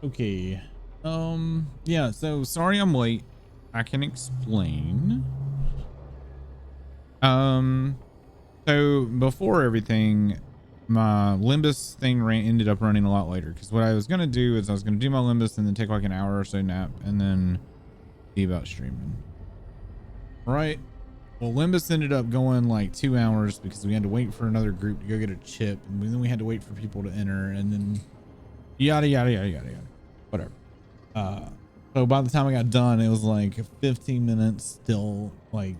Okay. Yeah, so sorry I'm late. I can explain. Um, so before everything, my Limbus thing ended up running a lot later because what I was gonna do is I was gonna do my Limbus and then take like an hour or so nap and then see about streaming. Right. Well, Limbus ended up going like 2 hours because we had to wait for another group to go get a chip, and then we had to wait for people to enter, and then yada yada yada yada yada. Whatever. So by the time I got done, it was like 15 minutes till like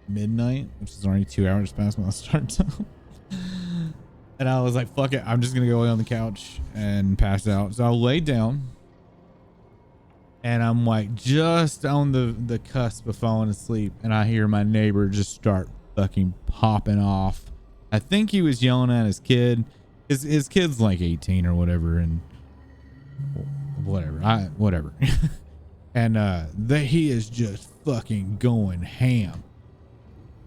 midnight, which is already 2 hours past my start time. And I was like, fuck it, I'm just gonna go lay on the couch and pass out. So I laid down and I'm like just on the cusp of falling asleep, and I hear my neighbor just start fucking popping off. I think he was yelling at his kid. His kid's like 18 or whatever, and whatever. And he is just fucking going ham.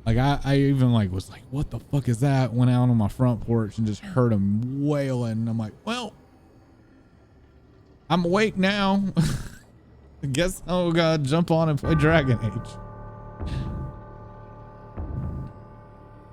Like I even like was like, what the fuck is that? Went out on my front porch and just heard him wailing. I'm like, well, I'm awake now. I guess I'll jump on and play Dragon Age.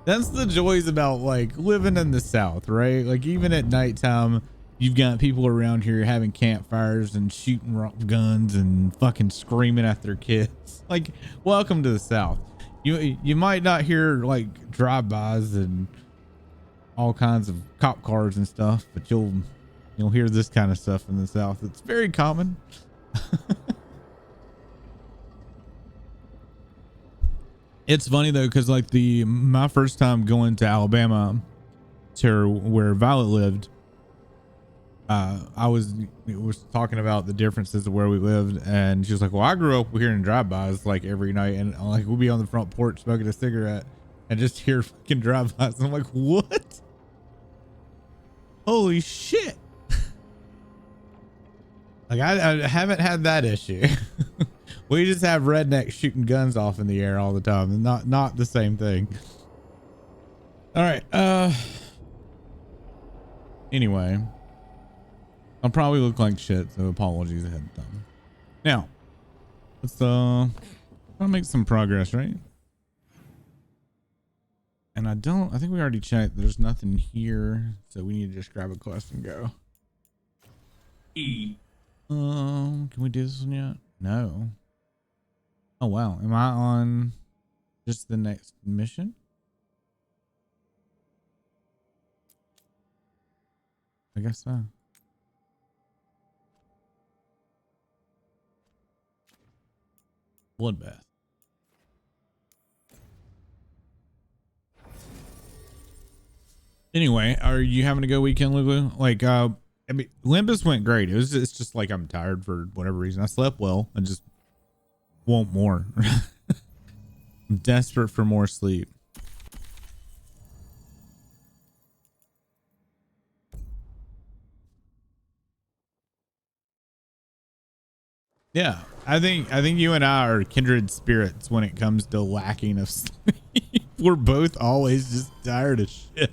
That's the joys about like living in the South, right? Like even at nighttime, you've got people around here having campfires and shooting guns and fucking screaming at their kids. Like, welcome to the South. You might not hear like drive-bys and all kinds of cop cars and stuff, but you'll hear this kind of stuff in the South. It's very common. It's funny though, because like my first time going to Alabama to where Violet lived, I was talking about the differences of where we lived, and she was like, well, I grew up hearing drive-bys like every night, and like we'll be on the front porch smoking a cigarette and just hear fucking drive-bys, and I'm like, what? Holy shit. Like I haven't had that issue. We just have rednecks shooting guns off in the air all the time, and not the same thing. All right. Anyway, I'll probably look like shit, so apologies ahead of time. Now, let's try to make some progress, right? And I think we already checked. There's nothing here, so we need to just grab a quest and go. Can we do this one yet? No. Oh wow, am I on just the next mission? I guess so. Bloodbath. Anyway, are you having a good weekend, Lulu? Like, I mean, Limbus went great. It's just like I'm tired for whatever reason. I slept well. I just want more. I'm desperate for more sleep. Yeah, I think you and I are kindred spirits when it comes to lacking of sleep. We're both always just tired of shit.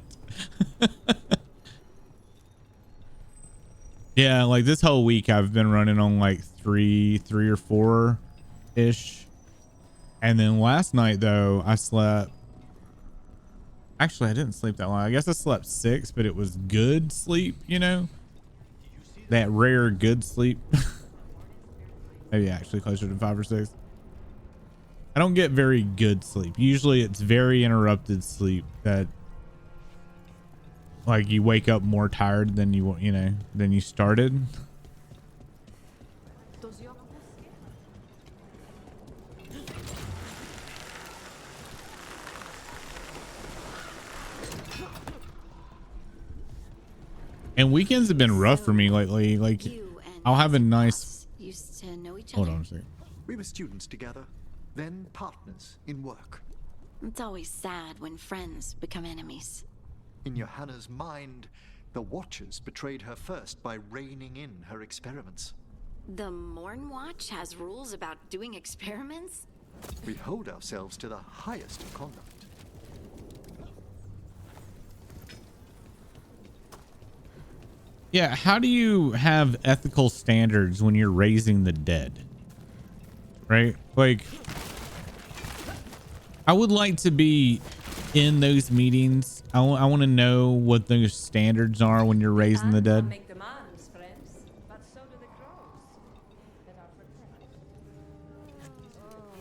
Yeah, like this whole week I've been running on like three or four ish. And then last night though, I slept. Actually, I didn't sleep that long. I guess I slept 6, but it was good sleep, you know? That rare good sleep. Maybe actually closer to 5 or 6. I don't get very good sleep. Usually it's very interrupted sleep that like you wake up more tired than than you started. And weekends have been rough for me lately. Like I'll have a nice used to know each hold other. on a second. We were students together, then partners in work. It's always sad when friends become enemies. In Johanna's mind, the Watchers betrayed her first by reining in her experiments. The Morn Watch has rules about doing experiments? We hold ourselves to the highest of conduct. Yeah, how do you have ethical standards when you're raising the dead? Right? Like, I would like to be in those meetings. I want to know what those standards are when you're raising the dead. Make demands, friends, but so do the crows that are protected. Oh,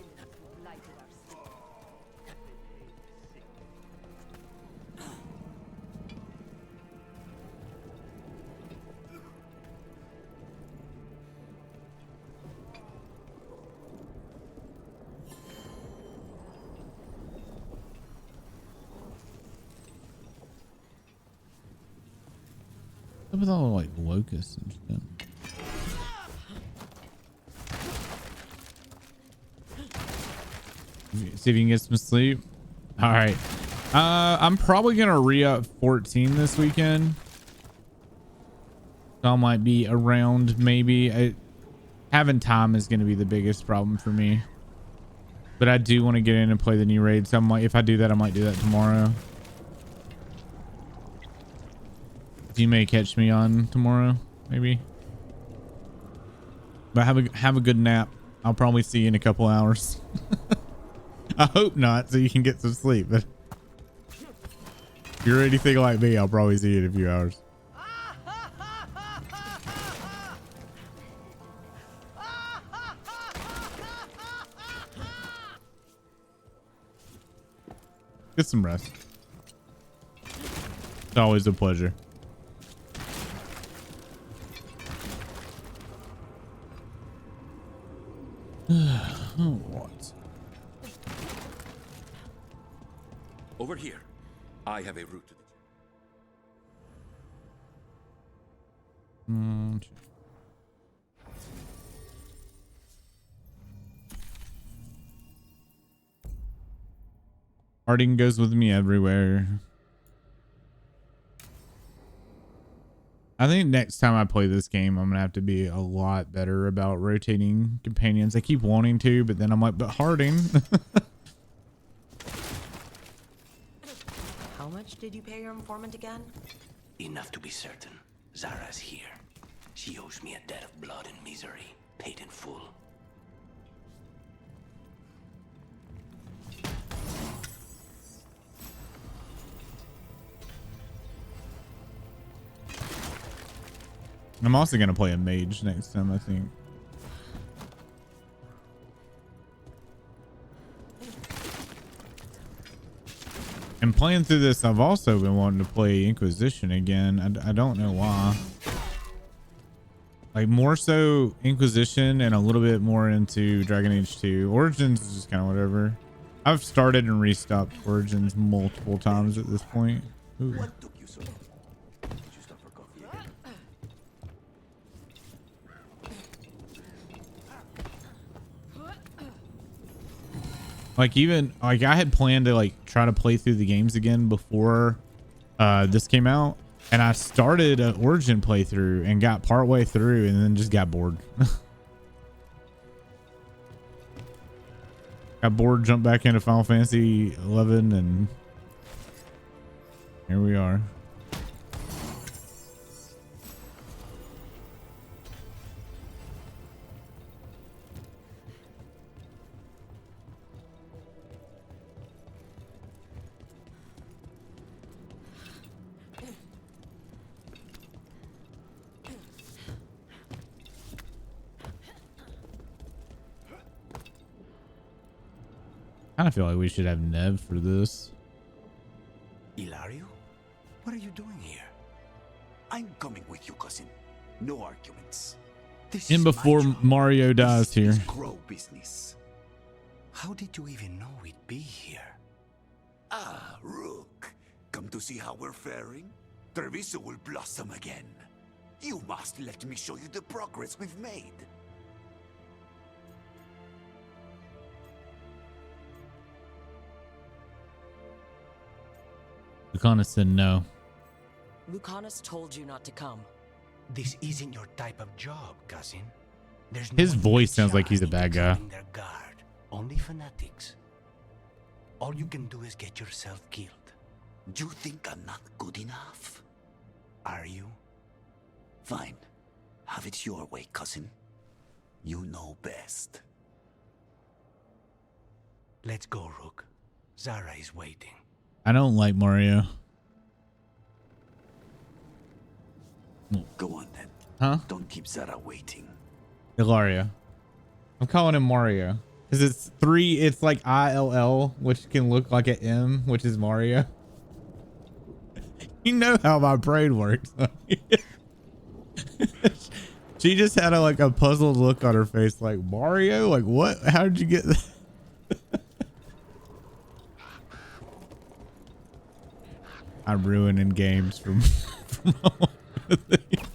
lighted our What with all like locusts and stuff? See if you can get some sleep. All right. I'm probably gonna re-up 14 this weekend. So I might be around maybe. Having time is gonna be the biggest problem for me. But I do want to get in and play the new raid. So I might, if I do that, I might do that tomorrow. You may catch me on tomorrow, maybe. But have a good nap. I'll probably see you in a couple hours. I hope not, so you can get some sleep. But if you're anything like me, I'll probably see you in a few hours. Get some rest. It's always a pleasure. What? Over here. I have a route to the... Harding goes with me everywhere. I think next time I play this game, I'm gonna have to be a lot better about rotating companions. I keep wanting to, but then I'm like, but Harding. How much did you pay your informant again? Enough to be certain. Zara's here. She owes me a debt of blood and misery, paid in full. I'm also gonna play a mage next time, I think. And playing through this, I've also been wanting to play Inquisition again. I don't know why. Like more so Inquisition and a little bit more into Dragon Age 2. Origins is just kind of whatever. I've started and restopped Origins multiple times at this point. Ooh. What took you so long? Did you stop for coffee again? Like even like I had planned to like try to play through the games again before this came out, and I started an Origin playthrough and got partway through and then just got bored. Got bored, jumped back into Final Fantasy 11, and here we are. I feel like we should have Nev for this. Ilario? What are you doing here? I'm coming with you, cousin. No arguments. This In is my before job. Mario dies This here. is Crow business. How did you even know we'd be here? Ah, Rook. Come to see how we're faring? Treviso will blossom again. You must let me show you the progress we've made. Lucanus said no. Lucanus told you not to come. This isn't your type of job, cousin. There's His no voice sounds like he's a into bad guy. climbing their guard. Only fanatics. All you can do is get yourself killed. You think I'm not good enough? Are you? Fine. Have it your way, cousin. You know best. Let's go, Rook. Zara is waiting. I don't like Mario. Go on then. Huh? Don't keep Zara waiting. Ilaria. I'm calling him Mario because it's 3. It's like ILL, which can look like an M, which is Mario. You know how my brain works. She just had a puzzled look on her face, like, Mario? Like, what? How did you get that? I'm ruining games from all the things.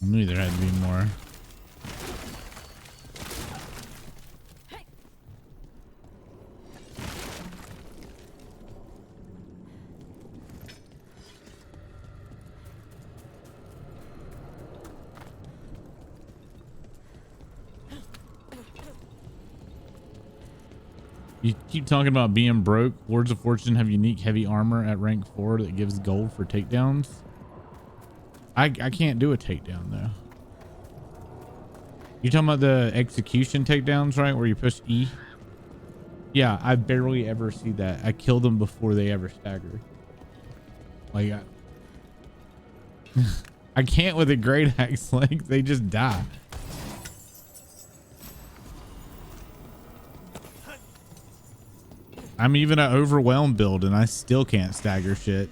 I knew there had to be more. You keep talking about being broke. Lords of Fortune have unique heavy armor at rank 4 that gives gold for takedowns. I can't do a takedown though. You talking about the execution takedowns, right? Where you push E? Yeah, I barely ever see that. I kill them before they ever stagger. Like I can't with a great axe. Like they just die. I'm even an overwhelmed build and I still can't stagger shit.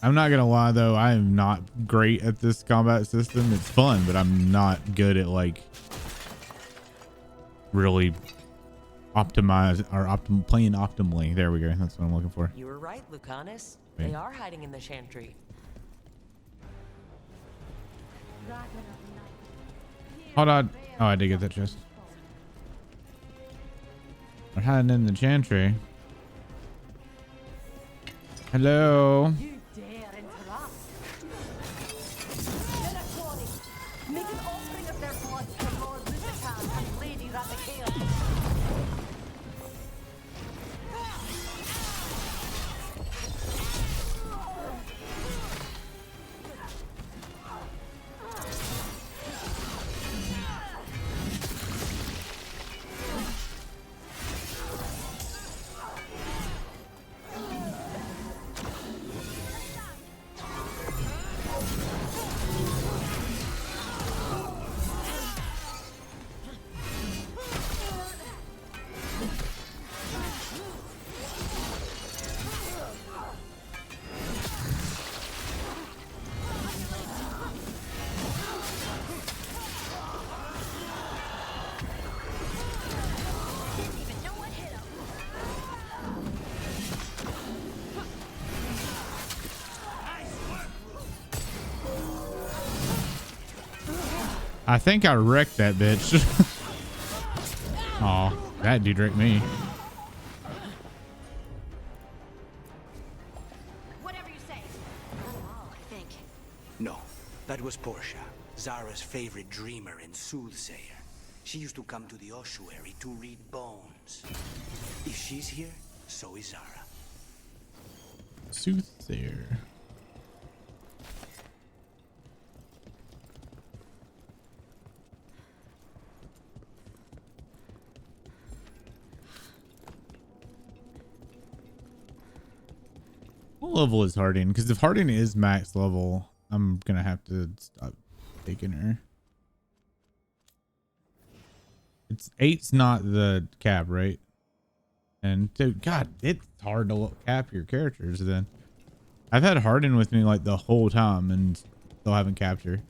I'm not gonna lie though, I am not great at this combat system. It's fun, but I'm not good at like really playing optimally. There we go. That's what I'm looking for. You were right, Lucanus. Wait. They are hiding in the chantry. Hold on. Oh, I did get that chest. They're hiding in the chantry. Hello. You dare interrupt. Make an offering of their blood to Lord Lucitan and Lady Rathacale. I think I wrecked that bitch. Oh, that dude wrecked me. Whatever you say. All, I think. No, that was Portia, Zara's favorite dreamer and soothsayer. She used to come to the ossuary to read bones. If she's here, so is Zara. Soothsayer. What level is Harding? Because if Harding is max level, I'm gonna have to stop taking her. it's 8's not the cap, right? And dude, God, it's hard to cap your characters. Then I've had Harden with me like the whole time and still haven't capped her.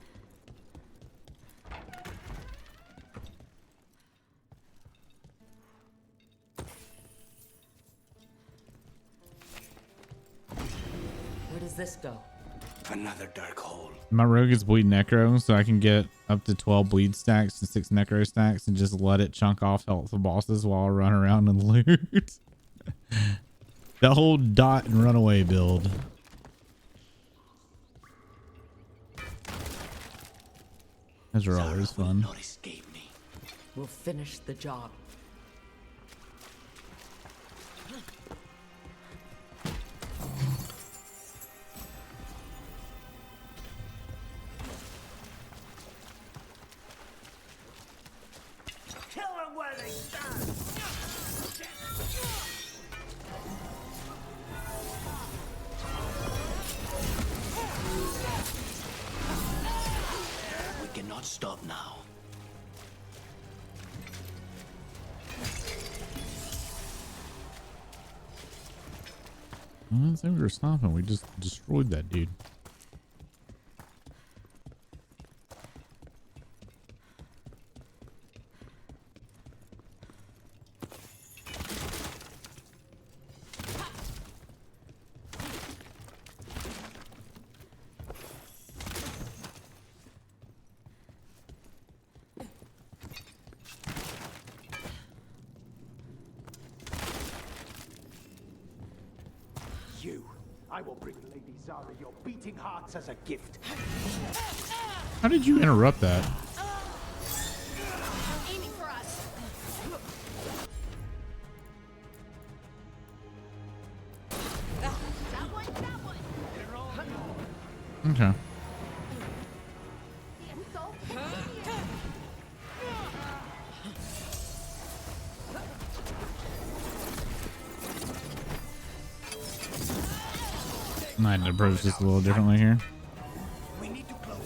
Where does this go? Another dark hole. My rogue is bleed necro, so I can get up to 12 bleed stacks and 6 necro stacks and just let it chunk off health of bosses while I run around and loot. The whole dot and runaway build. Those are always fun. Not escape me. We'll finish the job. Kill them where they stand! We cannot stop now. I didn't say we were stopping. We just destroyed that dude. I will bring Lady Zara your beating hearts as a gift. How did you interrupt that? Aiming for us. That one. Okay. I had to approach this a little differently here. We need to close.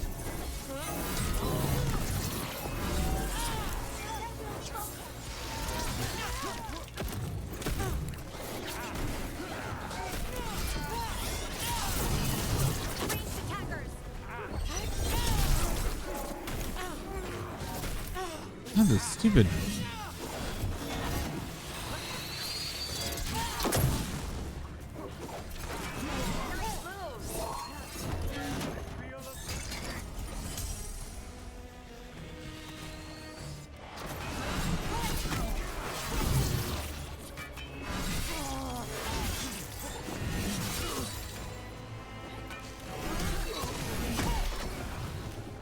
Oh, this stupid.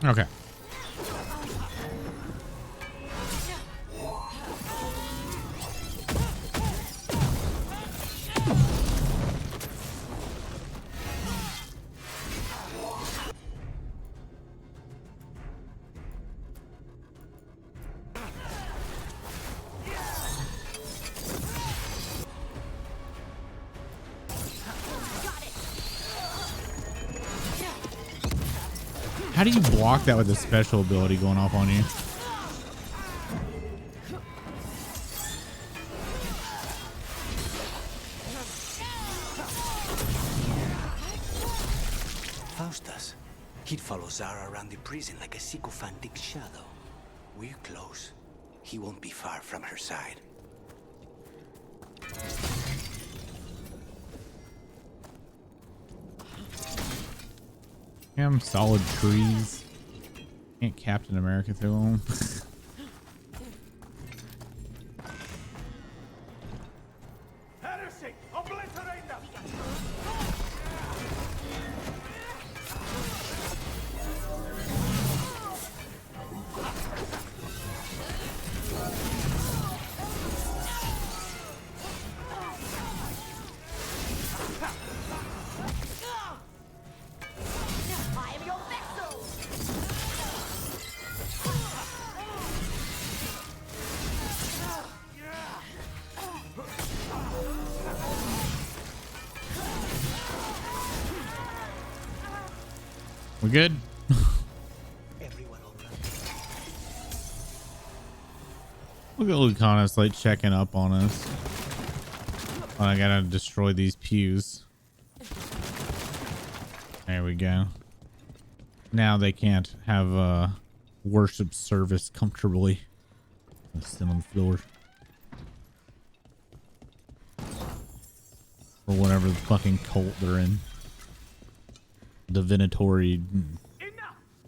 Okay. How do you block that with a special ability going off on you? Faustus. He'd follow Zara around the prison like a sycophantic shadow. We're close. He won't be far from her side. Damn solid trees. Can't Captain America through them. Heresy! Obliterate them! I am your vessel! We good? Everyone all right. Look at Lucanus like checking up on us. Oh, I gotta destroy these pews. There we go. Now they can't have worship service comfortably. I'll sit on the floor. Or whatever the fucking cult they're in. Divinatory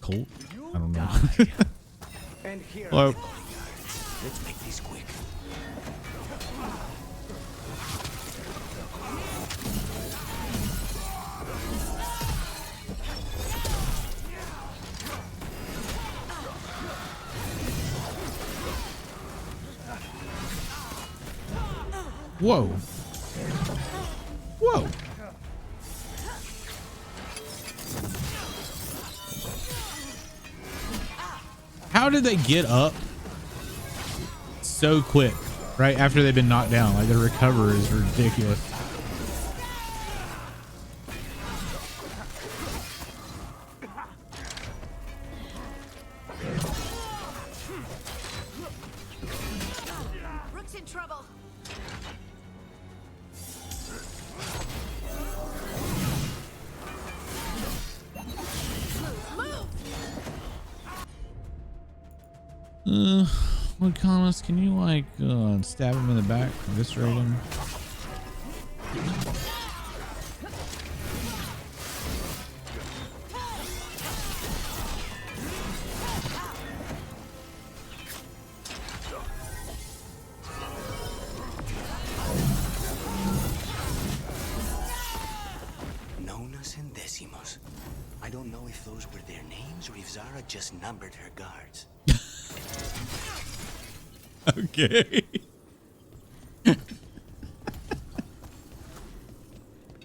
cult? I don't know. And here Hello. let's make this quick. Whoa. Whoa. How did they get up so quick right after they've been knocked down? Like, the recover is ridiculous. Rook's in trouble. Lucanus, can you like stab him in the back, eviscerate him? Nonas and Decimos. I don't know if those were their names or if Zara just numbered her guards. Okay.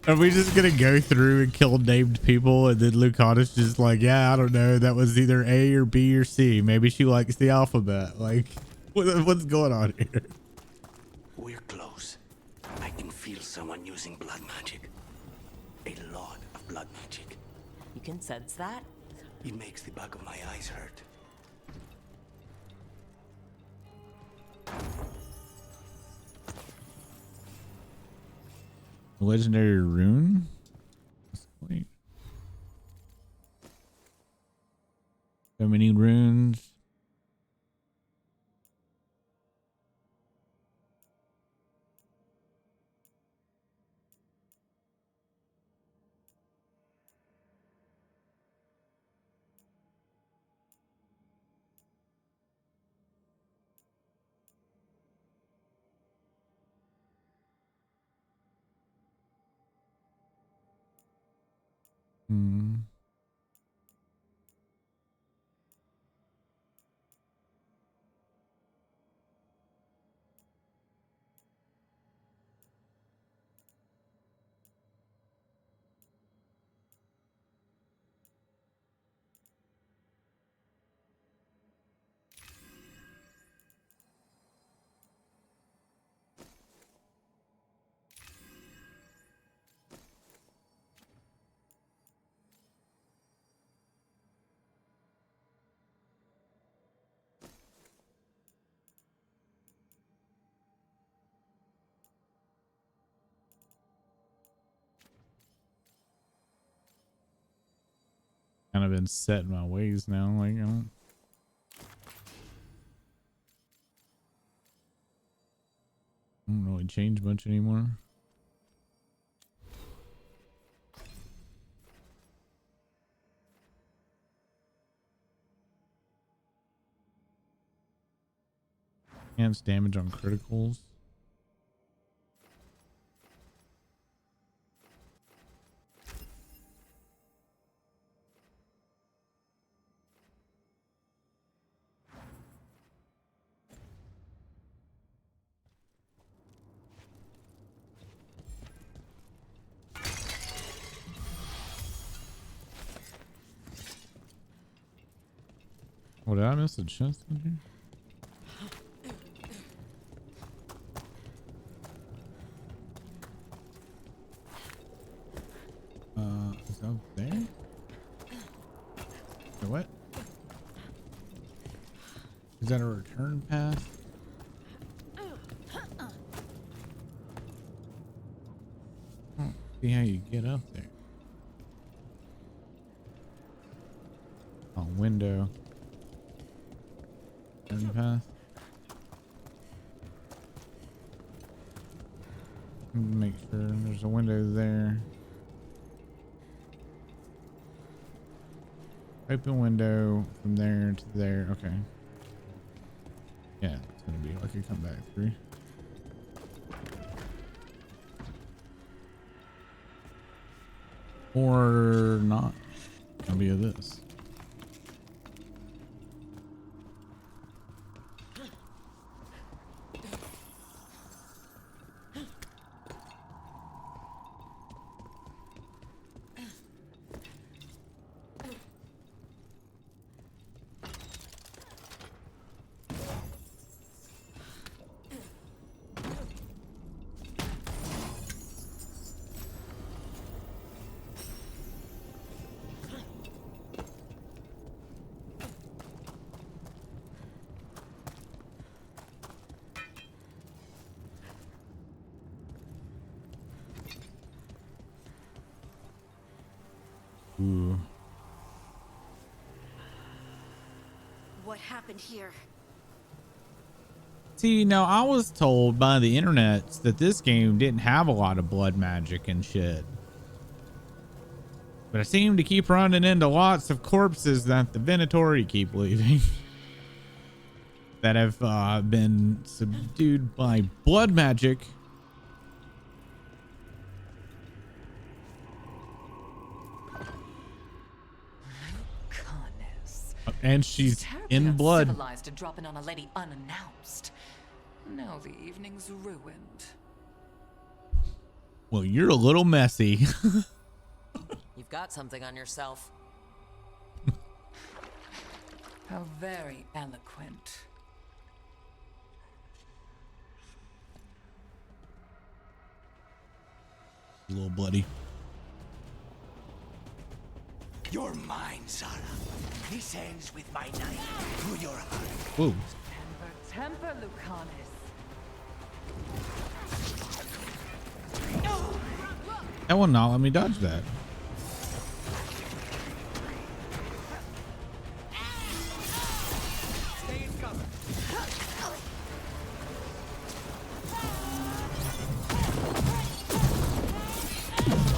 Are we just gonna go through and kill named people and then Lucanus just like, yeah, I don't know, that was either A or B or C. Maybe she likes the alphabet. Like, what's going on here? We're close. I can feel someone using blood magic. A lot of blood magic. You can sense that? It makes the back of my eyes hurt. Legendary rune? Wait. So many runes. Hmm. Kind of been set in my ways now. Like, I don't really change much anymore. Enhance damage on criticals. Oh, did I miss a chest in here? Is that there? Wait, what? Is that a return path? See how you get up there. Oh, window. Turn path. Make sure there's a window there. Open window from there to there. Okay. Yeah, it's gonna be like a come back through. Or not. It'll be this. Ooh. What happened here? See, now I was told by the internet that this game didn't have a lot of blood magic and shit. But I seem to keep running into lots of corpses that the Venatori keep leaving. That have been subdued by blood magic. And she's in blood. Civilized to drop in on a lady unannounced. Now the evening's ruined. Well, you're a little messy. You've got something on yourself. How very eloquent. A little bloody. You're mine, Zara. This ends with my knife through your heart. Whoa. Temper, Lucanus. That will not let me dodge that.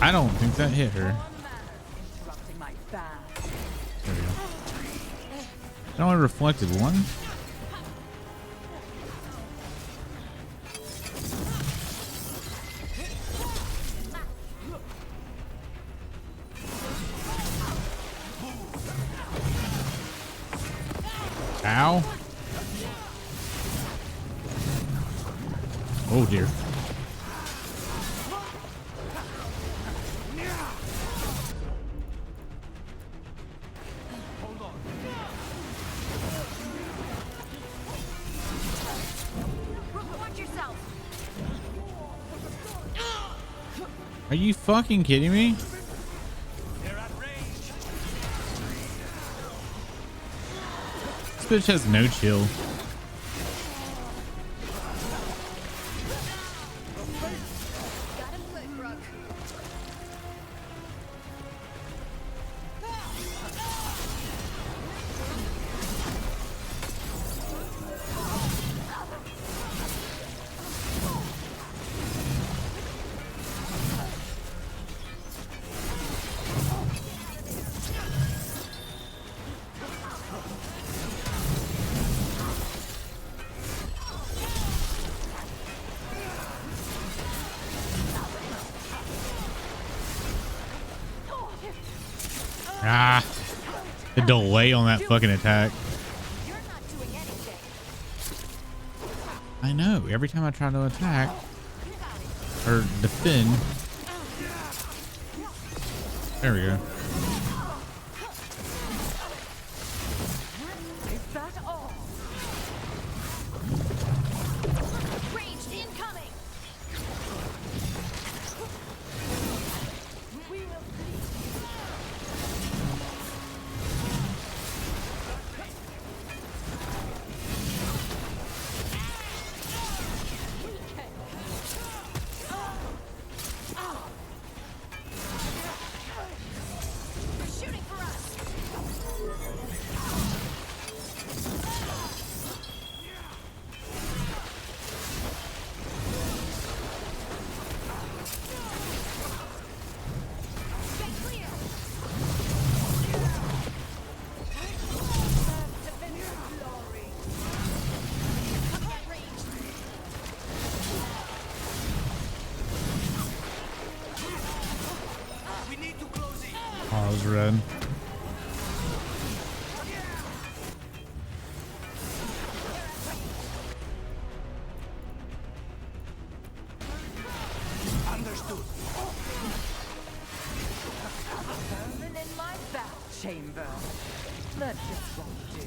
I don't think that hit her. Interrupting my fast. There we go. It only reflected one. Ow. Oh dear. Are you fucking kidding me? This bitch has no chill. Ah, the delay on that fucking attack. I know. Every time I try to attack or defend. There we go. Is that all? Ranged incoming. We will I was red. Understood. Vermin in my bath chamber. That just won't do.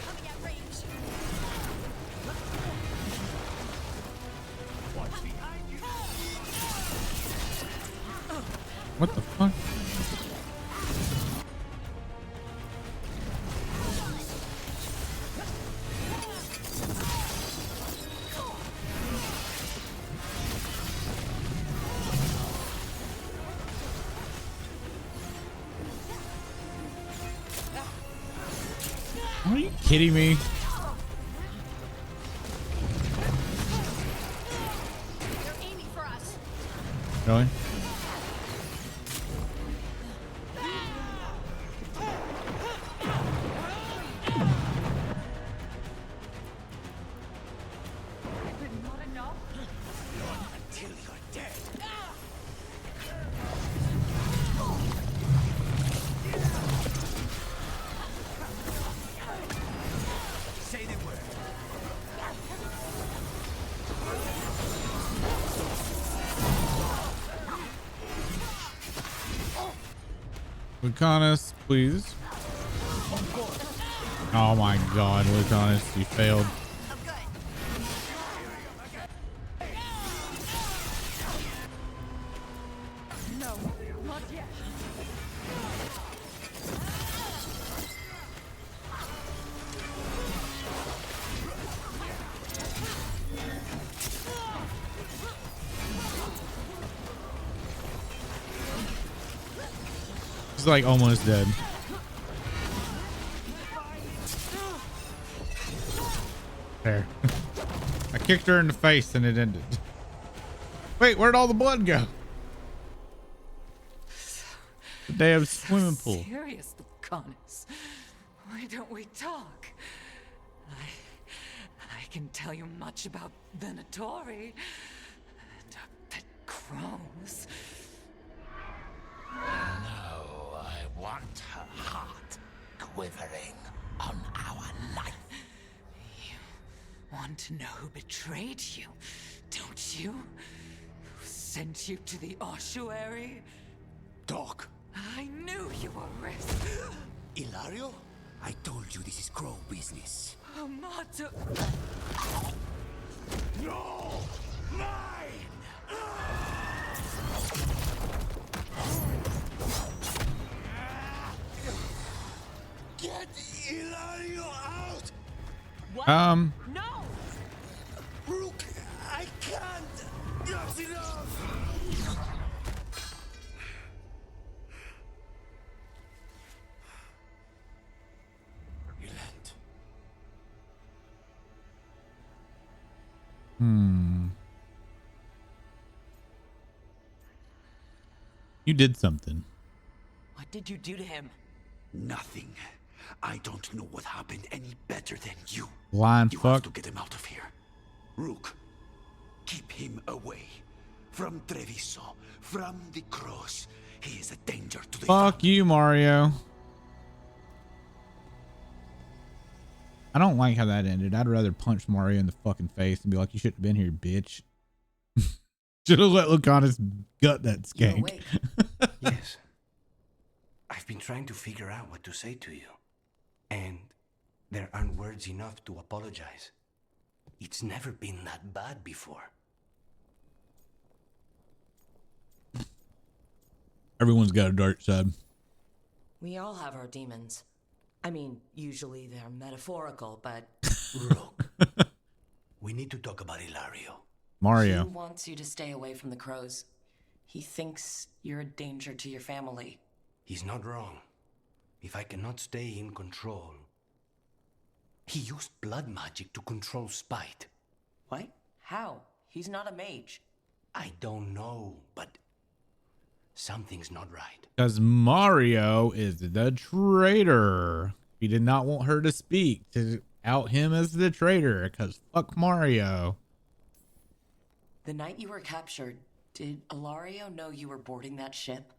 Coming at range. What the fuck? Are you kidding me? They're aiming for us. Really? Not enough. Until you're dead. Say the word. Lucanus, please. Oh my god, Lucanus, you failed. Oh, good. No, not yet. She's like almost dead. There. I kicked her in the face and it ended. Wait, where'd all the blood go? The damn swimming pool. Serious, Lucanus. Why don't we talk? I can tell you much about Venatori and our pet crows. No, I want her heart quivering on our life. Want to know who betrayed you, don't you? Who sent you to the ossuary? Talk. I knew you were risk. Ilario? I told you this is crow business. Amato. No! Mine! Get Ilario out! No! Rook, I can't! That's enough! Relent. You did something. What did you do to him? Nothing. I don't know what happened any better than you. Blind You fuck. have to get him out of here. Rook, keep him away. From Treviso, from the cross. He is a danger to the Fuck you, Mario. I don't like how that ended. I'd rather punch Mario in the fucking face and be like, you shouldn't have been here, bitch. Should have let Lucanus gut that You're skank. awake. Yes. I've been trying to figure out what to say to you. And there aren't words enough to apologize. It's never been that bad before. Everyone's got a dark side. We all have our demons. I mean, usually they're metaphorical, but Rook, we need to talk about Ilario. Mario. he wants you to stay away from the crows. He thinks you're a danger to your family. He's not wrong. If I cannot stay in control... He used blood magic to control Spite. What? How? He's not a mage. I don't know, but something's not right. Because Mario is the traitor. He did not want her to speak to out him as the traitor. Because fuck Mario. The night you were captured, did Ilario know you were boarding that ship?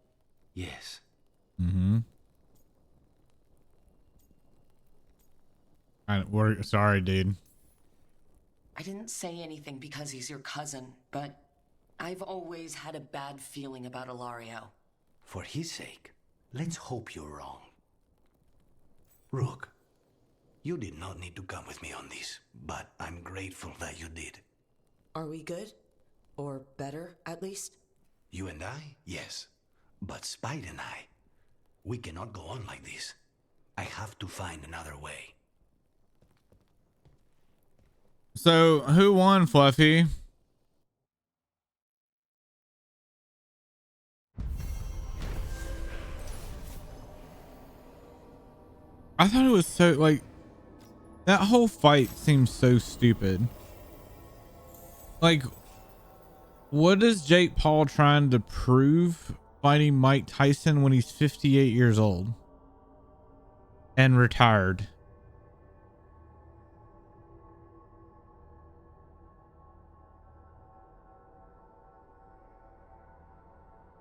Yes. Mm-hmm. We're sorry, dude. I didn't say anything because he's your cousin, but I've always had a bad feeling about Ilario. For his sake, let's hope you're wrong. Rook, you did not need to come with me on this, but I'm grateful that you did. Are we good? Or better, at least? You and I, yes. But Spite and I, we cannot go on like this. I have to find another way. So who won, Fluffy? I thought it was so like that whole fight seems so stupid. Like, what is Jake Paul trying to prove fighting Mike Tyson when he's 58 years old and retired?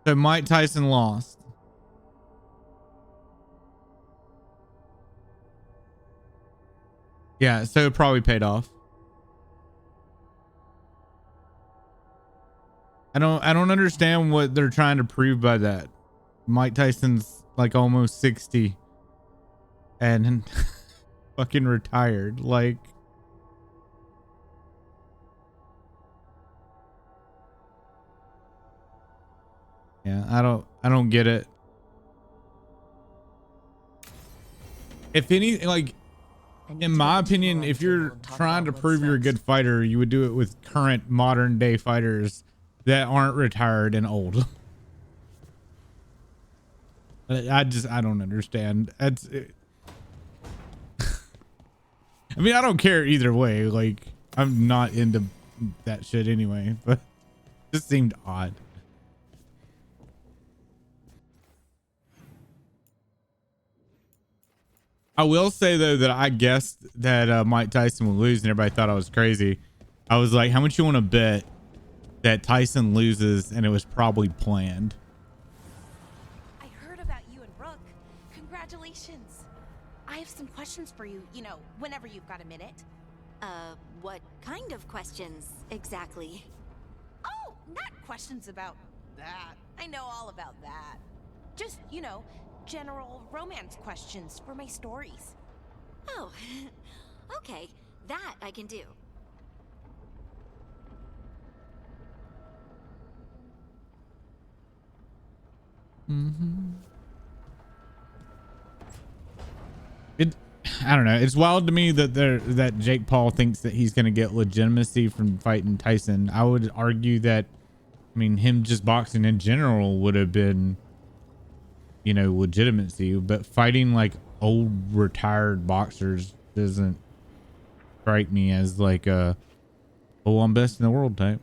So Mike Tyson lost. Yeah, so it probably paid off. I don't understand what they're trying to prove by that. Mike Tyson's like almost 60 and fucking retired. Like, yeah, I don't get it. If any, like, in my opinion, if you're trying to prove you're a good fighter, you would do it with current modern day fighters that aren't retired and old. I don't understand. That's it. I mean, I don't care either way. Like, I'm not into that shit anyway, but it just seemed odd. I will say though that I guessed that Mike Tyson would lose and everybody thought I was crazy. I was like, how much you want to bet that Tyson loses? And it was probably planned. I heard about you and Rook. Congratulations. I have some questions for you, you know, whenever you've got a minute. What kind of questions exactly? Oh, not questions about that. I know all about that. Just, you know, general romance questions for my stories. Oh, okay. That I can do. I don't know. It's wild to me that Jake Paul thinks that he's going to get legitimacy from fighting Tyson. I would argue that, I mean, him just boxing in general would have been, you know, legitimacy, but fighting like old retired boxers doesn't strike me as like oh, I'm best in the world type.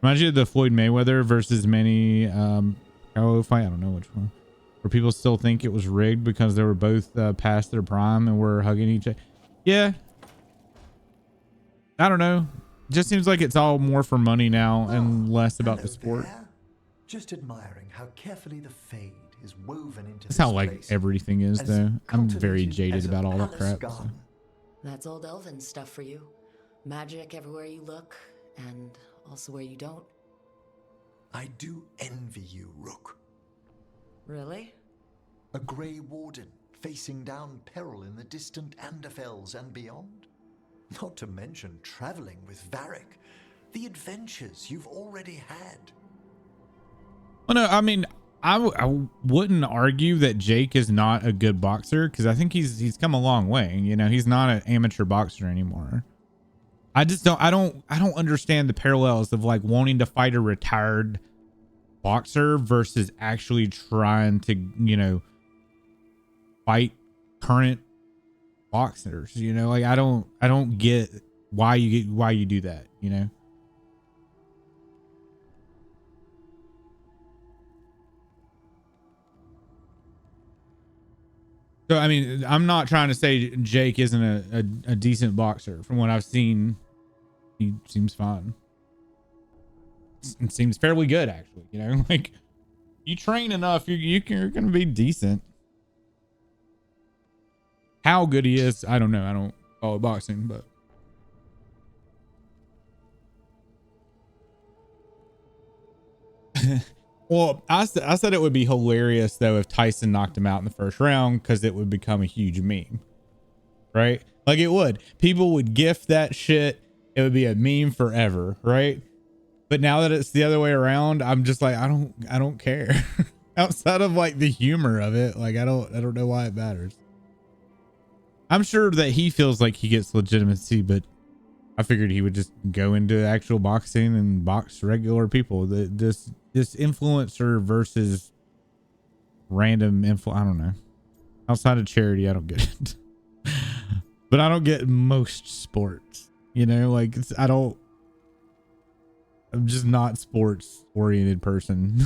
Reminds you of the Floyd Mayweather versus Manny Pacquiao fight. I don't know which one. Where people still think it was rigged because they were both past their prime and were hugging each other. Yeah. I don't know. Just seems like it's all more for money now and less about the sport. There. Just admiring how carefully the fade is woven into That's this how like place, everything is as though. I'm very cultivated jaded as a about all that palace crap. So. garden. That's old elven stuff for you. Magic everywhere you look, and also where you don't. I do envy you, Rook. Really? A Grey Warden facing down peril in the distant Anderfells and beyond. Not to mention traveling with Varric. The adventures you've already had. Well, no, I mean, I wouldn't argue that Jake is not a good boxer because I think he's come a long way. You know, he's not an amateur boxer anymore. I don't understand the parallels of like wanting to fight a retired boxer versus actually trying to, you know, fight current boxers. You know, like I don't get why you do that, you know. So I mean, I'm not trying to say Jake isn't a decent boxer. From what I've seen, he seems fine. it seems fairly good, actually. You know, like you train enough, you're going to be decent. How good he is, I don't know. I don't follow boxing, but. Well, I said it would be hilarious though if Tyson knocked him out in the first round, because it would become a huge meme, right? Like it would. People would gift that shit. It would be a meme forever, right? But now that it's the other way around, I'm just like, I don't care. Outside of like the humor of it, like I don't know why it matters. I'm sure that he feels like he gets legitimacy, but I figured he would just go into actual boxing and box regular people. This influencer versus random I don't know. Outside of charity, I don't get it. But I don't get most sports. You know, like I'm just not sports oriented person.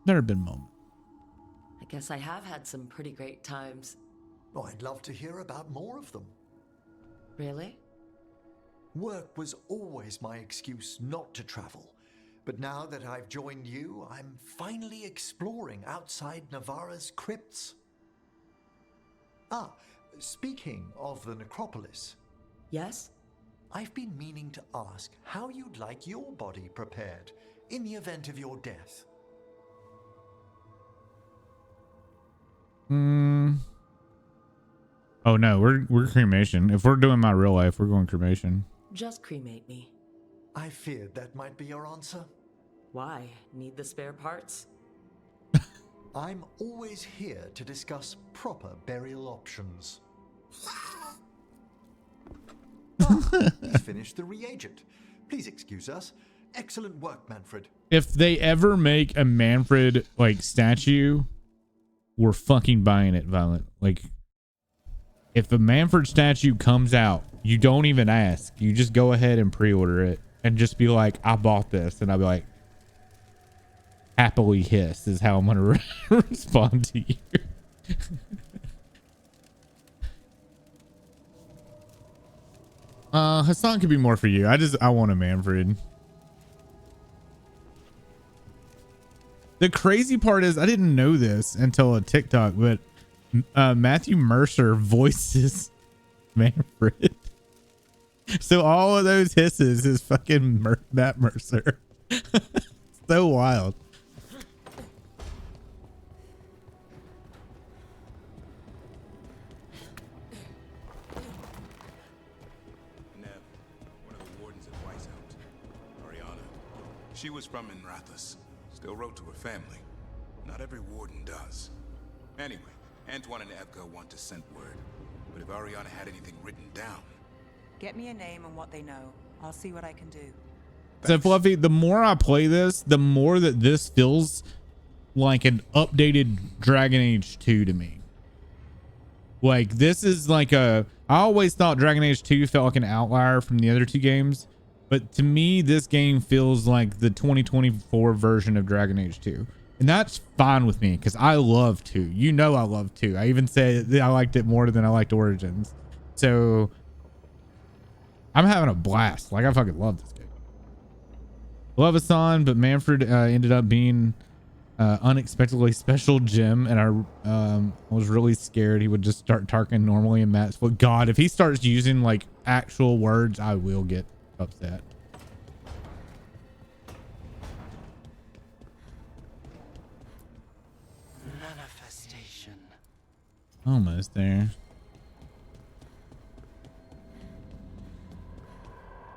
There have been moments. I guess I have had some pretty great times. Oh, I'd love to hear about more of them. Really? Work was always my excuse not to travel. But now that I've joined you, I'm finally exploring outside Navarra's crypts. Ah, speaking of the necropolis. Yes? I've been meaning to ask how you'd like your body prepared in the event of your death. Oh no, we're cremation. If we're doing my real life, we're going cremation. Just cremate me. I feared that might be your answer. Why? Need the spare parts? I'm always here to discuss proper burial options. He's finished the reagent. Please excuse us. Excellent work, Manfred. If they ever make a Manfred like statue, we're fucking buying it, Violent. Like, if the Manfred statue comes out, you don't even ask. You just go ahead and pre-order it and just be like, I bought this. And I'll be like, happily hiss is how I'm going to respond to you. Hassan could be more for you. I want a Manfred. The crazy part is I didn't know this until a TikTok, but Matthew Mercer voices Manfred. So all of those hisses is fucking Matt Mercer. So wild. Nev, one of the wardens at Weishaupt. Ariana. She was from Inrathus. Still wrote to her family. Not every warden does. Anyway, Antoine and Evka want to send word. But if Ariana had anything written down... Get me a name and what they know. I'll see what I can do. So Fluffy, the more I play this, the more that this feels like an updated Dragon Age 2 to me. Like, this is like I always thought Dragon Age 2 felt like an outlier from the other two games. But to me, this game feels like the 2024 version of Dragon Age 2. And that's fine with me because I love 2. You know I love 2. I even say that I liked it more than I liked Origins. So I'm having a blast. Like, I fucking love this game. Love Hassan, but Manfred ended up being unexpectedly special Jim, and I was really scared he would just start talking normally in Matt's foot. God, if he starts using like actual words, I will get upset. Manifestation. Almost there.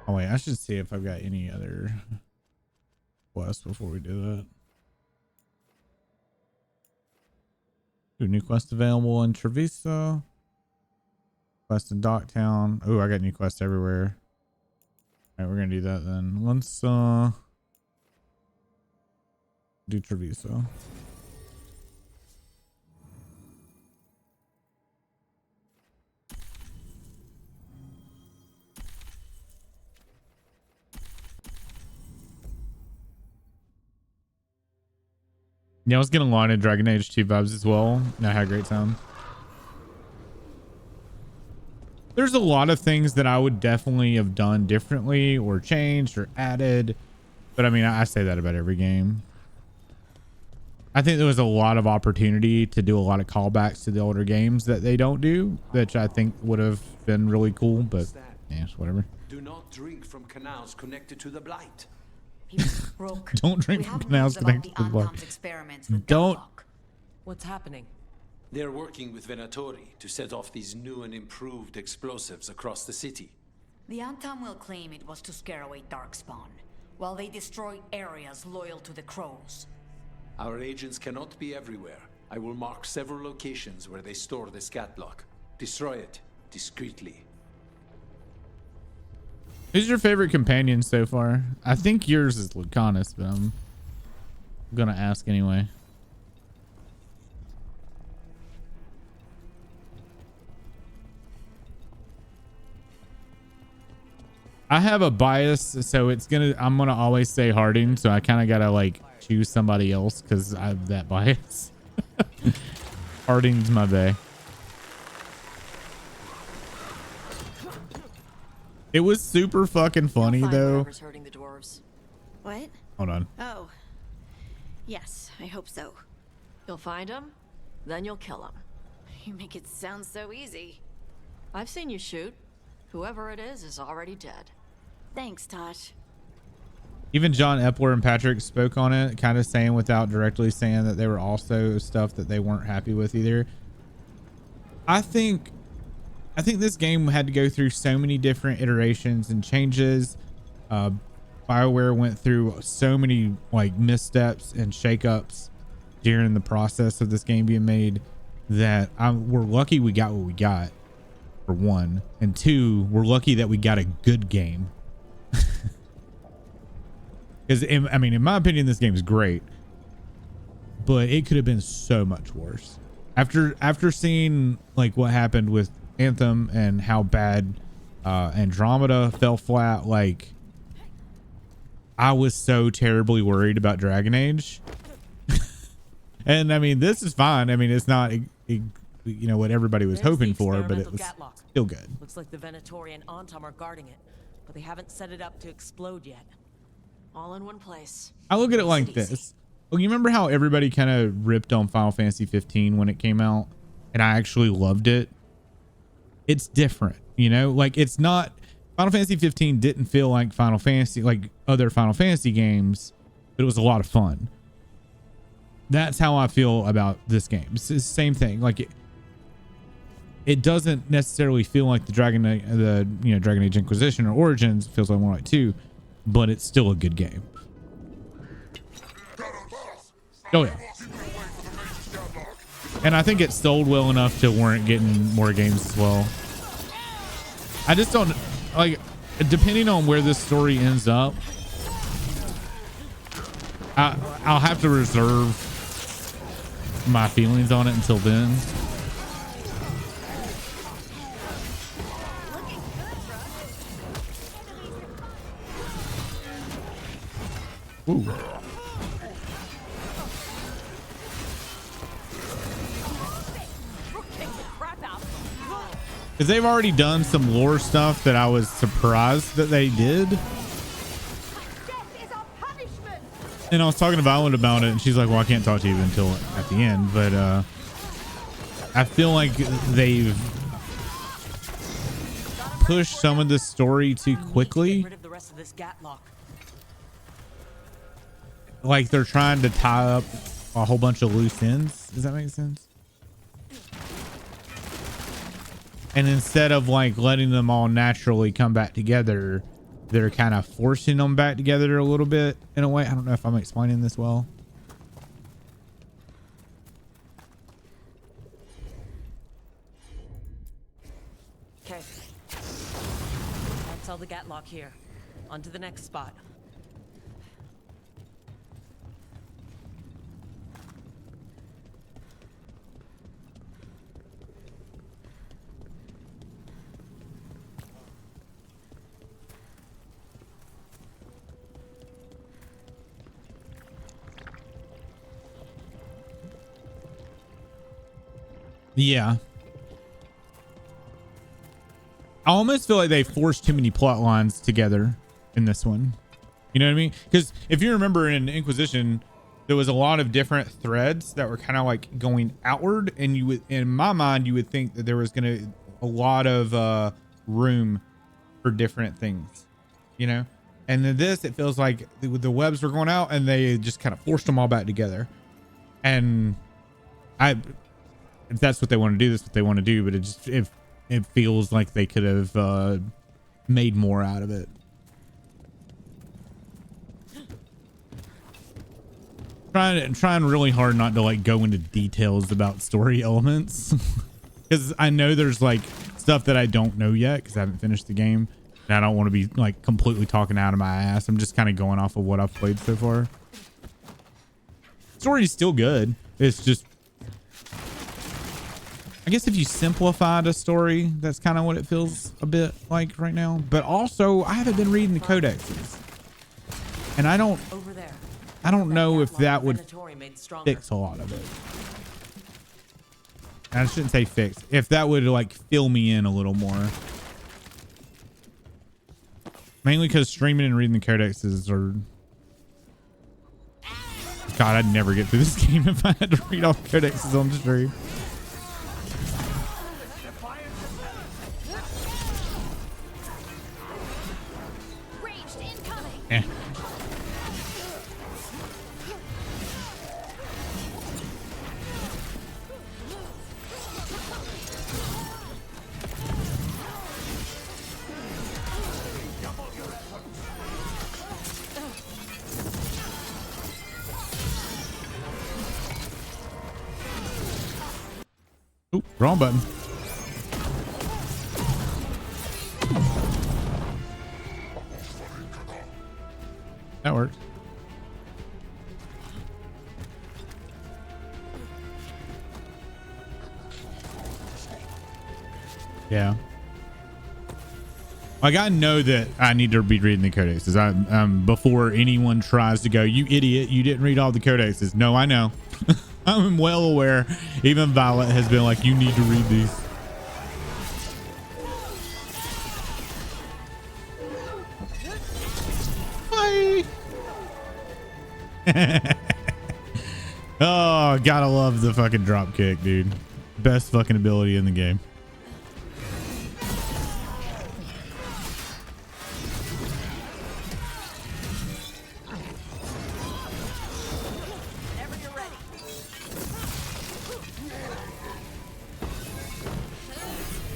Oh wait, I should see if I've got any other quests before we do that. Ooh, new quest available in Treviso. Quest in Docktown. Oh, I got new quests everywhere. All right, we're gonna do that then. Let's do Treviso. Yeah, I was getting a lot of Dragon Age 2 vibes as well. And I had a great time. there's a lot of things that I would definitely have done differently or changed or added. But I mean, I say that about every game. I think there was a lot of opportunity to do a lot of callbacks to the older games that they don't do, which I think would have been really cool, but yeah, it's whatever. Do not drink from canals connected to the blight. Don't drink from canals connected to the blood. Don't. What's happening? They're working with Venatori to set off these new and improved explosives across the city. The Antam will claim it was to scare away Darkspawn, while they destroy areas loyal to the Crows. Our agents cannot be everywhere. I will mark several locations where they store the scat block. Destroy it discreetly. Who's your favorite companion so far? I think yours is Lucanus, but I'm gonna ask anyway. I have a bias, so I'm gonna always say Harding, so I kind of gotta like choose somebody else because I have that bias. Harding's my bae. It was super fucking funny though. Hurting the dwarves. What? Hold on. Oh. Yes, I hope so. You'll find him, then you'll kill him. You make it sound so easy. I've seen you shoot. Whoever it is already dead. Thanks, Tosh. Even John Epler and Patrick spoke on it, kind of saying without directly saying that they were also stuff that they weren't happy with either. I think this game had to go through so many different iterations and changes. BioWare went through so many like missteps and shakeups during the process of this game being made that we're lucky we got what we got, for one, and two, we're lucky that we got a good game. Because I mean, in my opinion, this game is great, but it could have been so much worse. After seeing like what happened with Anthem and how bad Andromeda fell flat, like I was so terribly worried about Dragon Age. And I mean, this is fine. I mean, it's not you know what everybody was hoping for, but it was still good. Looks like the Venatori and Antam are guarding it, but they haven't set it up to explode yet. All in one place. I look at it like this. Well, you remember how everybody kind of ripped on Final Fantasy 15 when it came out, and I actually loved it. It's different, you know, like it's not Final Fantasy 15 didn't feel like Final Fantasy, like other Final Fantasy games, but it was a lot of fun. That's how I feel about this game. It's the same thing. Like it doesn't necessarily feel like the Dragon Age Inquisition or Origins. It feels like more like 2, but it's still a good game. Oh yeah. And I think it sold well enough to warrant getting more games as well. I just don't like, depending on where this story ends up, I'll have to reserve my feelings on it until then. Ooh. Because they've already done some lore stuff that I was surprised that they did. And I was talking to Violet about it, and she's like, well, I can't talk to you until at the end. But I feel like they've pushed some of the story too quickly. Like they're trying to tie up a whole bunch of loose ends. Does that make sense? And instead of like letting them all naturally come back together, they're kind of forcing them back together a little bit in a way. I don't know if I'm explaining this well. Okay. That's all the Gatlock here. On to the next spot. Yeah. I almost feel like they forced too many plot lines together in this one. You know what I mean? Because if you remember in Inquisition, there was a lot of different threads that were kind of like going outward, and you would, in my mind, you would think that there was going to a lot of room for different things, you know. And then this, it feels like the webs were going out, and they just kind of forced them all back together. And if that's what they want to do, that's what they want to do. But it feels like they could have made more out of it. Trying really hard not to like go into details about story elements, because I know there's like stuff that I don't know yet because I haven't finished the game, and I don't want to be like completely talking out of my ass. I'm just kind of going off of what I've played so far. Story's still good. It's just, I guess if you simplified a story, that's kind of what it feels a bit like right now. But also, I haven't been reading the codexes, and I don't know if that would fix a lot of it. I shouldn't say fix. If that would like fill me in a little more. Mainly because streaming and reading the codexes are... God, I'd never get through this game if I had to read all the codexes on stream. Eh. Oop, wrong button. That worked. Yeah. Like, I know that I need to be reading the codexes. Before anyone tries to go, you idiot, you didn't read all the codexes. No, I know. I'm well aware. Even Violet has been like, you need to read these. Bye. Oh, gotta love the fucking drop kick, dude. Best fucking ability in the game.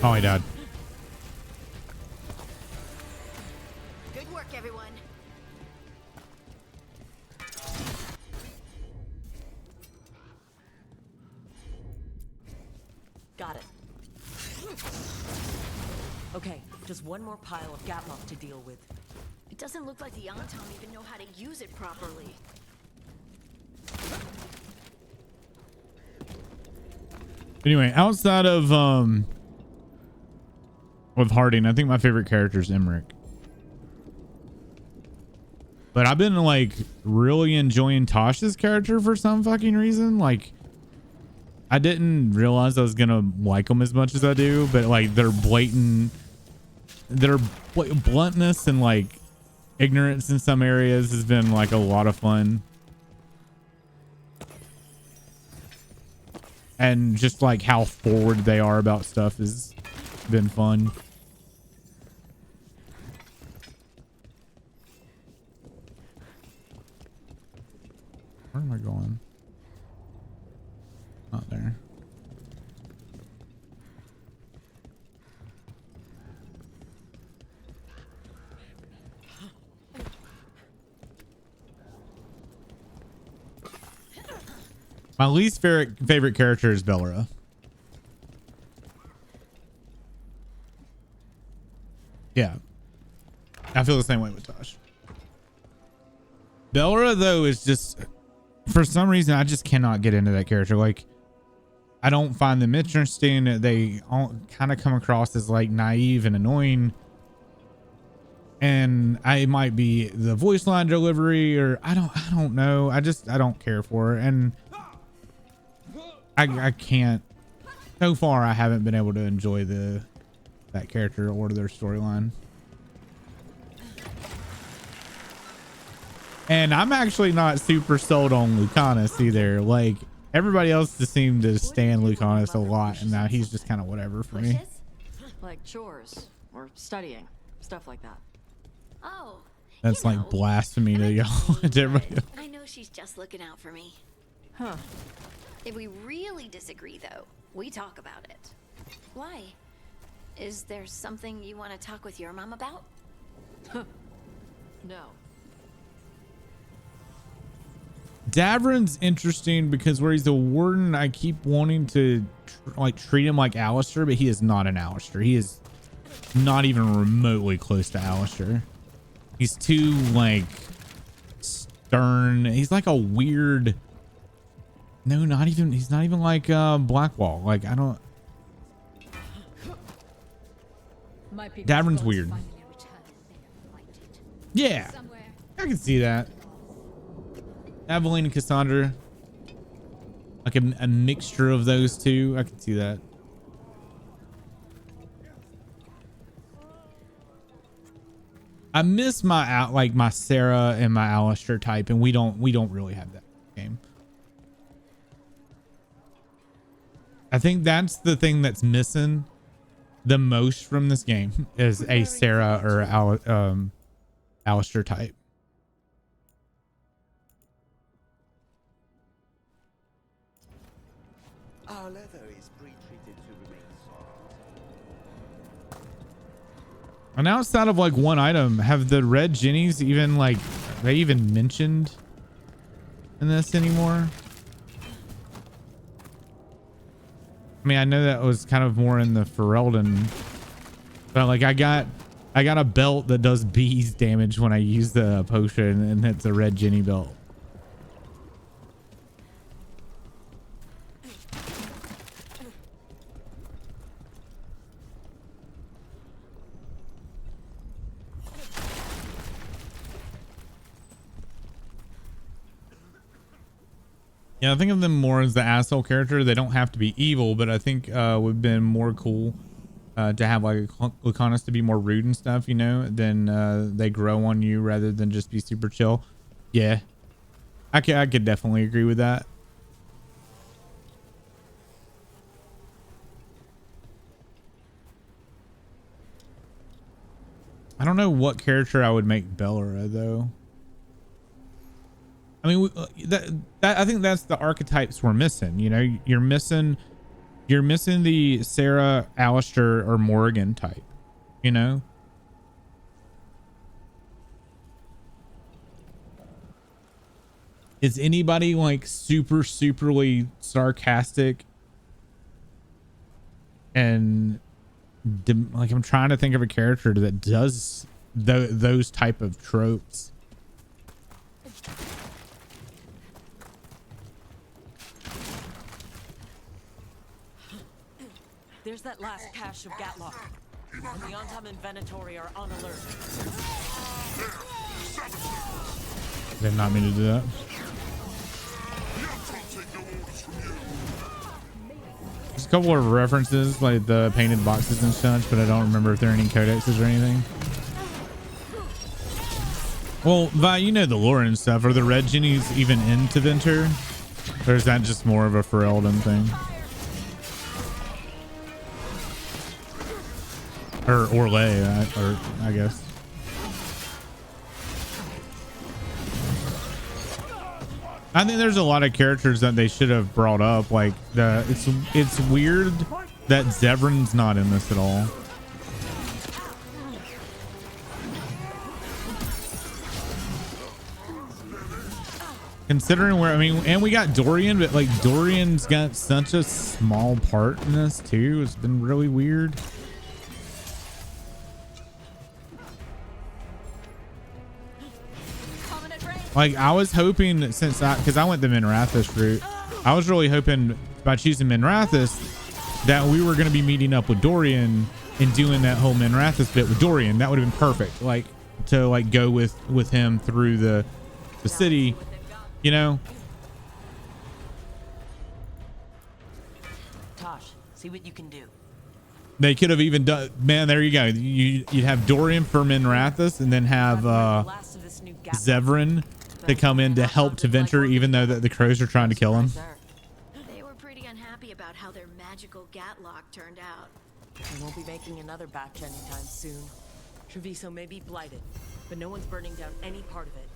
Oh, he died. Good work, everyone. Got it. Okay, just one more pile of Gatlock to deal with. It doesn't look like the Anton even know how to use it properly. Anyway, outside of Harding, I think my favorite character is Emmerich. But I've been like really enjoying Tasha's character for some fucking reason. Like, I didn't realize I was gonna like them as much as I do, but like their bluntness and like ignorance in some areas has been like a lot of fun. And just like how forward they are about stuff has been fun. Where am I going? Not there. My least favorite character is Belra. Yeah. I feel the same way with Tosh. Belra, though, is just... For some reason, I just cannot get into that character. Like, I don't find them interesting. They all kind of come across as, like, naive and annoying. And it might be the voice line delivery, or I don't know. I don't care for her. And I can't... So far, I haven't been able to enjoy the that character or their storyline. And I'm actually not super sold on Lucanus either. Like, everybody else just seemed to stand Lucanus a lot, and now he's just kind of whatever for me. Like chores or studying, stuff like that. Oh, That's like blasphemy to y'all. To everybody else. I know she's just looking out for me. Huh. If we really disagree, though, we talk about it. Why? Is there something you want to talk with your mom about? No. Davrin's interesting because where he's a warden, I keep wanting to like treat him like Alistair, but he is not an Alistair. He is not even remotely close to Alistair. He's too like stern. He's like a weird. No, not even. He's not even like Blackwall. Like I don't. Davrin's weird. Yeah, I can see that. Aveline and Cassandra, like a mixture of those two. I can see that. I miss my Sarah and my Alistair type, and we don't really have that game. I think that's the thing that's missing the most from this game is a Sarah or Alistair type. Our leather is pre-treated to remain soft. And outside of like one item, have the red Jennies even like they even mentioned in this anymore? I mean, I know that was kind of more in the Ferelden, but like I got a belt that does bees damage when I use the potion, and it's a red Jenny belt. Yeah, I think of them more as the asshole character. They don't have to be evil, but I think would have been more cool to have like Lucanus to be more rude and stuff, you know, then they grow on you rather than just be super chill. Yeah, I could definitely agree with that. I don't know what character I would make Bellera though. I mean, I think that's the archetypes we're missing. You know, you're missing the Sarah, Alistair, or Morrigan type. You know. Is anybody like superly sarcastic and like I'm trying to think of a character that does those type of tropes. There's that last cache of Gatlock. And the Ontam and Venatori are on alert. Did not mean to do that. There's a couple of references, like the painted boxes and such, but I don't remember if there are any codexes or anything. Well, Vi, you know the lore and stuff. Are the red Jennies even into Ventur? Or is that just more of a Ferelden thing? Or Orlais, I guess. I think there's a lot of characters that they should have brought up. Like it's weird that Zevran's not in this at all. Considering where, I mean, and we got Dorian, but like Dorian's got such a small part in this too. It's been really weird. Like I was hoping that because I went the Minrathous route, I was really hoping by choosing Minrathous that we were going to be meeting up with Dorian and doing that whole Minrathous bit with Dorian. That would have been perfect. Like to like go with him through the city, you know. Tosh, see what you can do. They could have even done, man, there you go. You'd have Dorian from Minrathous and then have Zevran to come in to help to venture, even though the crows are trying to kill him. They were pretty unhappy about how their magical gatlock turned out. We won't be making another batch anytime soon. Treviso may be blighted, but no one's burning down any part of it.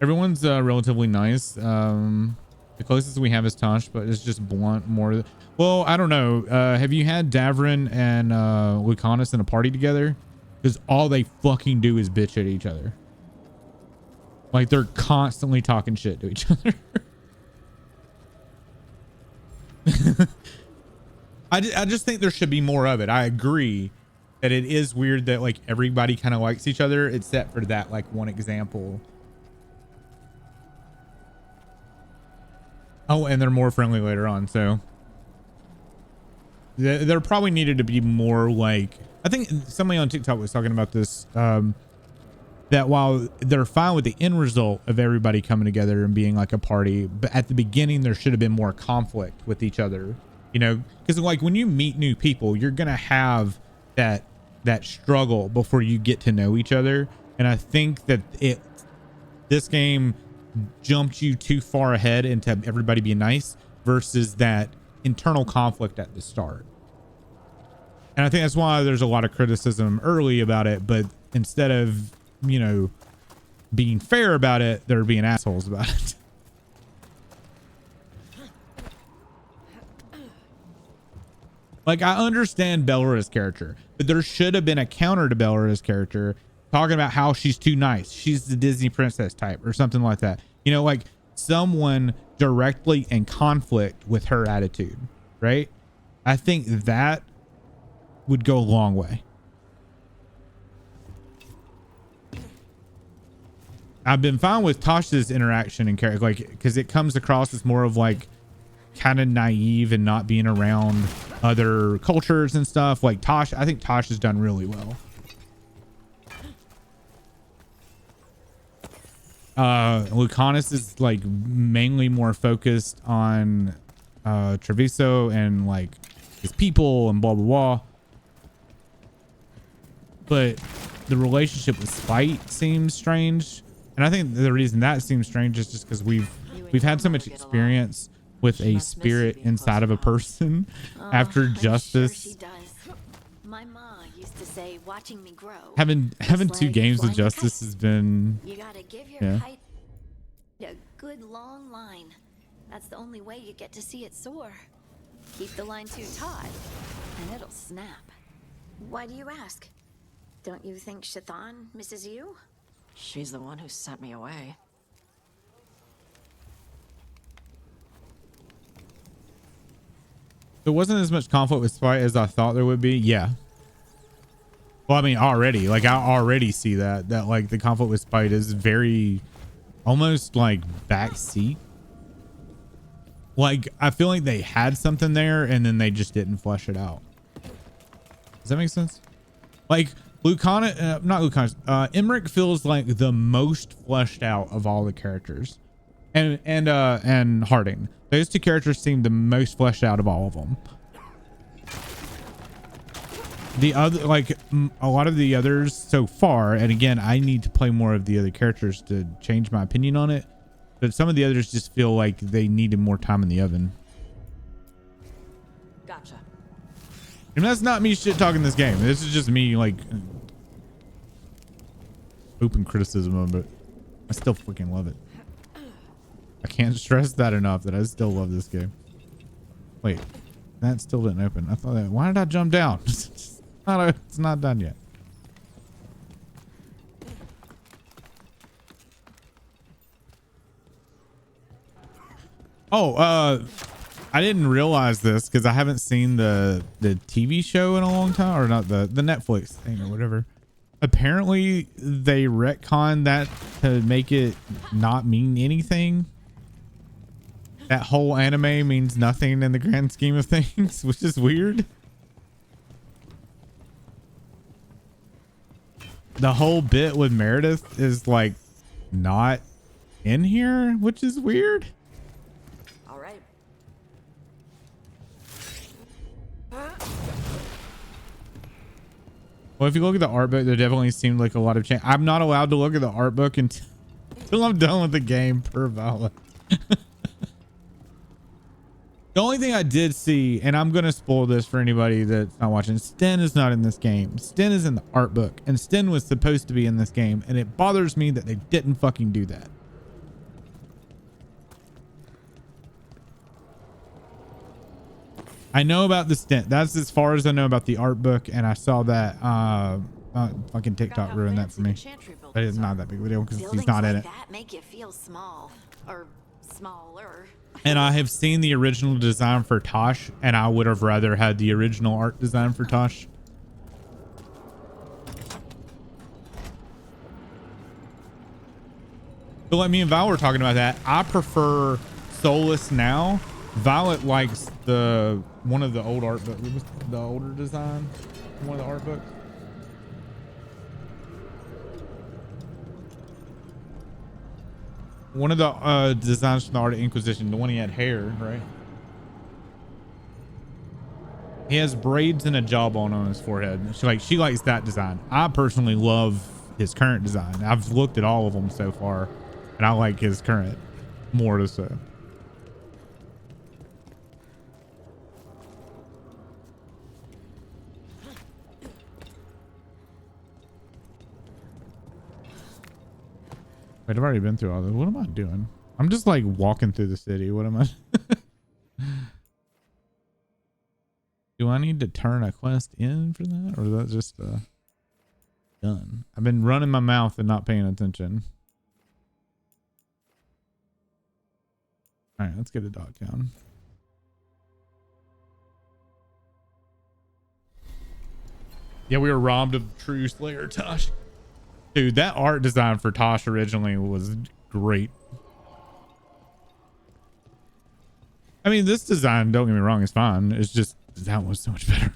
Everyone's relatively nice. The closest we have is Tosh, but it's just blunt more. Well, I don't know. Have you had Davrin and Lucanus in a party together? Because all they fucking do is bitch at each other. Like they're constantly talking shit to each other. I just think there should be more of it. I agree that it is weird that like everybody kind of likes each other except for that like one example. Oh, and they're more friendly later on, so there probably needed to be more like, I think somebody on TikTok was talking about this, that while they're fine with the end result of everybody coming together and being like a party, but at the beginning there should have been more conflict with each other, you know, because like when you meet new people, you're gonna have that struggle before you get to know each other. And I think that this game jumped you too far ahead into everybody being nice versus that internal conflict at the start. And I think that's why there's a lot of criticism early about it, but instead of, you know, being fair about it, they're being assholes about it. Like, I understand Bellara's character, but there should have been a counter to Bellara's character talking about how she's too nice. She's the Disney princess type or something like that. You know, like someone directly in conflict with her attitude, right? I think that would go a long way. I've been fine with Tasha's interaction and character, like, because it comes across as more of like kind of naive and not being around other cultures and stuff. Like Tosh, I think Tosh has done really well. Lucanus is like mainly more focused on Treviso and like his people and blah blah blah. But the relationship with Spite seems strange, and I think the reason that seems strange is just because we've had so much experience with a spirit inside of a person after Justice. Sure she does. My ma used to say, watching me grow. Having 2 games with Justice has been, You gotta give your kite a good long line. That's the only way you get to see it soar. Keep the line too taut, and it'll snap. Why do you ask? Don't you think Shathan misses you? She's the one who sent me away. there wasn't as much conflict with Spite as I thought there would be. Yeah. Well, I mean, already, like, I already see that like the conflict with Spite is very almost like backseat. Like, I feel like they had something there and then they just didn't flesh it out. Does that make sense? Like, Emmerich feels like the most fleshed out of all the characters, and Harding. Those 2 characters seem the most fleshed out of all of them. The other, like, a lot of the others so far, and again, I need to play more of the other characters to change my opinion on it, but some of the others just feel like they needed more time in the oven. Gotcha. And that's not me shit talking this game. This is just me, like, open criticism of it. I still freaking love it. I can't stress that enough, that I still love this game. Wait, that still didn't open. I thought that. Why did I jump down? It's not done yet. Oh, I didn't realize this because I haven't seen the TV show in a long time, or not the Netflix thing or whatever. Apparently they retconned that to make it not mean anything. That whole anime means nothing in the grand scheme of things, which is weird. The whole bit with Meredith is like not in here, which is weird. All right. Well, if you look at the art book, there definitely seemed like a lot of change. I'm not allowed to look at the art book until I'm done with the game, per Violet. The only thing I did see, and I'm going to spoil this for anybody that's not watching, Sten is not in this game. Sten is in the art book, and Sten was supposed to be in this game, and it bothers me that they didn't fucking do that. I know about the Sten. That's as far as I know about the art book, and I saw that fucking TikTok ruined that for me. But it's not that big of a deal because he's not in it. That make you feel small or smaller. And I have seen the original design for Tosh, and I would have rather had the original art design for Tosh. But like me and Val were talking about that, I prefer Solus now. Violet likes one of the old art books, the older design, one of the art books. One of the designs from the Art of Inquisition, the one he had hair, right? He has braids and a jawbone on his forehead. She likes that design. I personally love his current design. I've looked at all of them so far, and I like his current more to so. Wait, I've already been through all this. What am I doing? I'm just like walking through the city. What am I? Do I need to turn a quest in for that? Or is that just done? I've been running my mouth and not paying attention. All right, let's get a dog down. Yeah, we were robbed of True Slayer Tosh. Dude, that art design for Tosh originally was great. I mean, this design, don't get me wrong, is fine. It's just that was so much better.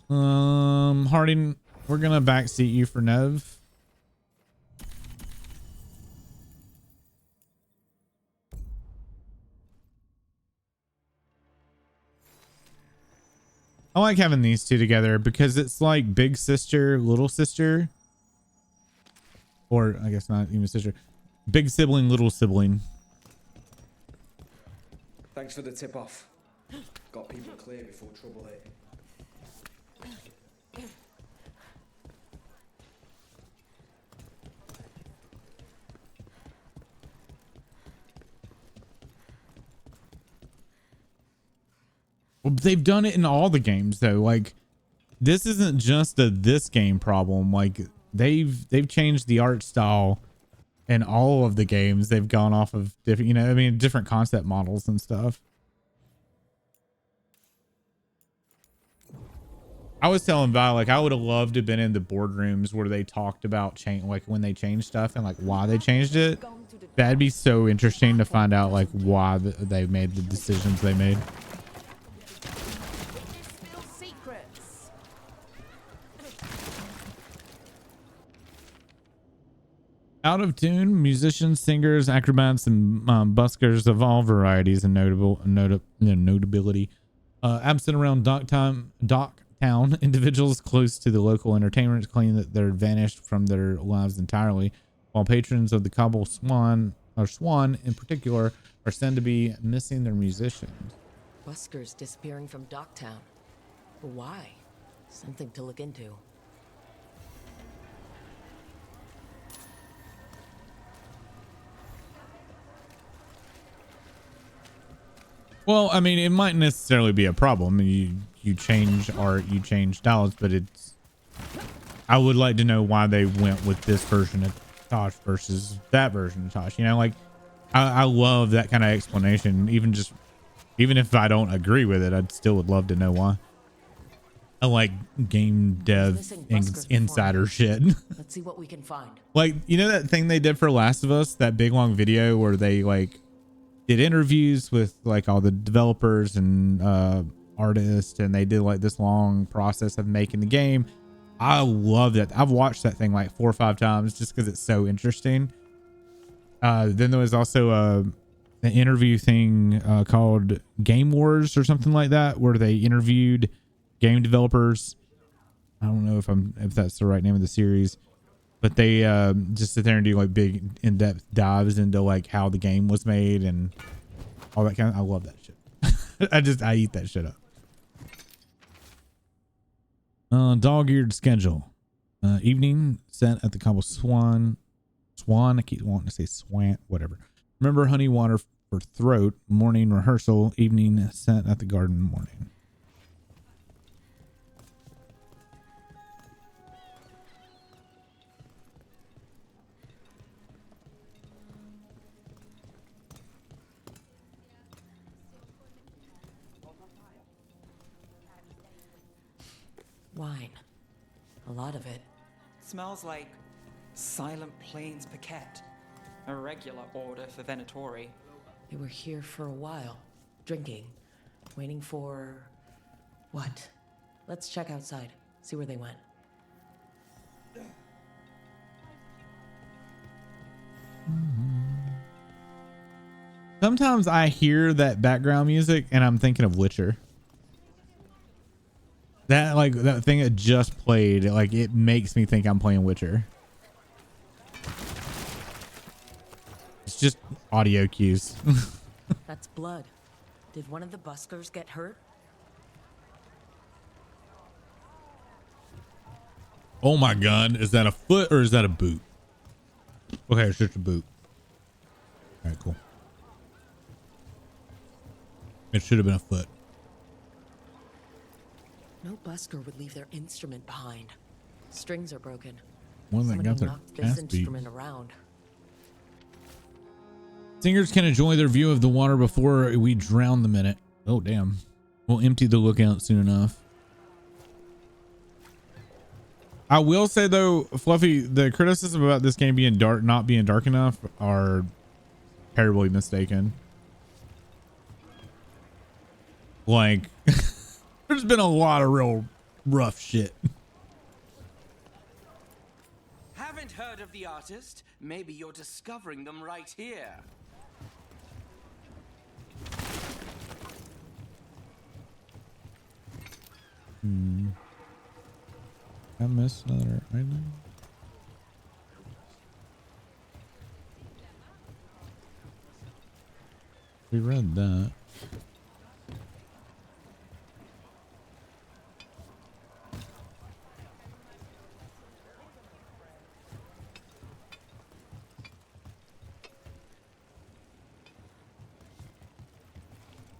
Harding, we're gonna backseat you for Nev. I like having these two together because it's like big sister, little sister. Or I guess not even sister. Big sibling, little sibling. Thanks for the tip off. Got people clear before trouble hit. Well, they've done it in all the games though. Like this isn't just a this game problem. Like they've changed the art style in all of the games. They've gone off of different, you know, I mean, different concept models and stuff. I was telling Val, like I would have loved to have been in the boardrooms where they talked about change, like when they changed stuff and like why they changed it. That'd be so interesting to find out like why they made the decisions they made. Out of tune, musicians, singers, acrobats, and buskers of all varieties and notability. Absent around Docktown, individuals close to the local entertainment claim that they're vanished from their lives entirely, while patrons of the Cobble Swan, or Swan in particular, are said to be missing their musicians. Buskers disappearing from Docktown. Why? Something to look into. Well, I mean, it might necessarily be a problem. You change art, you change styles, but it's. I would like to know why they went with this version of Tosh versus that version of Tosh. You know, like I love that kind of explanation. Even if I don't agree with it, I'd still would love to know why. I like game dev insider shit. Let's see what we can find. Like, you know that thing they did for Last of Us, that big long video where they like did interviews with like all the developers and artists, and they did like this long process of making the game. I love that. I've watched that thing like 4 or 5 times just because it's so interesting. Then there was also an interview thing called Game Wars or something like that, where they interviewed game developers. I don't know if that's the right name of the series, but they just sit there and do like big in-depth dives into like how the game was made and all that kind of. I love that shit. I eat that shit up. Dog-eared schedule. Evening set at the Cobble Swan. I keep wanting to say Swan. Whatever. Remember honey water for throat. Morning rehearsal. Evening set at the garden. Morning. Wine. A lot of it. Smells like Silent Plains Paquette. A regular order for Venatori. They were here for a while, drinking, waiting for... what? Let's check outside, see where they went. Sometimes I hear that background music and I'm thinking of Witcher. That like that thing that just played, like it makes me think I'm playing Witcher. It's just audio cues. That's blood. Did one of the buskers get hurt? Oh my gun, is that a foot or is that a boot? Okay, it's just a boot. All right, cool. It should have been a foot. No busker would leave their instrument behind. Strings are broken. One that got their knocked this ass beat. instrument around. Singers can enjoy their view of the water before we drown them in it. Oh, damn. We'll empty the lookout soon enough. I will say, though, Fluffy, the criticism about this game being dark, not being dark enough, are terribly mistaken. Like, there's been a lot of real rough shit. Haven't heard of the artist? Maybe you're discovering them right here. I missed another item. We read that.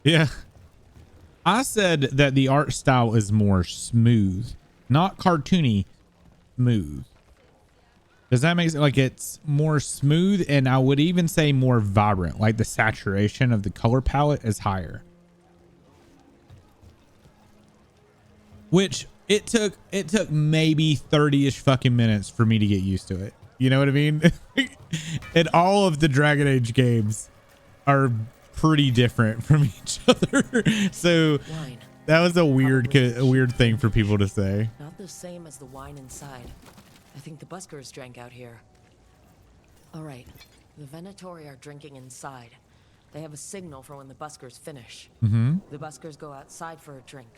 Yeah. I said that the art style is more smooth, not cartoony, smooth. Does that make sense? Like it's more smooth, and I would even say more vibrant. Like the saturation of the color palette is higher. Which it took maybe 30-ish fucking minutes for me to get used to it. You know what I mean? And all of the Dragon Age games are pretty different from each other. So Wine. that was a weird thing for people to say. Not the same as the wine inside. I think the buskers drank out here. All right, the Venatori are drinking inside. They have a signal for when the buskers finish. Mm-hmm. The buskers go outside for a drink.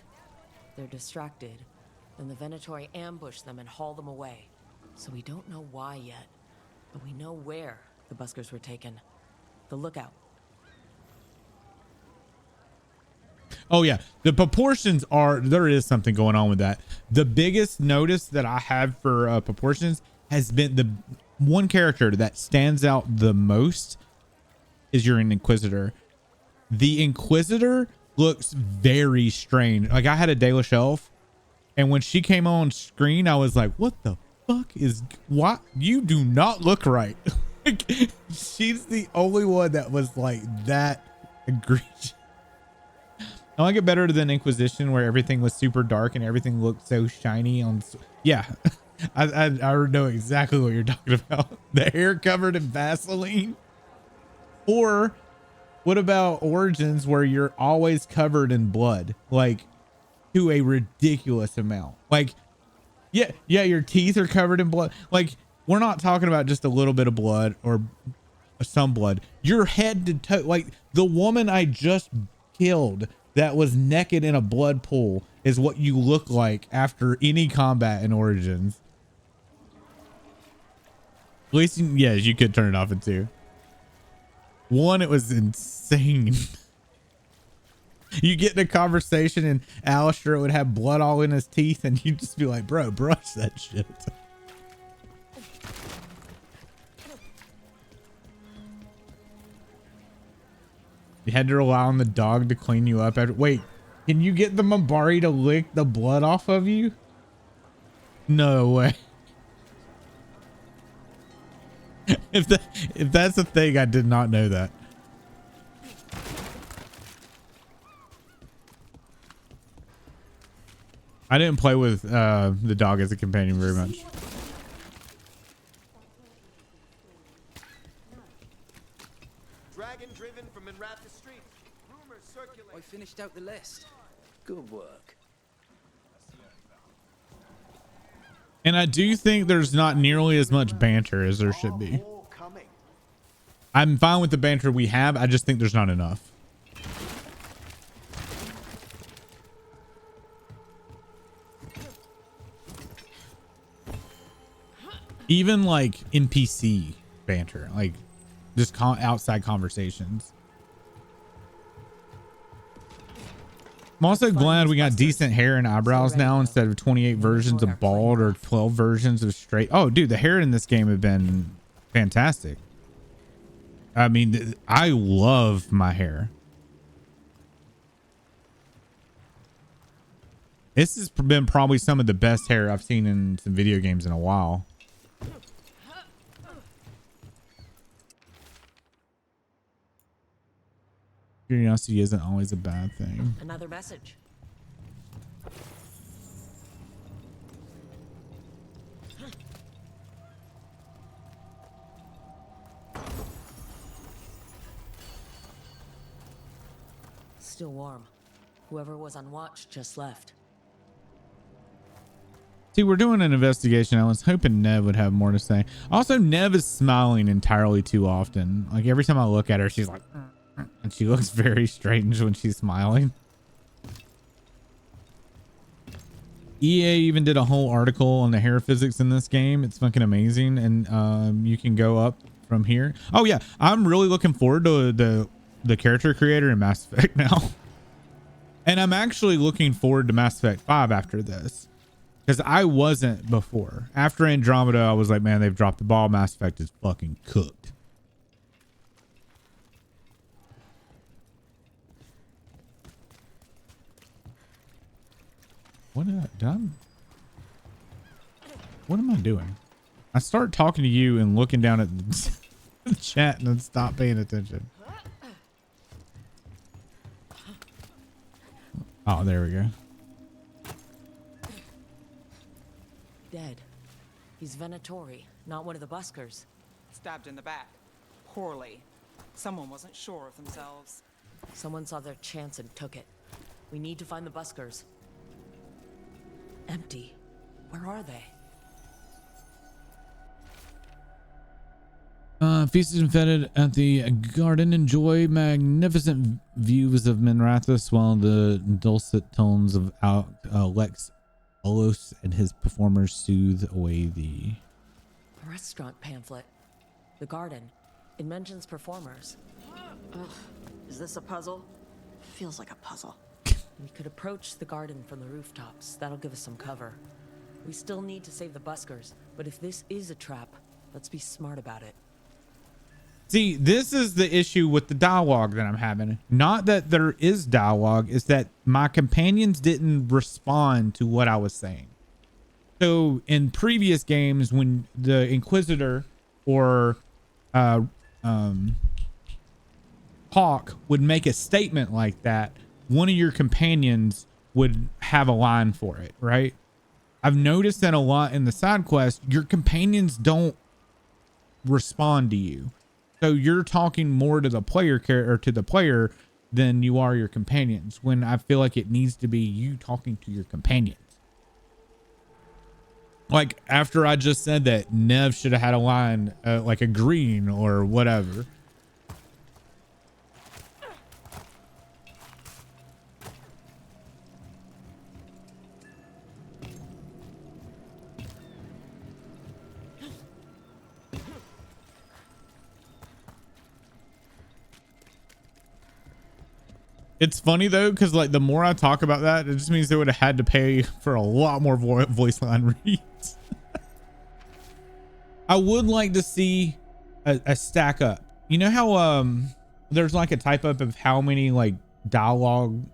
They're distracted. Then the Venatori ambush them and haul them away. So we don't know why yet, but we know where the buskers were taken. The lookout. Oh yeah, the proportions are, there is something going on with that. The biggest notice that I have for proportions has been the one character that stands out the most is your Inquisitor. The Inquisitor looks very strange. Like I had a Dalish elf, and when she came on screen, I was like, what the fuck is, what? You do not look right. Like, she's the only one that was like that egregious. I like it better than Inquisition, where everything was super dark and everything looked so shiny on. Yeah, I know exactly what you're talking about. The hair covered in Vaseline. Or what about Origins, where you're always covered in blood, like to a ridiculous amount? Like, yeah, your teeth are covered in blood. Like, we're not talking about just a little bit of blood or some blood. You're head to toe, like the woman I just killed that was naked in a blood pool is what you look like after any combat in Origins. At least, yes, you could turn it off in 2. 1, it was insane. You get in a conversation and Alistair would have blood all in his teeth and you'd just be like, bro, brush that shit. You had to rely on the dog to clean you up. Wait, can you get the Mambari to lick the blood off of you? No way. If that's a thing, I did not know that. I didn't play with the dog as a companion very much. Dragon driven from Enratha Street. Rumors circulate. I finished out the list. Good work. And I do think there's not nearly as much banter as there should be. I'm fine with the banter we have. I just think there's not enough. Even like NPC banter, like just outside conversations. I'm also glad we got decent hair and eyebrows now instead of 28 versions of bald or 12 versions of straight. Oh, dude, the hair in this game have been fantastic. I mean, I love my hair. This has been probably some of the best hair I've seen in some video games in a while. Curiosity isn't always a bad thing. Another message. Still warm. Whoever was on watch just left. See, we're doing an investigation. I was hoping Nev would have more to say. Also, Nev is smiling entirely too often. Like every time I look at her, she's like, and she looks very strange when she's smiling. EA even did a whole article on the hair physics in this game. It's fucking amazing. And you can go up from here. Oh yeah, I'm really looking forward to the character creator in Mass Effect now. And I'm actually looking forward to Mass Effect 5 after this. Because I wasn't before. After Andromeda, I was like, man, they've dropped the ball. Mass Effect is fucking cooked. What am I doing? I start talking to you and looking down at the chat and then stop paying attention. Oh, there we go. Dead. He's Venatori, not one of the buskers. Stabbed in the back. Poorly. Someone wasn't sure of themselves. Someone saw their chance and took it. We need to find the buskers. Empty. Where are they? Feasted and fed at the garden. Enjoy magnificent views of Minrathous while the dulcet tones of Lex Olos and his performers soothe away the... A restaurant pamphlet. The garden. It mentions performers. Ugh. Is this a puzzle? Feels like a puzzle. We could approach the garden from the rooftops. That'll give us some cover. We still need to save the buskers, but if this is a trap, let's be smart about it. See, this is the issue with the dialogue that I'm having. Not that there is dialogue, is that my companions didn't respond to what I was saying. So in previous games, when the Inquisitor or Hawk would make a statement like that, one of your companions would have a line for it, right? I've noticed that a lot in the side quest, your companions don't respond to you. So you're talking more to the player than you are your companions, when I feel like it needs to be you talking to your companions. Like after I just said that Nev should have had a line like a green or whatever. It's funny though, because like the more I talk about that, it just means they would have had to pay for a lot more voice line reads. I would like to see a stack up. You know how there's like a type up of how many like dialogue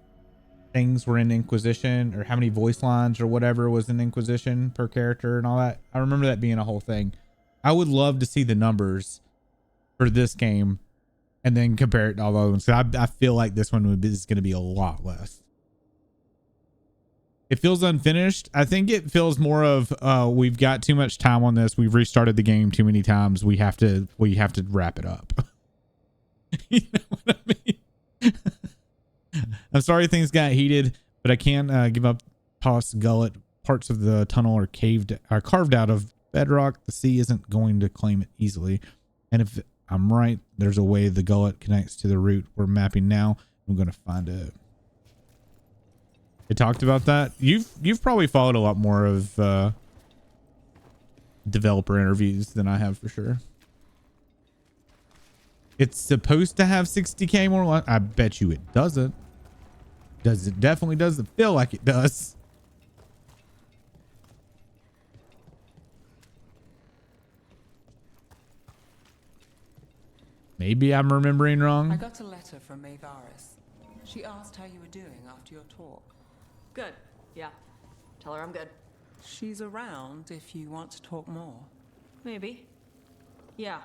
things were in Inquisition, or how many voice lines or whatever was in Inquisition per character and all that. I remember that being a whole thing. I would love to see the numbers for this game and then compare it to all the other ones. So I feel like this one is going to be a lot less. It feels unfinished. I think it feels more of we've got too much time on this. We've restarted the game too many times. We have to wrap it up. You know what I mean? I'm sorry things got heated, but I can't give up Toss Gullet. Parts of the tunnel are carved out of bedrock. The sea isn't going to claim it easily. And if I'm right, there's a way the gullet connects to the route we're mapping now. I'm going to find it. It talked about that. You've probably followed a lot more of developer interviews than I have for sure. It's supposed to have 60k more. I bet you it doesn't. It definitely doesn't feel like it does. Maybe I'm remembering wrong. I got a letter from Maevaris. She asked how you were doing after your talk. Good. Yeah. Tell her I'm good. She's around if you want to talk more. Maybe. Yeah.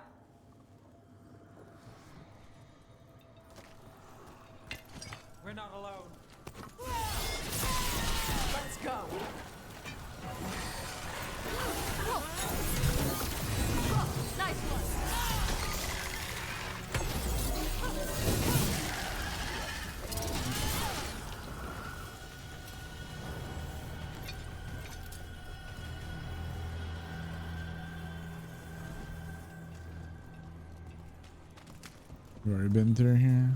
We're not alone. Let's go. Nice one. We've already been through here.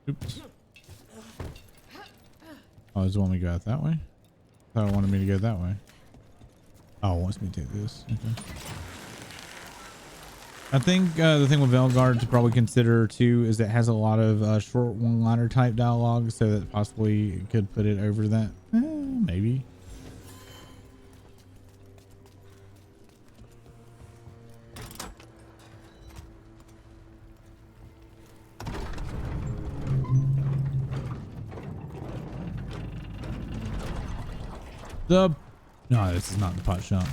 Oops. Oh, does it want me to go out that way? I thought it wanted me to go that way. Oh, it wants me to take this. Okay. I think the thing with Veilguard to probably consider too is it has a lot of short one-liner type dialogue, so that possibly it could put it over that. Maybe. No, this is not the pot shop.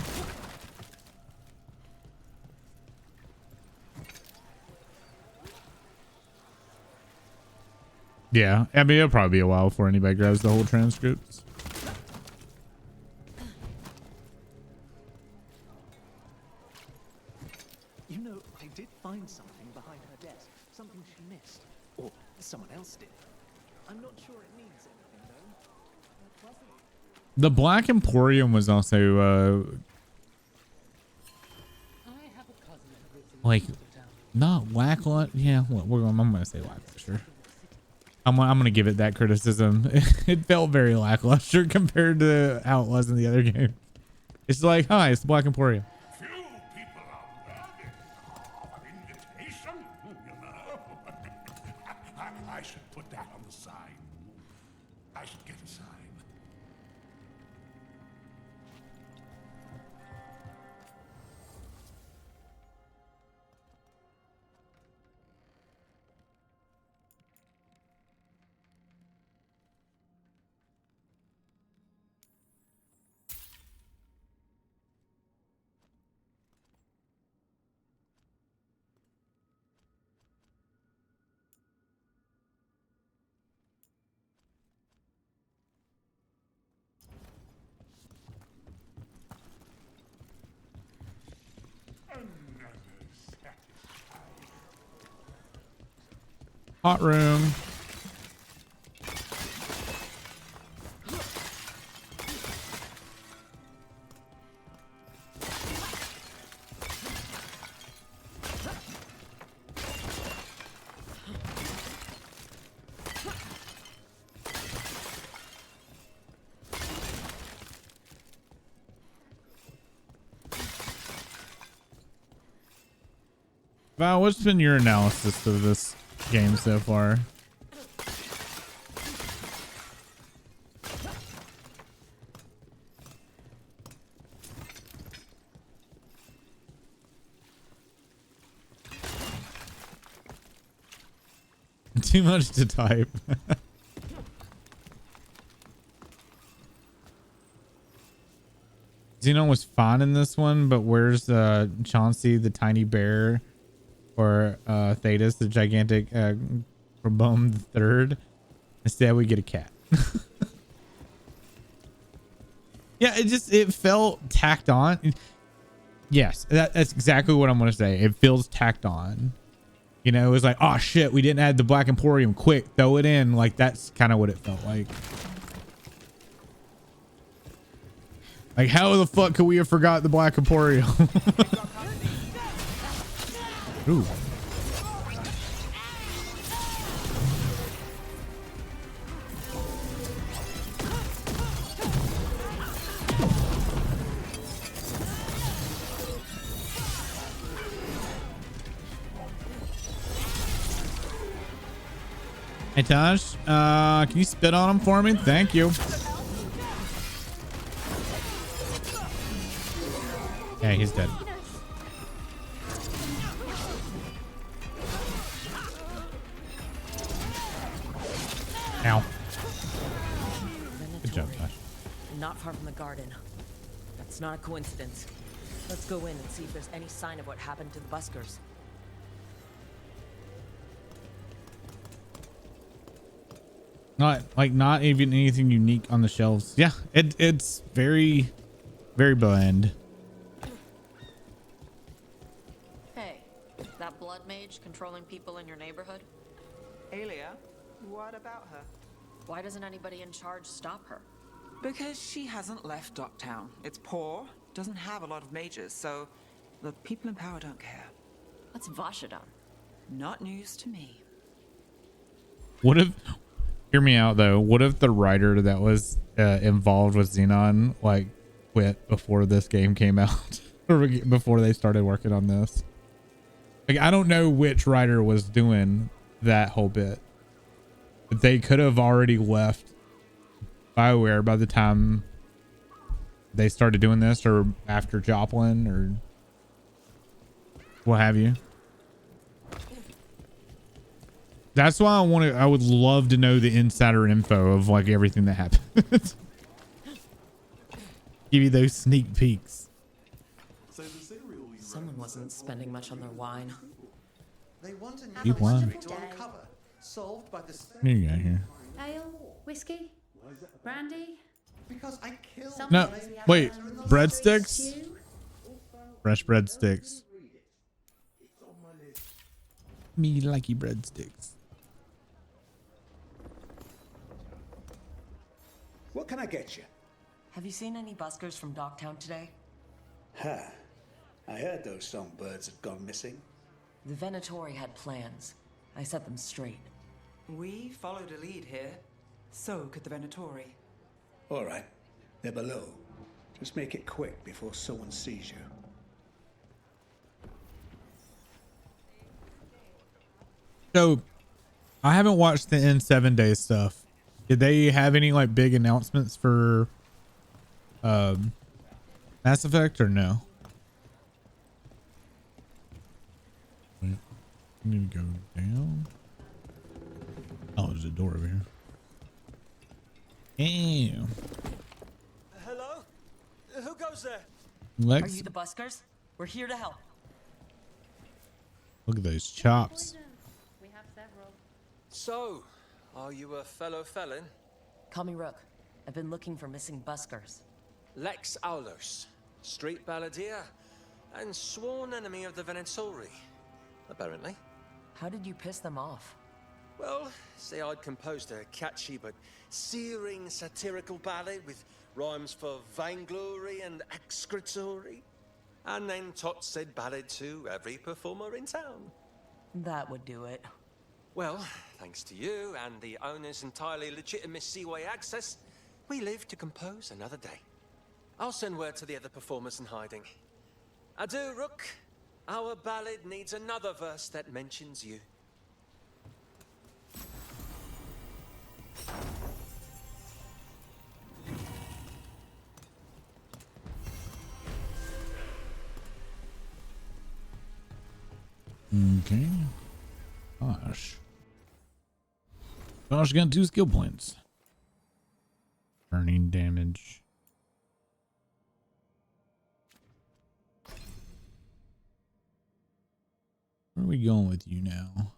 Yeah, I mean, it'll probably be a while before anybody grabs the whole transcripts. You know, I did find something behind her desk. Something she missed. Or someone else did. I'm not sure it means anything, though. The Black Emporium was also like not lackluster. Yeah, I'm gonna say lackluster. I'm gonna give it that criticism. It felt very lackluster compared to how it was in the other game. It's like, hi, it's the Black Emporium. I should put that on the sign. I should get a sign. Hot room. Val, what's been your analysis of this game so far? Too much to type. Xenon was fine in this one, but where's Chauncey the tiny bear? Or Thetis, the gigantic Carbone the third. Instead, we get a cat. Yeah, it felt tacked on. Yes, that's exactly what I'm gonna say. It feels tacked on. You know, it was like, oh shit, we didn't add the Black Emporium. Quick, throw it in. Like that's kind of what it felt like. Like, how the fuck could we have forgot the Black Emporium? Ooh. Hey Tosh, can you spit on him for me? Thank you. Yeah, he's dead. Ow. Good job, Tosh. Not far from the garden. That's not a coincidence. Let's go in and see if there's any sign of what happened to the buskers. Not even anything unique on the shelves. Yeah, it's very, very bland. Hey, that blood mage controlling people in your neighborhood? Alia, what about her? Why doesn't anybody in charge stop her? Because she hasn't left Docktown. It's poor, doesn't have a lot of mages, so the people in power don't care. What's Vasha done? Not news to me. What if, hear me out though, what if the writer that was involved with Xenon like quit before this game came out? Or before they started working on this? Like, I don't know which writer was doing that whole bit, but they could have already left BioWare by the time they started doing this, or after Joplin, or what have you. That's why I would love to know the insider info of like everything that happened. Give you those sneak peeks. Someone wasn't spending much on their wine. They want a Keep wine. to uncover, solved by the Here you go, here. Ale, whiskey, brandy. Because I killed. No, wait, breadsticks? Fresh breadsticks. Me likey breadsticks. What can I get you? Have you seen any buskers from Docktown today? Huh. I heard those songbirds had gone missing. The Venatori had plans. I set them straight. We followed a lead here. So could the Venatori. All right. They're below. Just make it quick before someone sees you. So, I haven't watched the N7 Days stuff. Did they have any like big announcements for Mass Effect or no? Wait, I need to go down. Oh, there's a door over here. Damn. Hello? Who goes there? Lex, Are you the buskers? We're here to help. look at those chops. We have several. So, are you a fellow felon? Call me Rook. I've been looking for missing buskers. Lex Aulos, street balladeer, and sworn enemy of the Venatori, apparently. How did you piss them off? Well, say I'd composed a catchy but searing satirical ballad with rhymes for vainglory and excretory. And then tot said ballad to every performer in town. That would do it. Well, thanks to you and the owner's entirely legitimate seaway access, we live to compose another day. I'll send word to the other performers in hiding. Adieu, Rook. Our ballad needs another verse that mentions you. Okay. Gosh. Gosh got 2 skill points. Burning damage. Where are we going with you now?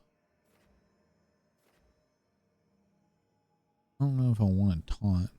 I don't know if I want to taunt.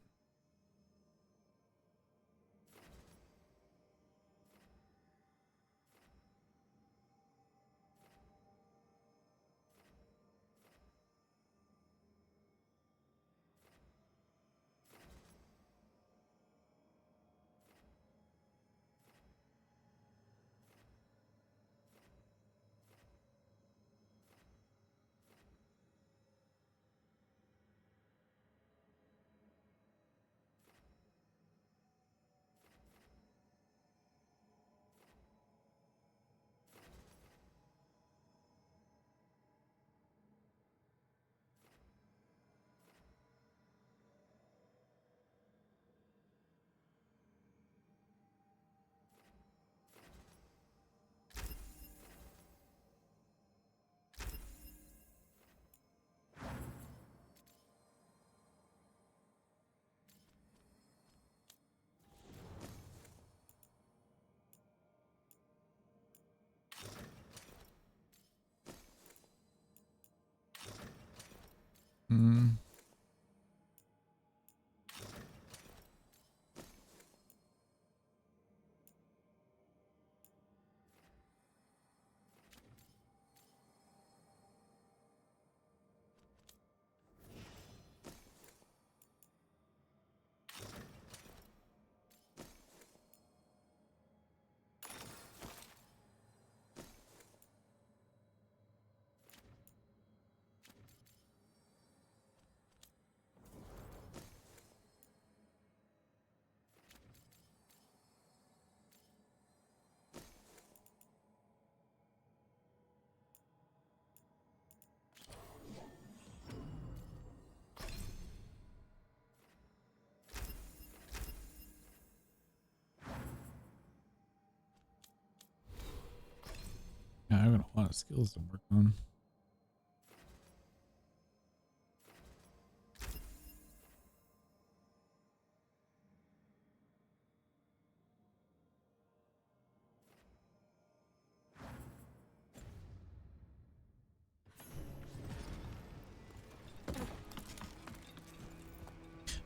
Hmm. Yeah, I've got a lot of skills to work on.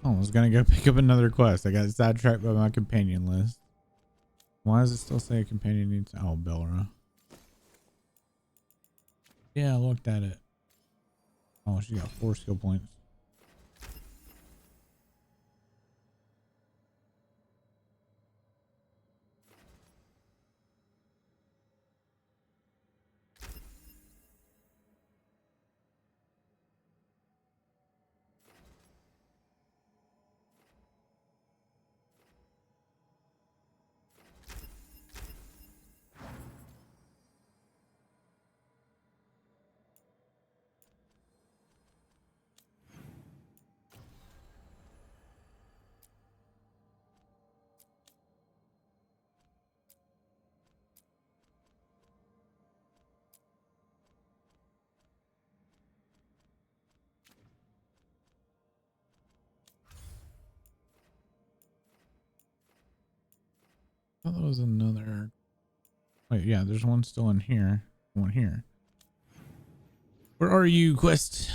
Oh, I was gonna go pick up another quest. I got sidetracked by my companion list. Why does it still say a companion needs? Oh, Belra. Yeah, I looked at it. Oh, she got 4 skill points. I thought there was another. Wait, yeah, there's one still in here. One here. Where are you, quest?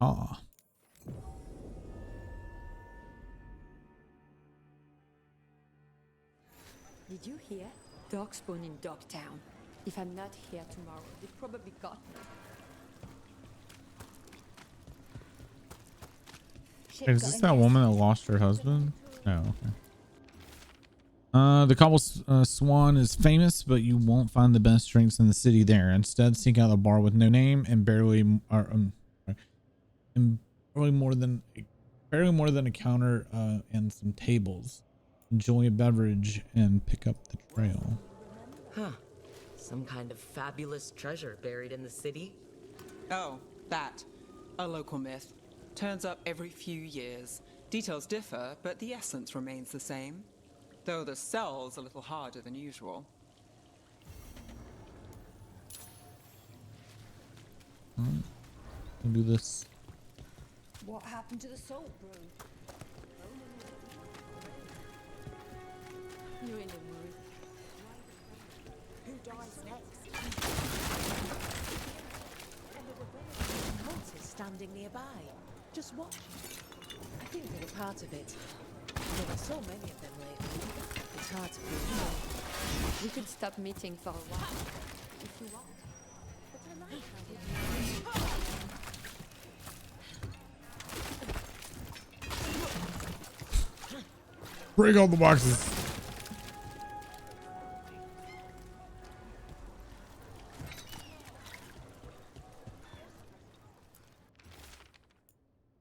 Ah. Did you hear? Dog spawn in Dogtown. If I'm not here tomorrow, they probably got me. Hey, is this that woman that lost her husband? No. Okay. The Cobble Swan is famous, but you won't find the best drinks in the city there. Instead, seek out a bar with no name and barely more than a counter and some tables. Enjoy a beverage and pick up the trail. Huh. Some kind of fabulous treasure buried in the city? Oh, that. A local myth. Turns up every few years. Details differ, but the essence remains the same. Though the cell's a little harder than usual. Alright. We'll do this. What happened to the salt brew? You're in the mood. Who dies next? Cultists standing nearby, just watching. I think they were part of it. There are so many of them lately. It's hard to believe. We could stop meeting for a while, if you want. But I like how Break all the boxes.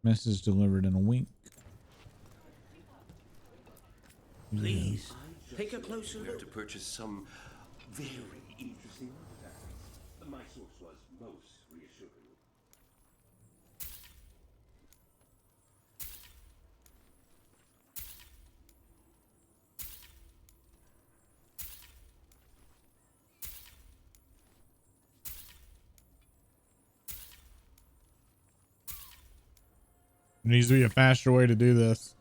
Message delivered in a wink. Please, take a closer look. To purchase some very interesting artifacts. My source was most reassuring. There needs to be a faster way to do this.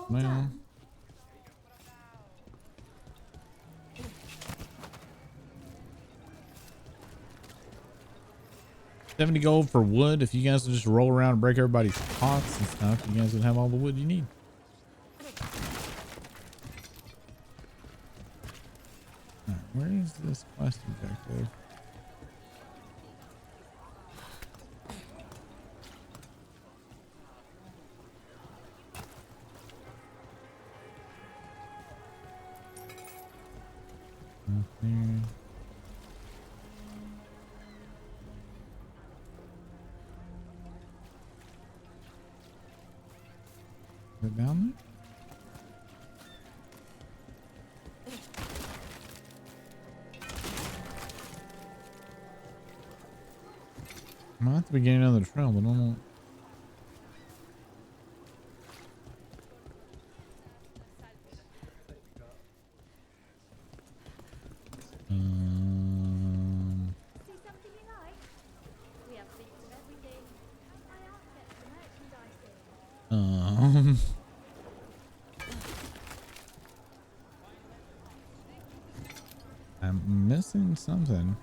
Well, 70 gold for wood. If you guys would just roll around and break everybody's pots and stuff, you guys would have all the wood you need. Right, where is this quest objective? Up there. Is it down there? I'm at the beginning of the trail, but I don't know. I'm missing something.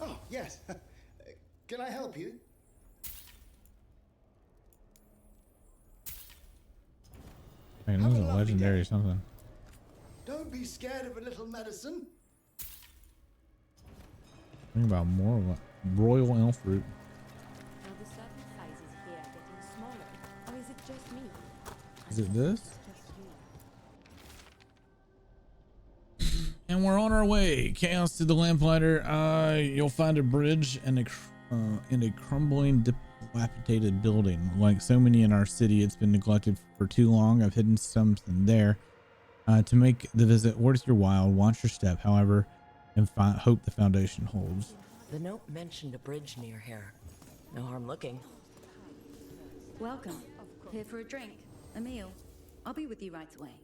Oh, yes. Can I help you? Hey, this is a legendary something. Don't be scared of a little medicine. Think about more of what? Royal elf fruit. Are the certain sizes here getting smaller, or is it just me? Is it this? Just you. And we're on our way. Chaos to the lamplighter. You'll find a bridge and a crumbling, dilapidated building. Like so many in our city, it's been neglected for too long. I've hidden something there to make the visit worth your while. Watch your step, however, and hope the foundation holds. The note mentioned a bridge near here. No harm looking. Welcome. Here for a drink? Emil, I'll be with you right away.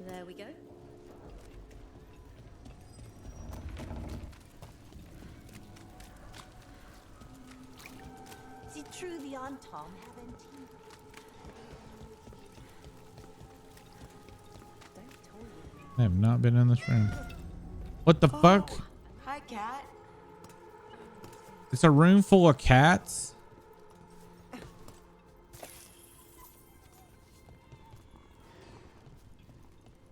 There we go. Is it true the Aunt Tom haven't? I have not been in this room. What the fuck? Hi, cat. It's a room full of cats?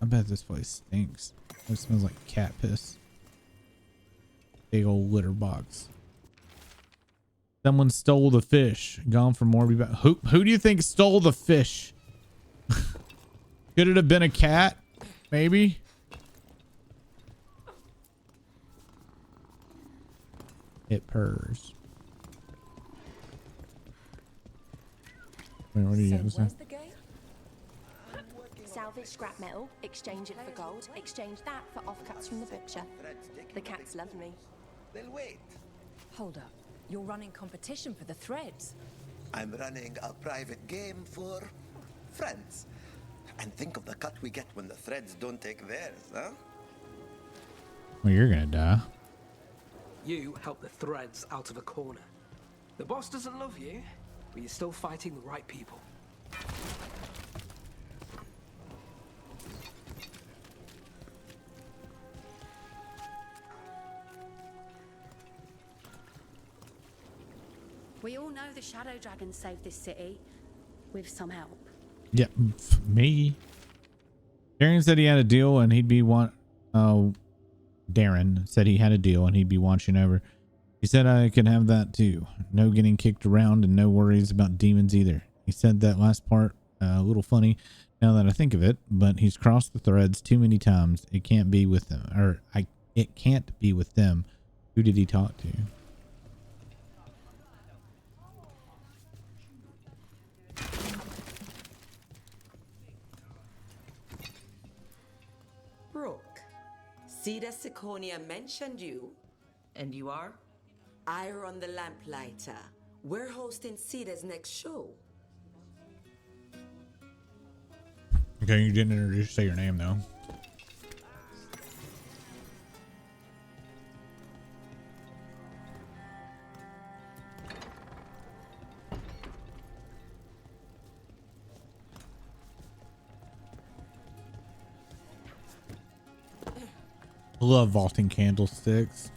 I bet this place stinks. It smells like cat piss. Big old litter box. Someone stole the fish. Gone for more. Who do you think stole the fish? Could it have been a cat? Maybe. It purrs. Wait, what are you gonna say? Salvage scrap metal, exchange it for gold, exchange that for offcuts from the butcher. The cats love me. They'll wait. Hold up. You're running competition for the threads. I'm running a private game for friends. And think of the cut we get when the threads don't take theirs, huh? Well, you're gonna die. You help the threads out of a corner. The boss doesn't love you, but you're still fighting the right people. We all know the Shadow Dragon saved this city with some help. Yeah, me. Darren said he had a deal and he'd be Darren said he had a deal and he'd be watching over. He said I could have that too. No getting kicked around and no worries about demons either. He said that last part a little funny now that I think of it, but he's crossed the threads too many times. It can't be with them, it can't be with them. Who did he talk to? Brooke, Cedar Siconia mentioned you. And you are? I run the Lamplighter. We're hosting Cedar's next show. Okay, you didn't say your name though. I love vaulting candlesticks.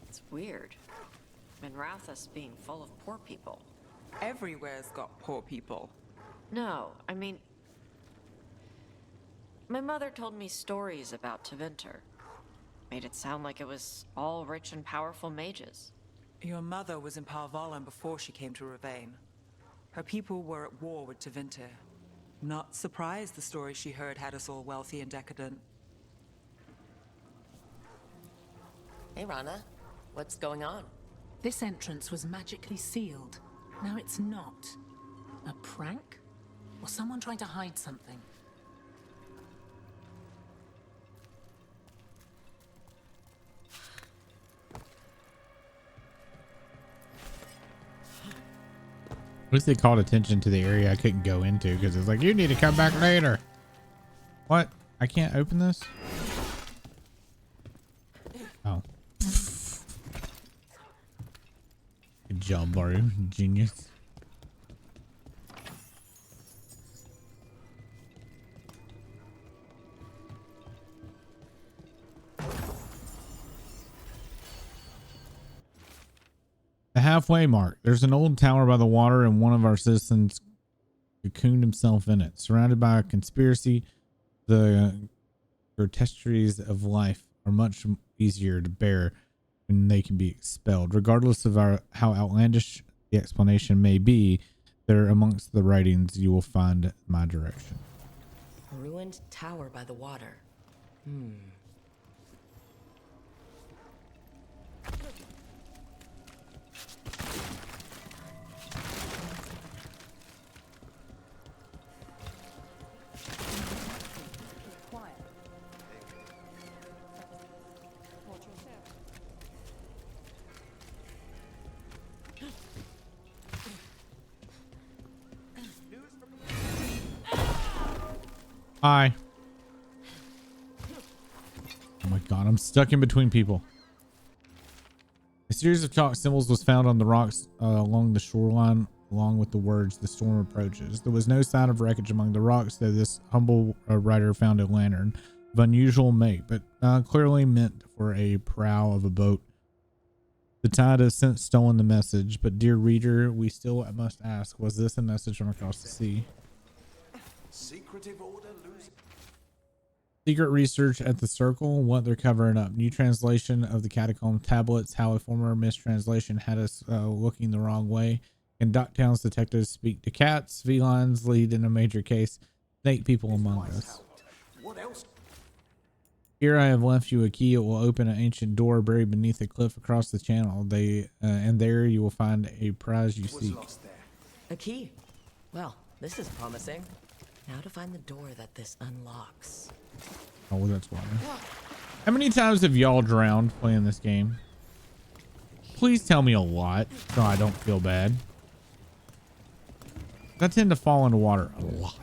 It's weird. Minrathous being full of poor people. Everywhere's got poor people. No, I mean... My mother told me stories about Tevinter. Made it sound like it was all rich and powerful mages. Your mother was in Parvalan before she came to Ravane. Her people were at war with Tevinter. Not surprised the story she heard had us all wealthy and decadent. Hey, Rana. What's going on? This entrance was magically sealed. Now it's not. A prank? Or someone trying to hide something? At least they called attention to the area I couldn't go into because it's like, you need to come back later. What? I can't open this? Oh. Good job, Baru. Genius. The halfway mark. There's an old tower by the water and one of our citizens cocooned himself in it. Surrounded by a conspiracy, the grotesqueries of life are much easier to bear when they can be expelled. Regardless of how outlandish the explanation may be, there amongst the writings you will find my direction. A ruined tower by the water. Quiet. Hi. Oh my god, I'm stuck in between people. A series of chalk symbols was found on the rocks along the shoreline, along with the words, "The storm approaches." There was no sign of wreckage among the rocks, though this humble writer found a lantern of unusual make, but clearly meant for a prow of a boat. The tide has since stolen the message, but dear reader, we still must ask, was this a message from across the sea? Secretive order losing. Secret research at the Circle, what they're covering up. New translation of the catacomb tablets, how a former mistranslation had us looking the wrong way. And Ducktown's detectives speak to cats. Felines lead in a major case. Snake people among us. What else? Here I have left you a key. It will open an ancient door buried beneath a cliff across the channel. And there you will find a prize you seek. A key. Well, this is promising. Now to find the door that this unlocks. Oh, that's water. How many times have y'all drowned playing this game? Please tell me a lot so I don't feel bad. I tend to fall into water a lot.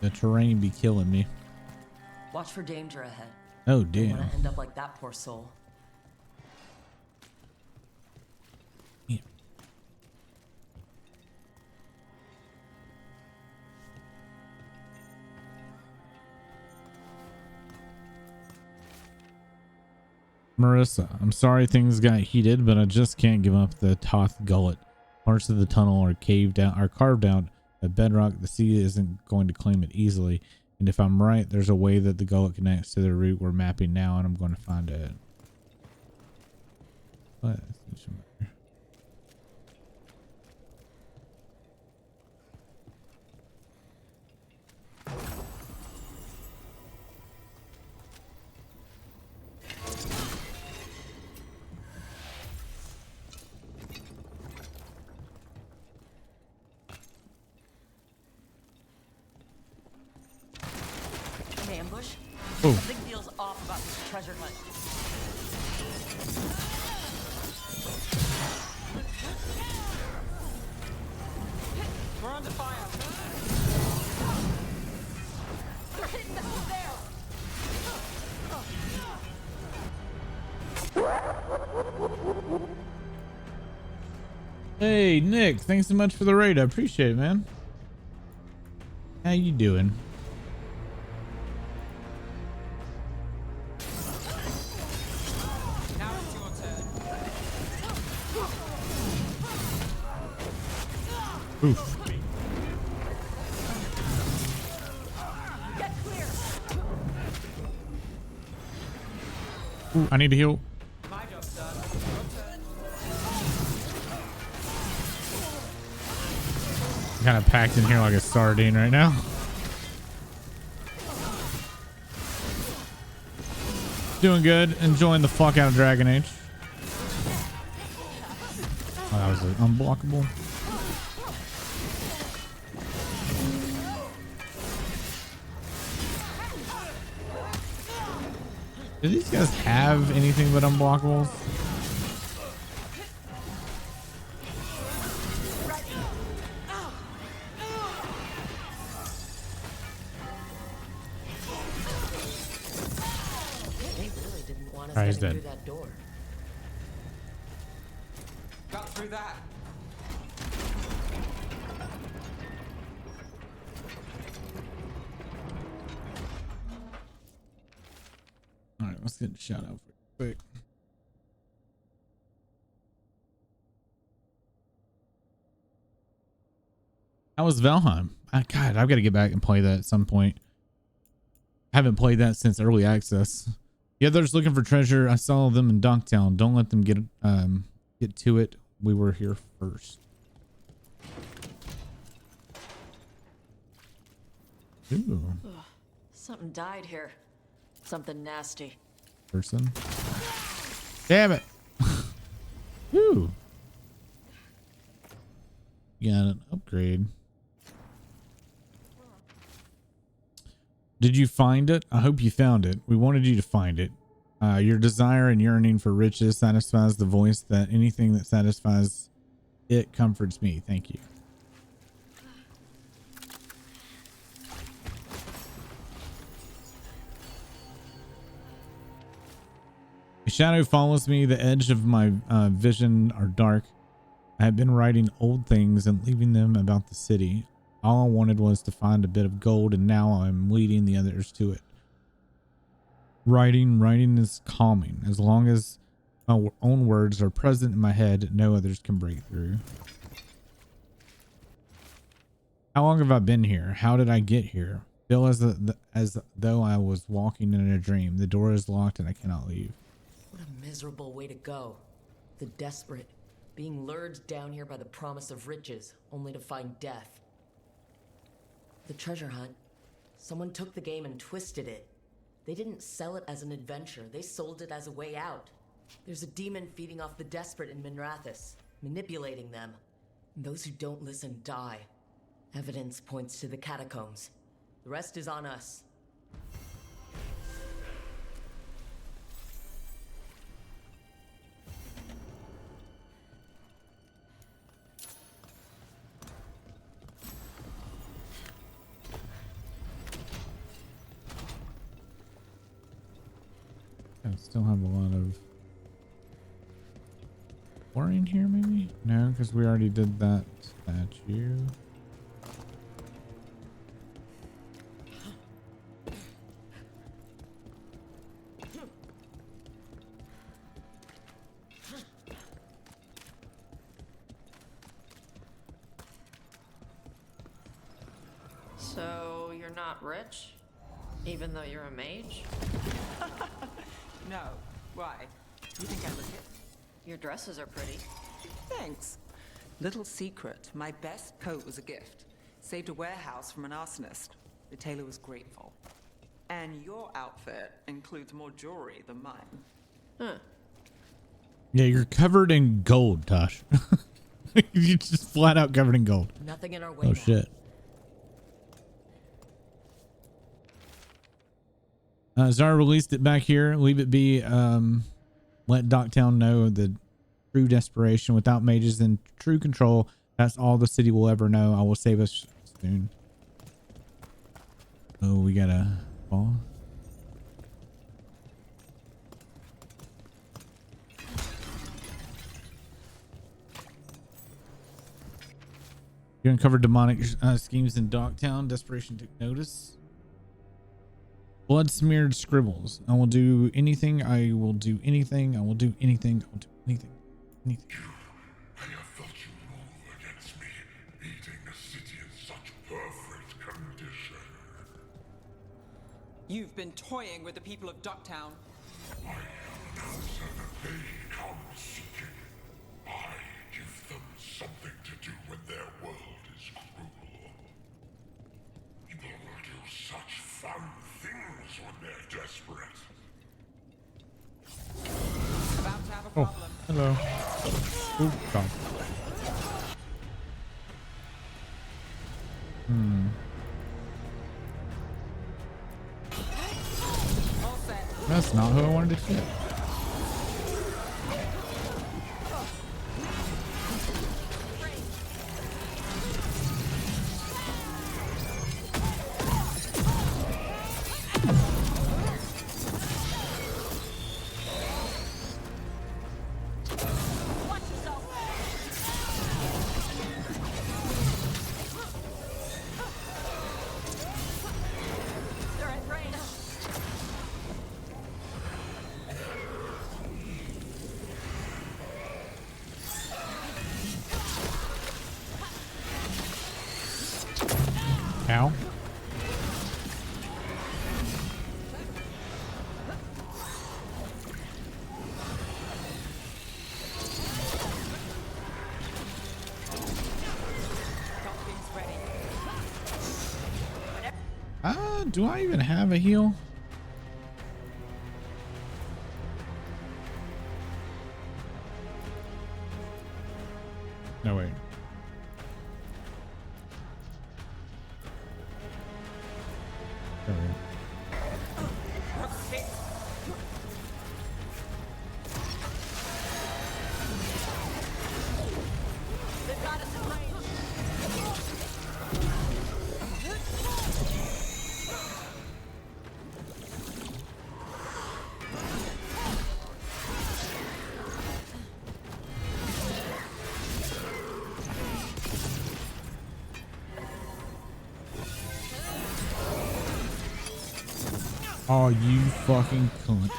The terrain be killing me. Watch for danger ahead. Oh, Don't damn. want to end up like that poor soul. Yeah. Marissa, I'm sorry things got heated, but I just can't give up the Toth Gullet. Parts of the tunnel are carved out at bedrock. The sea isn't going to claim it easily. And if I'm right, there's a way that the gullet connects to the route we're mapping now, and I'm going to find it. What? An ambush? Oh. Something feels off about this treasure hunt. We're under fire. They're hitting us from there. Hey, Nick, thanks so much for the raid. I appreciate it, man. How you doing? Now it's your turn. Oof. Get clear. Ooh, I need to heal. My job's done. Your turn. Kind of packed in here like a sardine right now. Doing good. Enjoying the fuck out of Dragon Age. Oh, that was unblockable. Do these guys have anything but unblockables? They really didn't want us Alright, he's getting dead. through that door. Got through that. All right, let's get a shout out quick. How was Valheim? God, I've got to get back and play that at some point. I haven't played that since early access. The others looking for treasure. I saw them in Ducktown. Don't let them get to it. We were here first. Ooh. Ugh, something died here. Something nasty. Person. Damn it. Ooh. Got an upgrade. Did you find it? I hope you found it. We wanted you to find it. Your desire and yearning for riches satisfies the voice that anything that satisfies it comforts me. Thank you. A shadow follows me. The edge of my vision are dark. I have been writing old things and leaving them about the city. All I wanted was to find a bit of gold, and now I'm leading the others to it. Writing is calming. As long as my own words are present in my head, no others can break through. How long have I been here? How did I get here? Feel as though I was walking in a dream. The door is locked and I cannot leave. What a miserable way to go. The desperate, being lured down here by the promise of riches, only to find death. The treasure hunt. Someone took the game and twisted it. They didn't sell it as an adventure. They sold it as a way out. There's a demon feeding off the desperate in Minrathous, manipulating them. And those who don't listen die. Evidence points to the catacombs. The rest is on us. I still have a lot of flooring here, maybe? No, because we already did that statue. So, you're not rich? Even though you're a mage? No. Why? You think I look it? Your dresses are pretty. Thanks. Little secret, my best coat was a gift. Saved a warehouse from an arsonist. The tailor was grateful. And your outfit includes more jewelry than mine. Huh. Yeah, you're covered in gold, Tosh. You're just flat out covered in gold. Nothing in our way. Oh, now. shit. Zara released it back here. Leave it be. Let Docktown know the true desperation. Without mages in true control, that's all the city will ever know. I will save us soon. Oh, we got a ball. You uncovered demonic schemes in Docktown. Desperation took notice. Blood smeared scribbles. I will do anything. I will do anything. I will do anything. I will do anything. Anything. I have felt you move against me, beating a city in such perfect condition. You've been toying with the people of Ducktown. I am an answer that they come seeking. I give them something to do when their world is cruel. People will do such fun things when they're desperate. About to have a Oh, problem. hello. Oh, God. All set. That's not who I wanted to shoot. They're at range. Ow. Do I even have a heal? No, wait. There we go. Oh, you fucking cunt.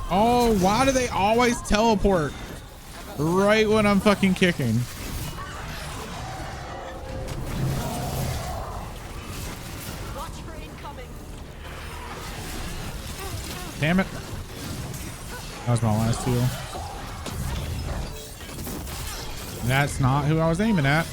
Oh, why do they always teleport right when I'm fucking kicking? Damn it. That was my last heal. That's not who I was aiming at.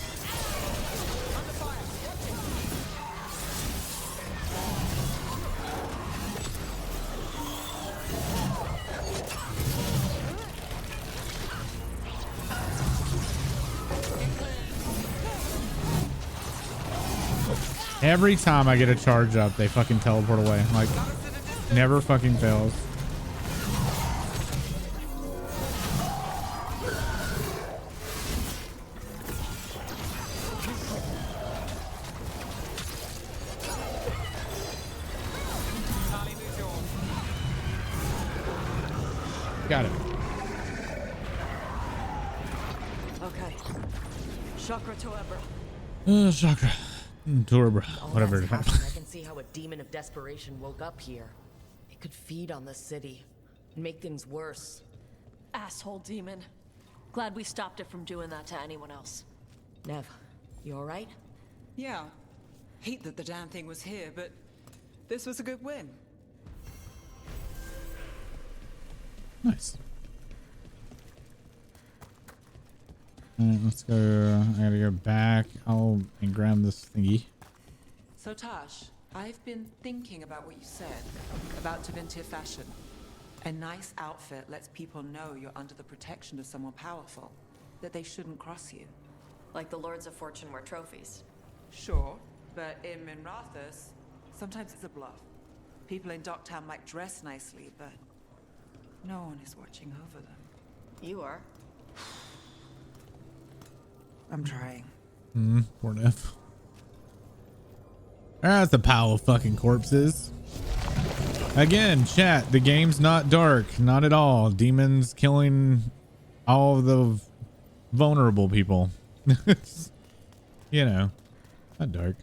Every time I get a charge up, they fucking teleport away. Like, never fucking fails. Got it. Okay. Chakra to Ebra. Chakra. Torbra. Whatever it is. I can see how a demon of desperation woke up here. It could feed on the city and make things worse. Asshole demon. Glad we stopped it from doing that to anyone else. Nev, you alright? Yeah. Hate that the damn thing was here, but this was a good win. Nice. Alright, let's go. I gotta go back. And grab this thingy. So Tash, I've been thinking about what you said about Tevinter fashion. A nice outfit lets people know you're under the protection of someone powerful, that they shouldn't cross you. Like the Lords of Fortune wear trophies. Sure, but in Minrathous, sometimes it's a bluff. People in Docktown might dress nicely, but no one is watching over them. You are. I'm trying. Poor Nev. That's the pile of fucking corpses. Again, chat, the game's not dark. Not at all. Demons killing all of the vulnerable people. You know, not dark.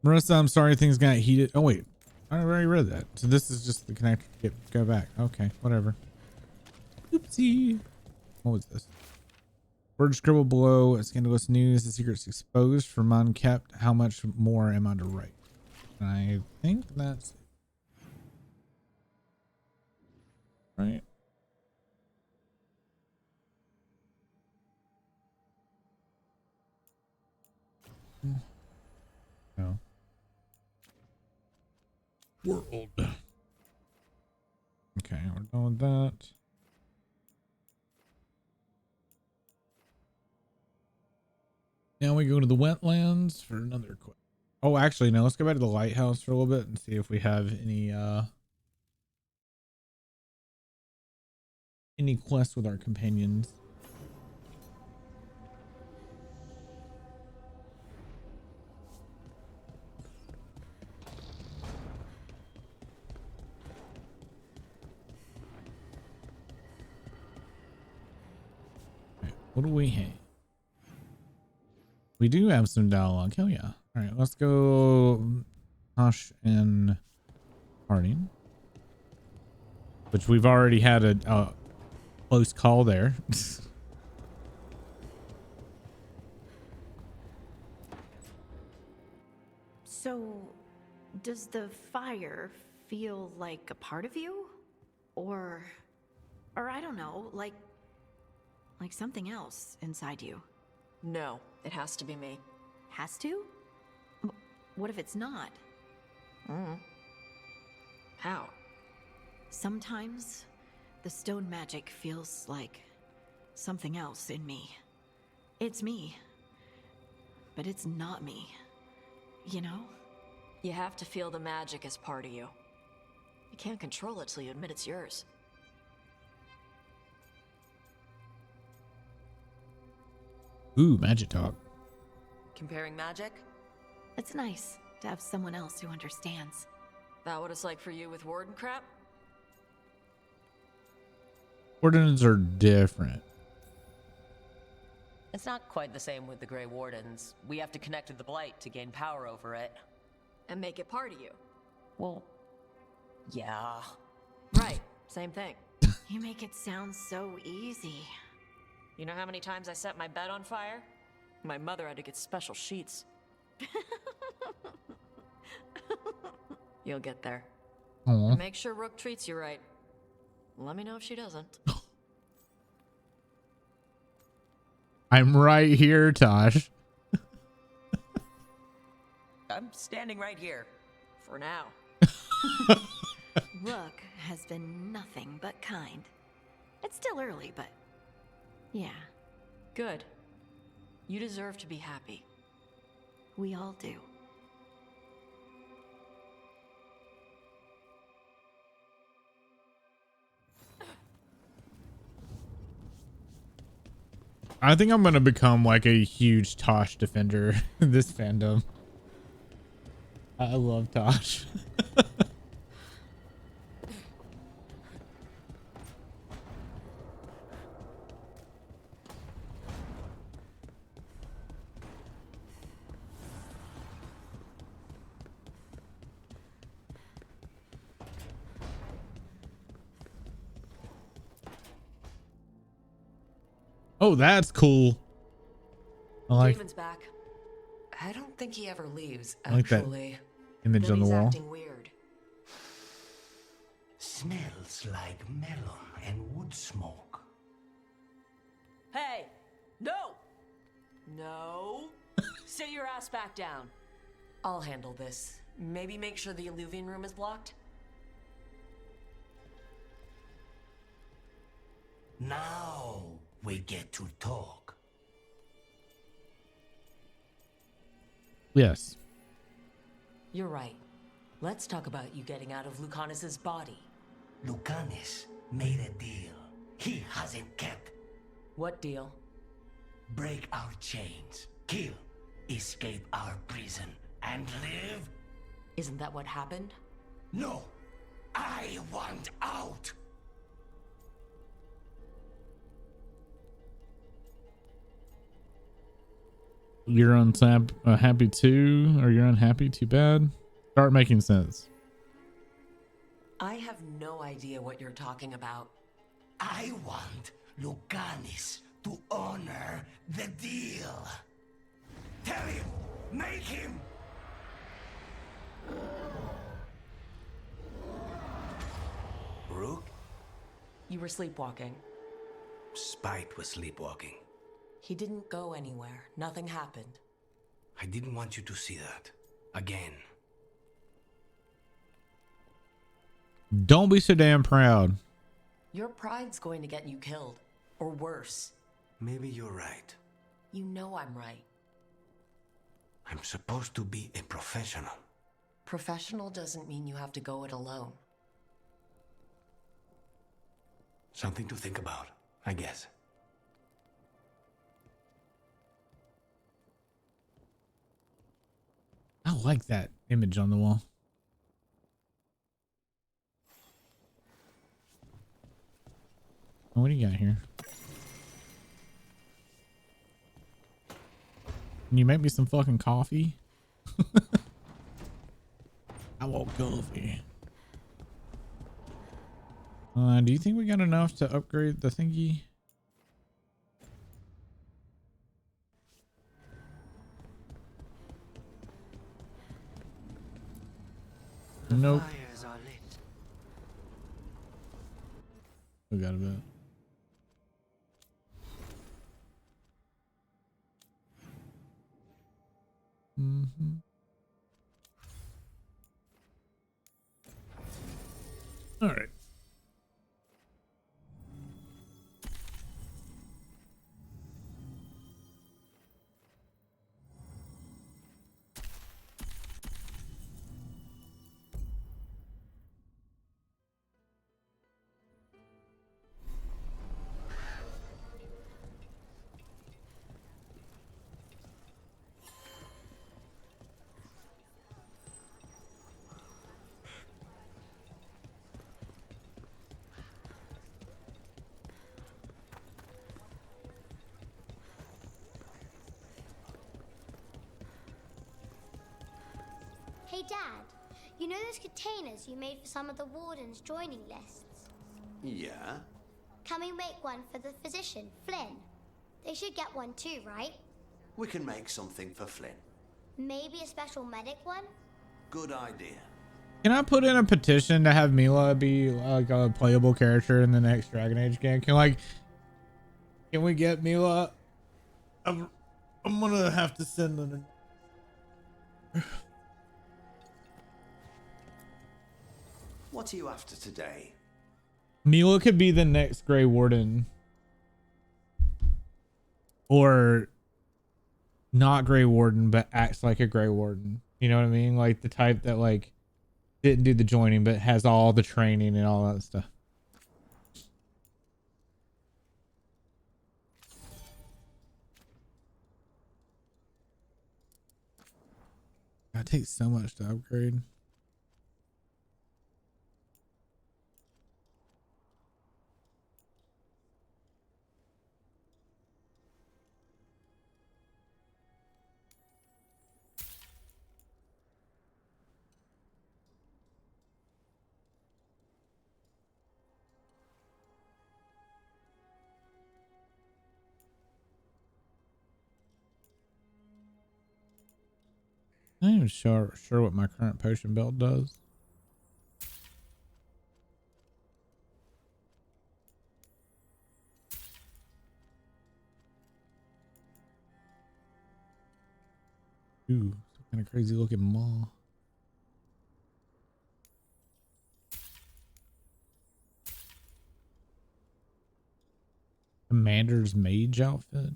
Marissa, I'm sorry things got heated. Oh, wait. I already read that. So this is just the connector. Go back. Okay, whatever. Oopsie. What was this? Word scribbled below. Scandalous news. The secret's exposed. For mine kept. How much more am I to write? I think that's it. Right. No. World. Okay, we're done with that. Now we go to the wetlands for another quest. Oh, actually, no, let's go back to the lighthouse for a little bit and see if we have any quests with our companions. Okay, what do we have? We do have some dialogue. Hell yeah. All right, let's go Tosh and Harding. Which we've already had a close call there. So, does the fire feel like a part of you? Or I don't know, like something else inside you? No, it has to be me. Has to? What if it's not? How? Sometimes the stone magic feels like something else in me. It's me, but it's not me. You know? You have to feel the magic as part of you. You can't control it till you admit it's yours. Ooh, magic talk. Comparing magic? It's nice to have someone else who understands. That what it's like for you with Warden crap? Wardens are different. It's not quite the same with the Grey Wardens. We have to connect with the Blight to gain power over it. And make it part of you. Well, yeah. Right, same thing. You make it sound so easy. You know how many times I set my bed on fire? My mother had to get special sheets. You'll get there. Aw. And make sure Rook treats you right. Let me know if she doesn't. I'm right here, Tosh. I'm standing right here. For now. Rook has been nothing but kind. It's still early, but yeah. Good. You deserve to be happy. We all do. I think I'm gonna become like a huge Tosh defender in this fandom. I love Tosh. Oh, that's cool. I like, Damon's back. I don't think he ever leaves, I like that actually. image on the wall. Acting weird. Smells like melon and wood smoke. Hey! No! No! Sit your ass back down. I'll handle this. Maybe make sure the Illuvian room is blocked? Now we get to talk. Yes. You're right. Let's talk about you getting out of Lucanus's body. Lucanus made a deal he hasn't kept. What deal? Break our chains, kill, escape our prison, and live? Isn't that what happened? No, I want out. You're happy too, or you're unhappy? Too bad. Start making sense. I have no idea what you're talking about. I want Lucanus to honor the deal. Tell him, make him. Rook? You were sleepwalking. Spite was sleepwalking. He didn't go anywhere. Nothing happened. I didn't want you to see that. Again. Don't be so damn proud. Your pride's going to get you killed. Or worse. Maybe you're right. You know I'm right. I'm supposed to be a professional. Professional doesn't mean you have to go it alone. Something to think about, I guess. I like that image on the wall. What do you got here? Can you make me some fucking coffee? I want coffee. Do you think we got enough to upgrade the thingy? Nope. Fires are lit. We got a bit. Dad, you know those containers you made for some of the wardens' joining lists? Yeah? Can we make one for the physician, Flynn? They should get one too, right? We can make something for Flynn. Maybe a special medic one? Good idea. Can I put in a petition to have Mila be like a playable character in the next Dragon Age game? Can we get Mila? I'm gonna have to send them. What are you after today? Mila could be the next Grey Warden. Or not Grey Warden, but acts like a Grey Warden. You know what I mean? Like the type that like didn't do the joining, but has all the training and all that stuff. That takes so much to upgrade. I'm not even sure what my current potion belt does. Ooh, some kind of crazy looking maw. Commander's mage outfit.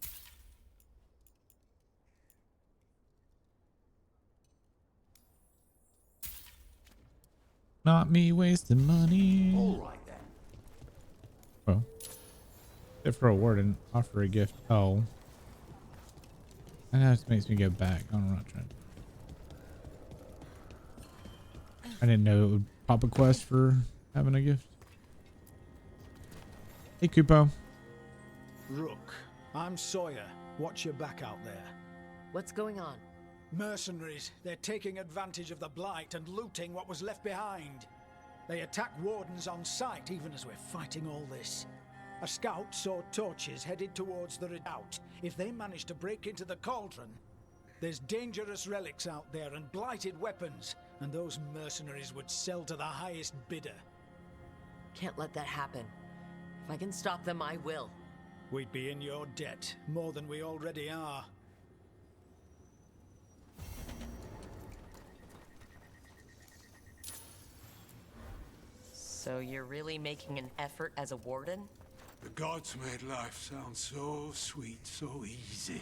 Not me wasting money. All right then. Well, if for a warden, offer a gift. Oh, and that just makes me go back. I'm not trying. I didn't know it would pop a quest for having a gift. Hey, Kupo. Rook, I'm Sawyer. Watch your back out there. What's going on? Mercenaries. They're taking advantage of the Blight and looting what was left behind. They attack wardens on sight even as we're fighting all this. A scout saw torches headed towards the redoubt. If they manage to break into the cauldron, there's dangerous relics out there and blighted weapons, and those mercenaries would sell to the highest bidder. Can't let that happen. If I can stop them, I will. We'd be in your debt, more than we already are. So you're really making an effort as a warden? The gods made life sound so sweet, so easy.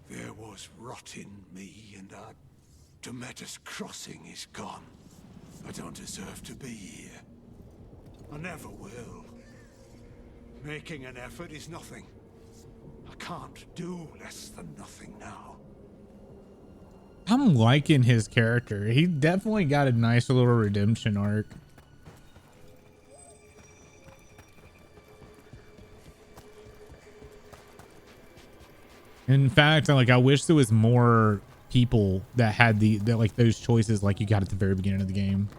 There was rot in me, and Demeter's crossing is gone. I don't deserve to be here. I never will. Making an effort is nothing. I can't do less than nothing now. I'm liking his character. He definitely got a nice little redemption arc. In fact, I wish there was more people that had like those choices like you got at the very beginning of the game.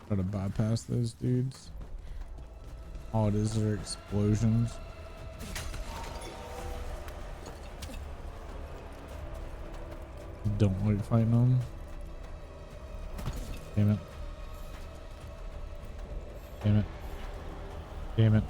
Try to bypass those dudes. All it is are explosions. Don't like fighting them. Damn it. Damn it. Damn it.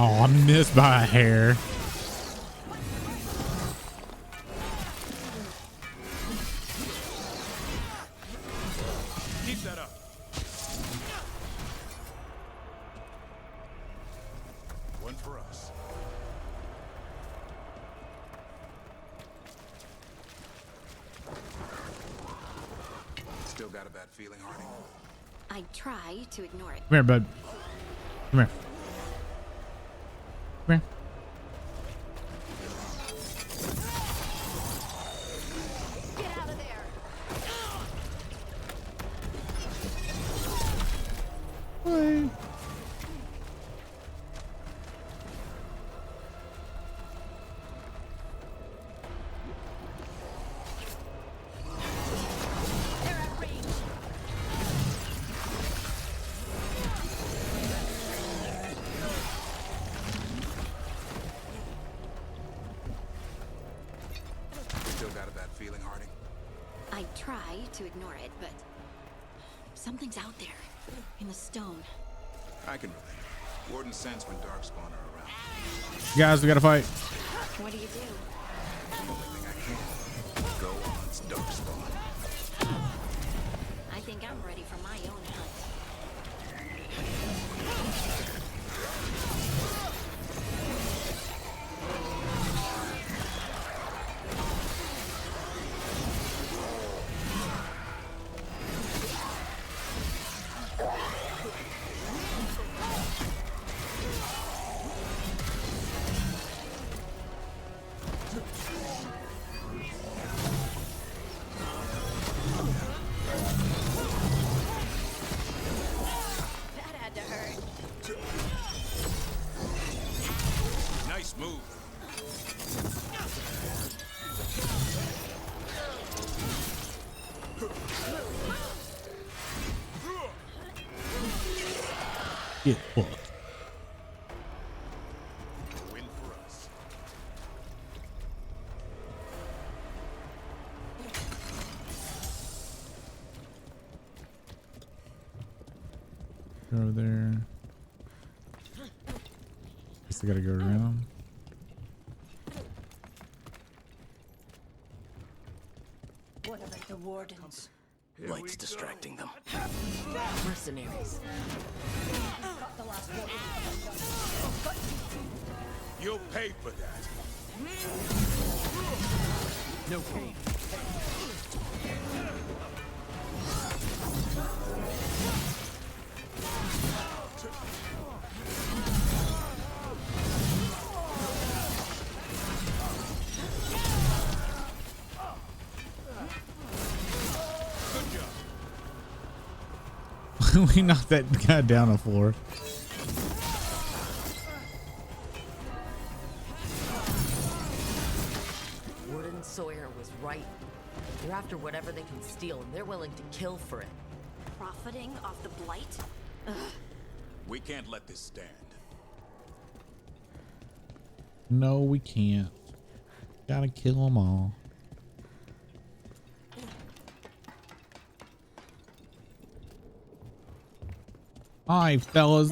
Oh, I missed by a hair. Keep that up. One for us. Still got a bad feeling, Hardy? I try to ignore it. Come here, bud. Come here. Come here. Get out of there. Hi. Still got a bad feeling, Hardy? I try to ignore it, but something's out there in the stone. I can relate. Warden sense when Darkspawn are around. Guys, we gotta fight. What do you do? The only thing I can. Go on Darkspawn. I think I'm ready for my own hunt. That had to hurt. Nice move. Get fucked. Win for us. Go over there. Guess I gotta go around. What about the wardens? Light's distracting them. Mercenaries. Got the last one. You'll pay for that. No pain. We knocked that guy down the floor. Warden Sawyer was right. They're after whatever they can steal, and they're willing to kill for it. Profiting off the blight? Ugh. We can't let this stand. No, we can't. Gotta kill them all. Hi, fellas.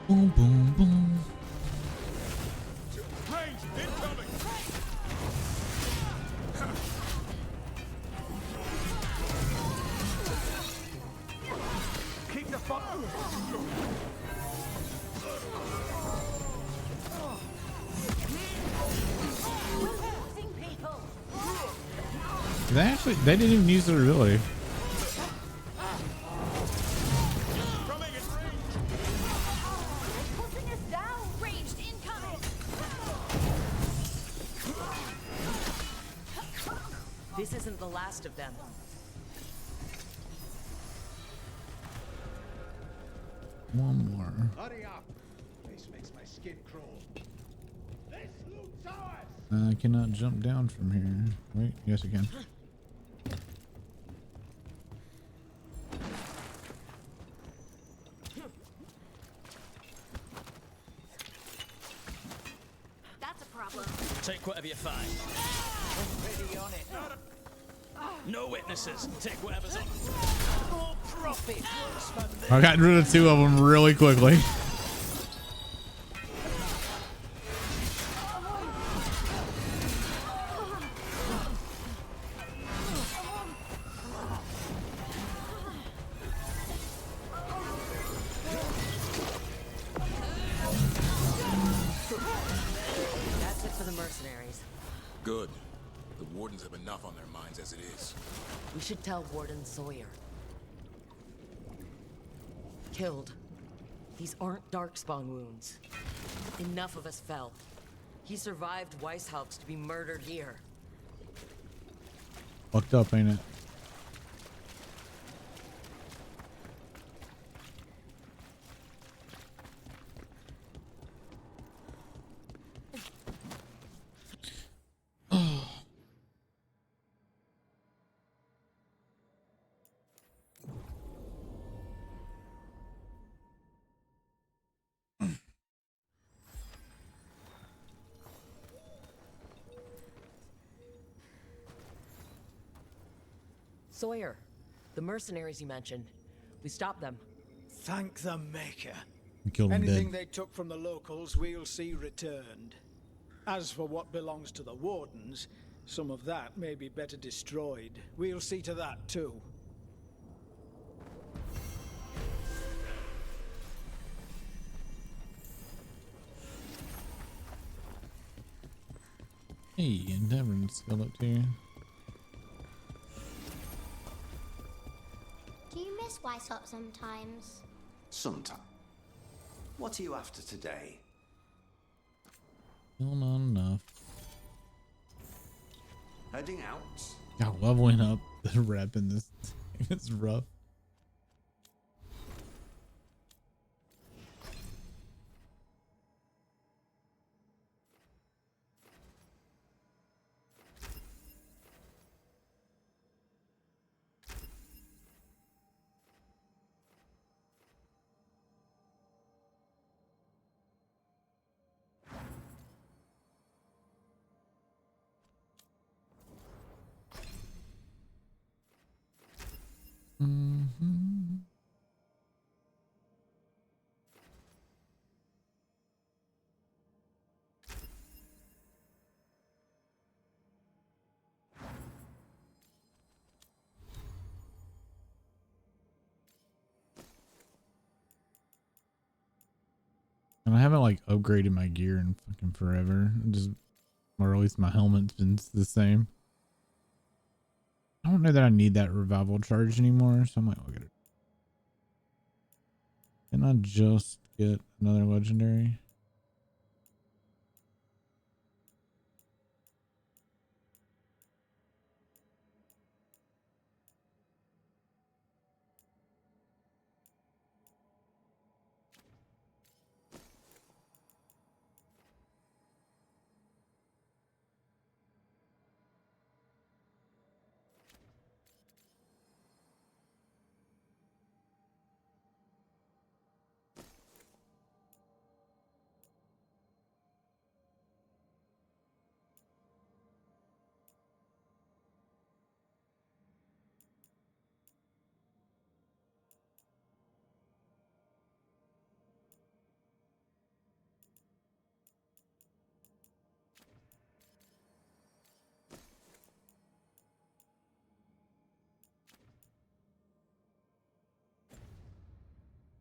Boom, boom, boom. Range incoming. Keep the fuck. They didn't even use their ability. This isn't the last of them. One more. Hurry up! This makes my skin crawl. This loot's ours! I cannot jump down from here. Wait, yes, you can. That's a problem. Take whatever you find. Ready on it. No witnesses. Take whatever's on. More profit. I got rid of 2 of them really quickly. That's it for the mercenaries. Good. The Wardens have enough on their minds as it is. We should tell Warden Sawyer. Killed. These aren't Darkspawn wounds. Enough of us fell. He survived Weishaupt's to be murdered here. Fucked up, ain't it? Sawyer, the mercenaries you mentioned. We stopped them. Thank the Maker. We killed him Anything dead. they took from the locals, we'll see returned. As for what belongs to the Wardens, some of that may be better destroyed. We'll see to that too. Hey, and Devon's still up too. Do you miss Weishaupt sometimes? Sometime. What are you after today? Still not enough. Heading out? God, leveling up the rep in this is rough. Mm-hmm. And I haven't like upgraded my gear in fucking forever. Just, or at least my helmet's been the same. I don't know that I need that revival charge anymore, so I might look at it. Can I just get another legendary?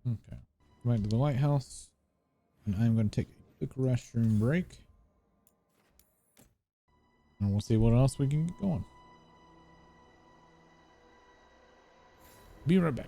Okay, back to the lighthouse, and I'm going to take a quick restroom break, and we'll see what else we can get going. Be right back.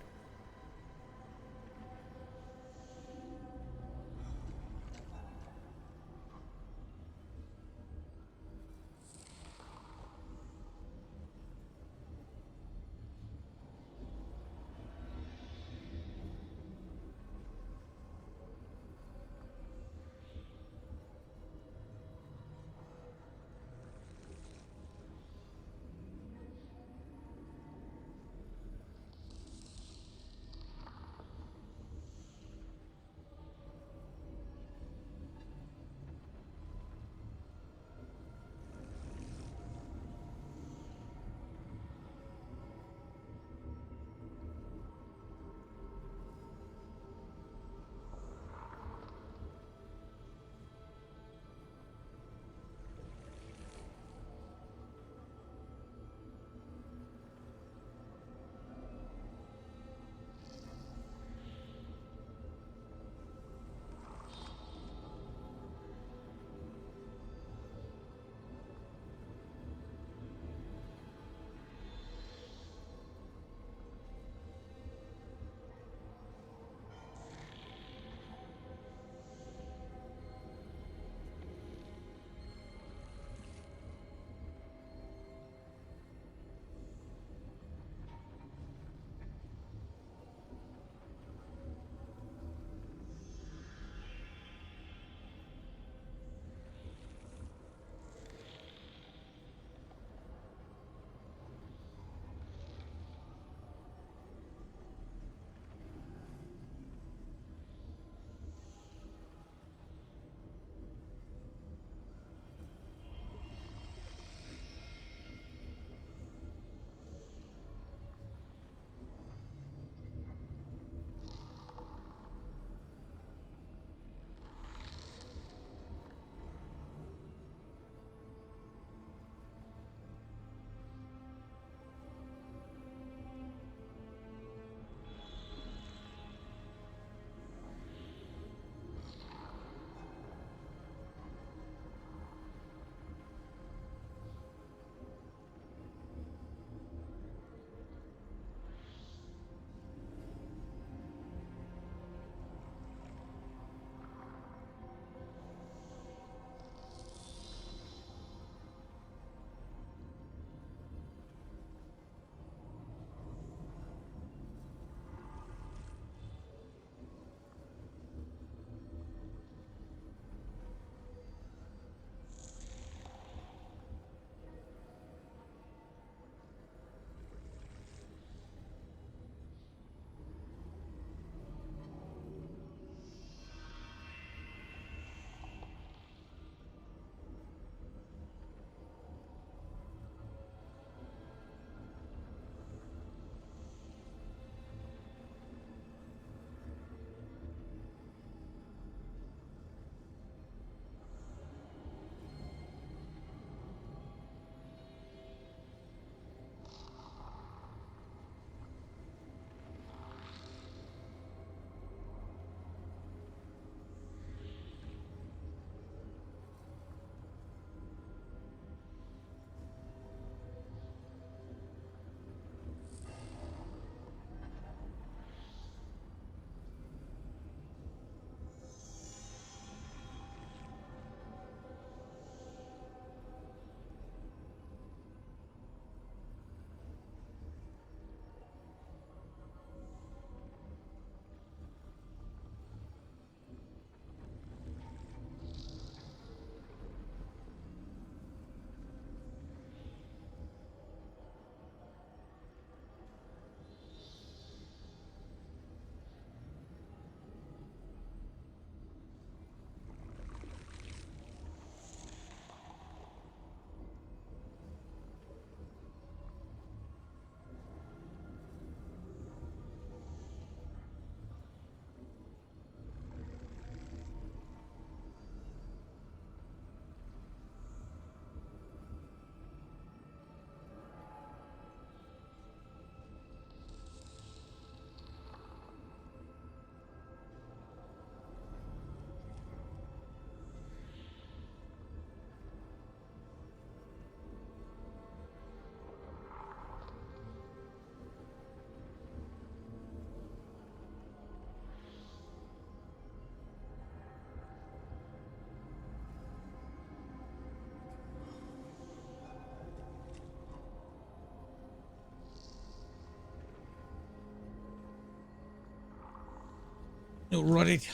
Alrighty.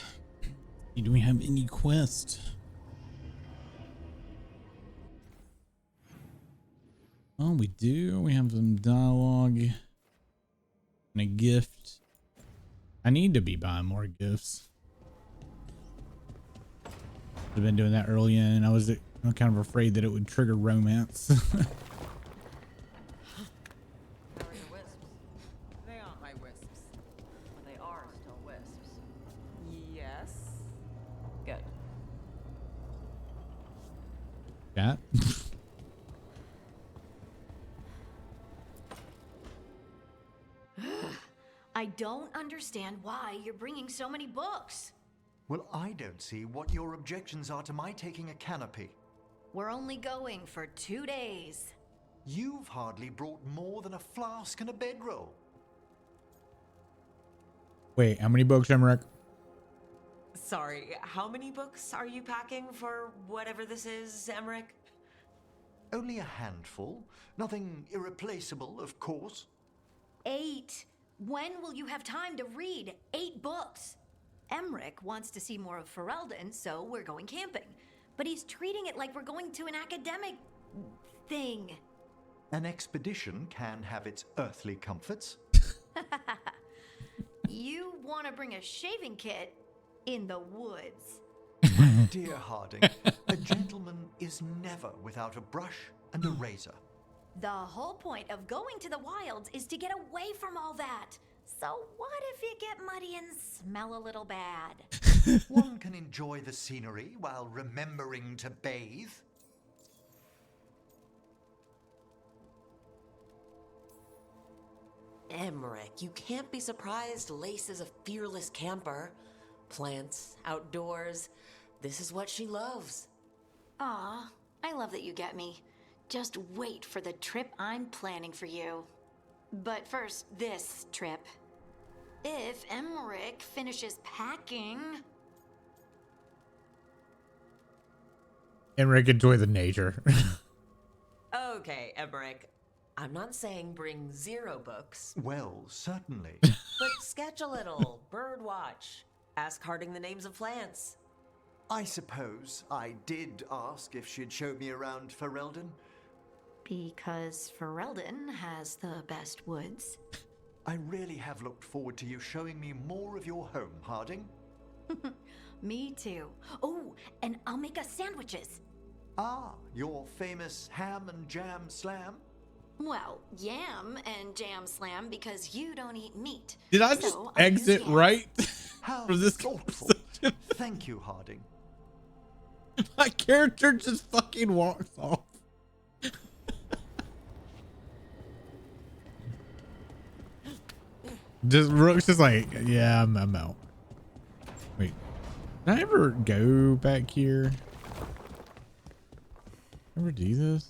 Do we have any quest? Oh, we do. We have some dialogue and a gift. I need to be buying more gifts. I've been doing that early in. I'm kind of afraid that it would trigger romance. How are your wisps? They aren't my wisps. Well, they are still wisps. Yes. Good. Chat. I don't understand why you're bringing so many books. Well, I don't see what your objections are to my taking a canopy. We're only going for 2 days. You've hardly brought more than a flask and a bedroll. Wait, how many books, Emmerich? Sorry, how many books are you packing for whatever this is, Emmerich? Only a handful. Nothing irreplaceable, of course. 8. When will you have time to read 8 books? Emmerich wants to see more of Ferelden, so we're going camping. But he's treating it like we're going to an academic thing. An expedition can have its earthly comforts. You want to bring a shaving kit in the woods. Dear Harding, a gentleman is never without a brush and a razor. The whole point of going to the wilds is to get away from all that. So what if you get muddy and smell a little bad? One can enjoy the scenery while remembering to bathe. Emmerich, you can't be surprised Lace is a fearless camper. Plants, outdoors, this is what she loves. Aw, I love that you get me. Just wait for the trip I'm planning for you. But first, this trip. If Emmerich finishes packing... Emmerich, enjoy the nature. Okay, Emmerich. I'm not saying bring 0 books. Well, certainly. But sketch a little, bird watch. Ask Harding the names of plants. I suppose I did ask if she'd show me around Ferelden. Because Ferelden has the best woods. I really have looked forward to you showing me more of your home, Harding. Me too. Oh, and I'll make us sandwiches. Ah, your famous ham and jam slam? Well, yam and jam slam because you don't eat meat. Did I just exit right from this conversation? Thank you, Harding. My character just fucking walks off. Rook's just like, yeah, I'm out. Wait, did I ever go back here? Ever do this?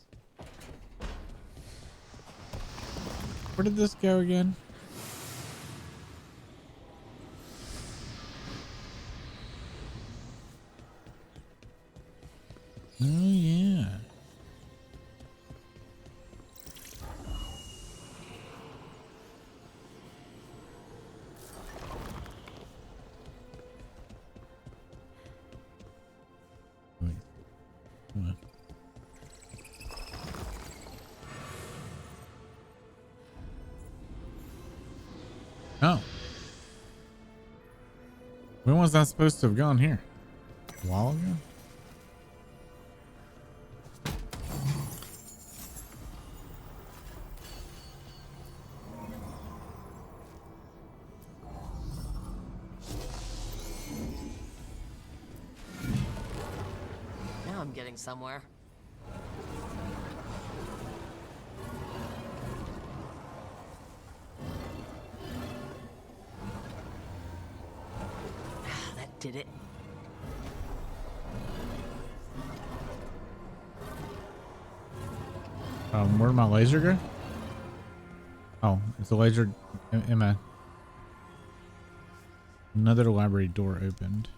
Where did this go again? Oh yeah. Wait. Come on. Oh. When was that supposed to have gone here? A while ago? Now I'm getting somewhere. That did it. Where'd my laser go? Oh, it's a laser. Emma. Another library door opened.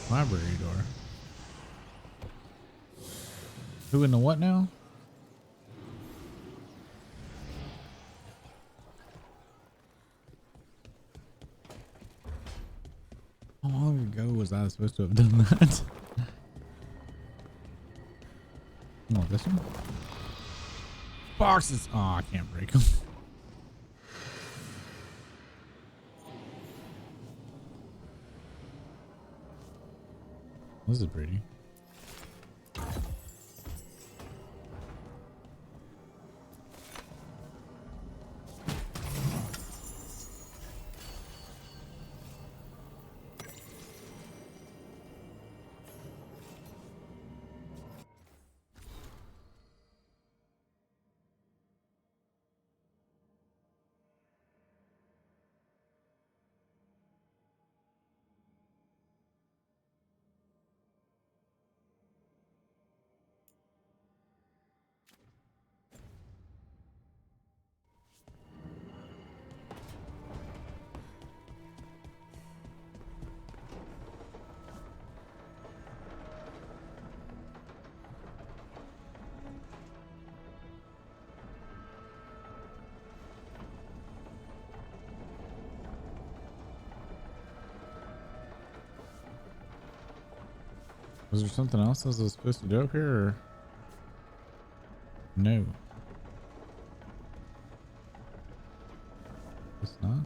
Library door. Who in the what now? How long ago was I supposed to have done that? Oh, this one? Boxes! Oh, I can't break them. This is pretty. Was there something else I was supposed to do up here, or no? It's not.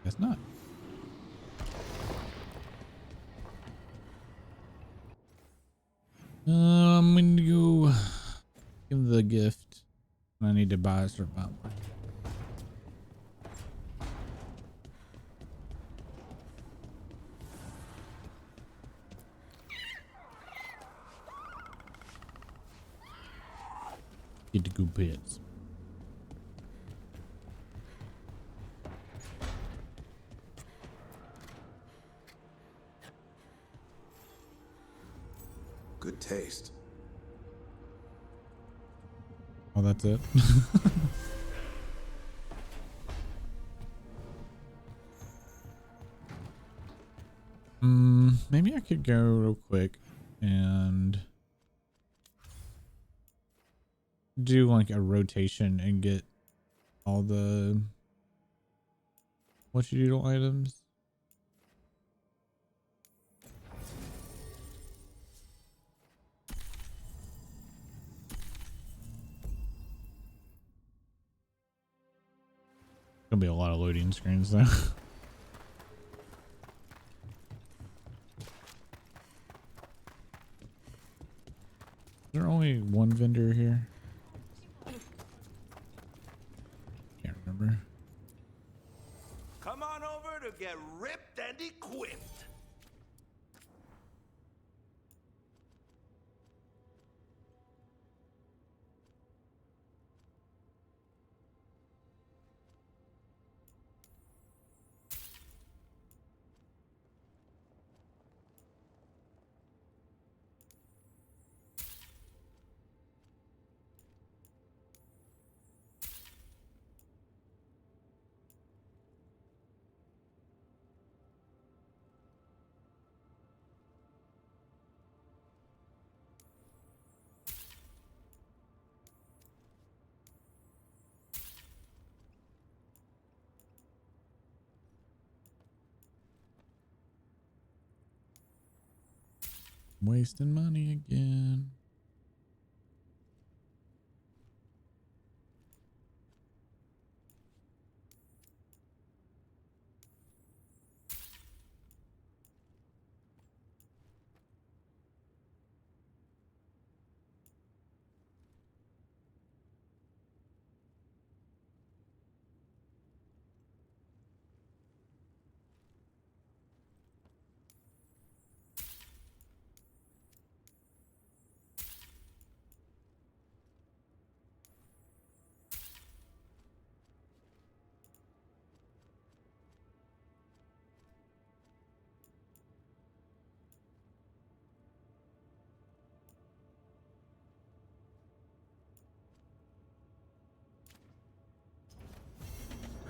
It's not. I'm going to go give the gift. I need to buy a certain amount. Get the good pets. Good taste. Oh, that's it. Maybe I could go real quick and do like a rotation and get all the what you do items. Gonna be a lot of loading screens though. Is there only one vendor here? Can't remember. Come on over to get ripped and equipped. Wasting money again.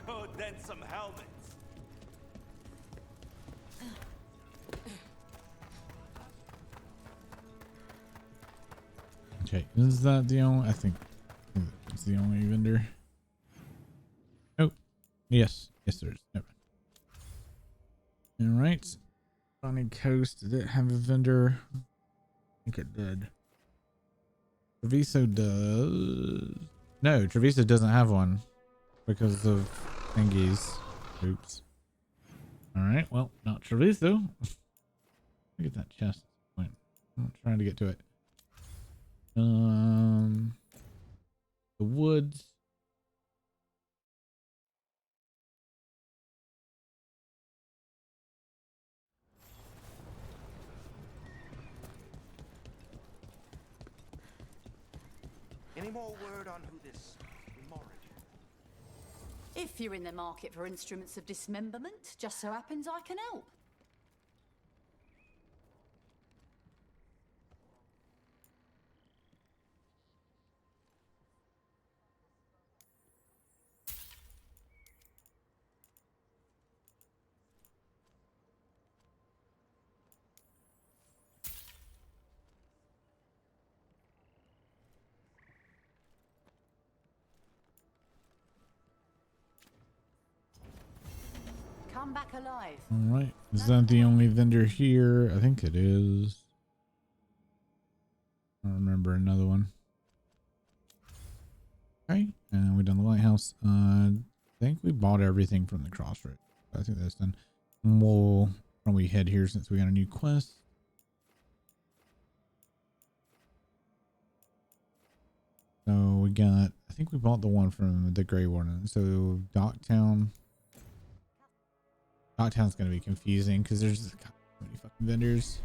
Oh, then some helmets. Okay, is that the only? I think It's the only vendor. Oh, yes. Yes, there is. Never mind. All right. Bonnie Coast, did it have a vendor? I think it did. Treviso does. No, Treviso doesn't have one because of thingies. Oops. All right. Well, not Treviso. Look at that chest. Wait, I'm trying to get to it. The woods. Any more word on who this Morrigan? If you're in the market for instruments of dismemberment, just so happens I can help. Come back alive. All right. Is that the only vendor here? I think it is. I don't remember another one. Okay. And we done the lighthouse. I think we bought everything from the crossroads. I think that's done. And we'll probably head here since we got a new quest. So we got, I think we bought the one from the Grey Warden. So Docktown. Docktown's going to be confusing because there's so many fucking vendors.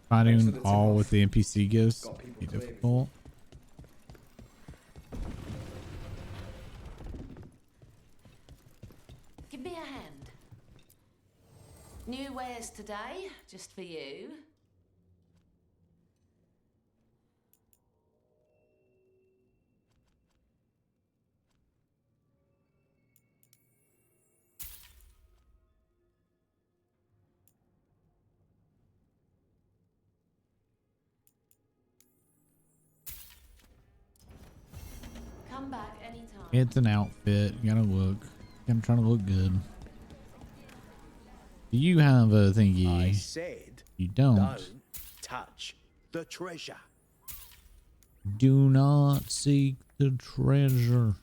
Finding all with the NPC gifts be difficult. Give me a hand. New wares today, just for you. Come back anytime. It's an outfit. You gotta look. I'm trying to look good. Do you have a thingy? I said, you don't. Touch the treasure. Do not seek the treasure.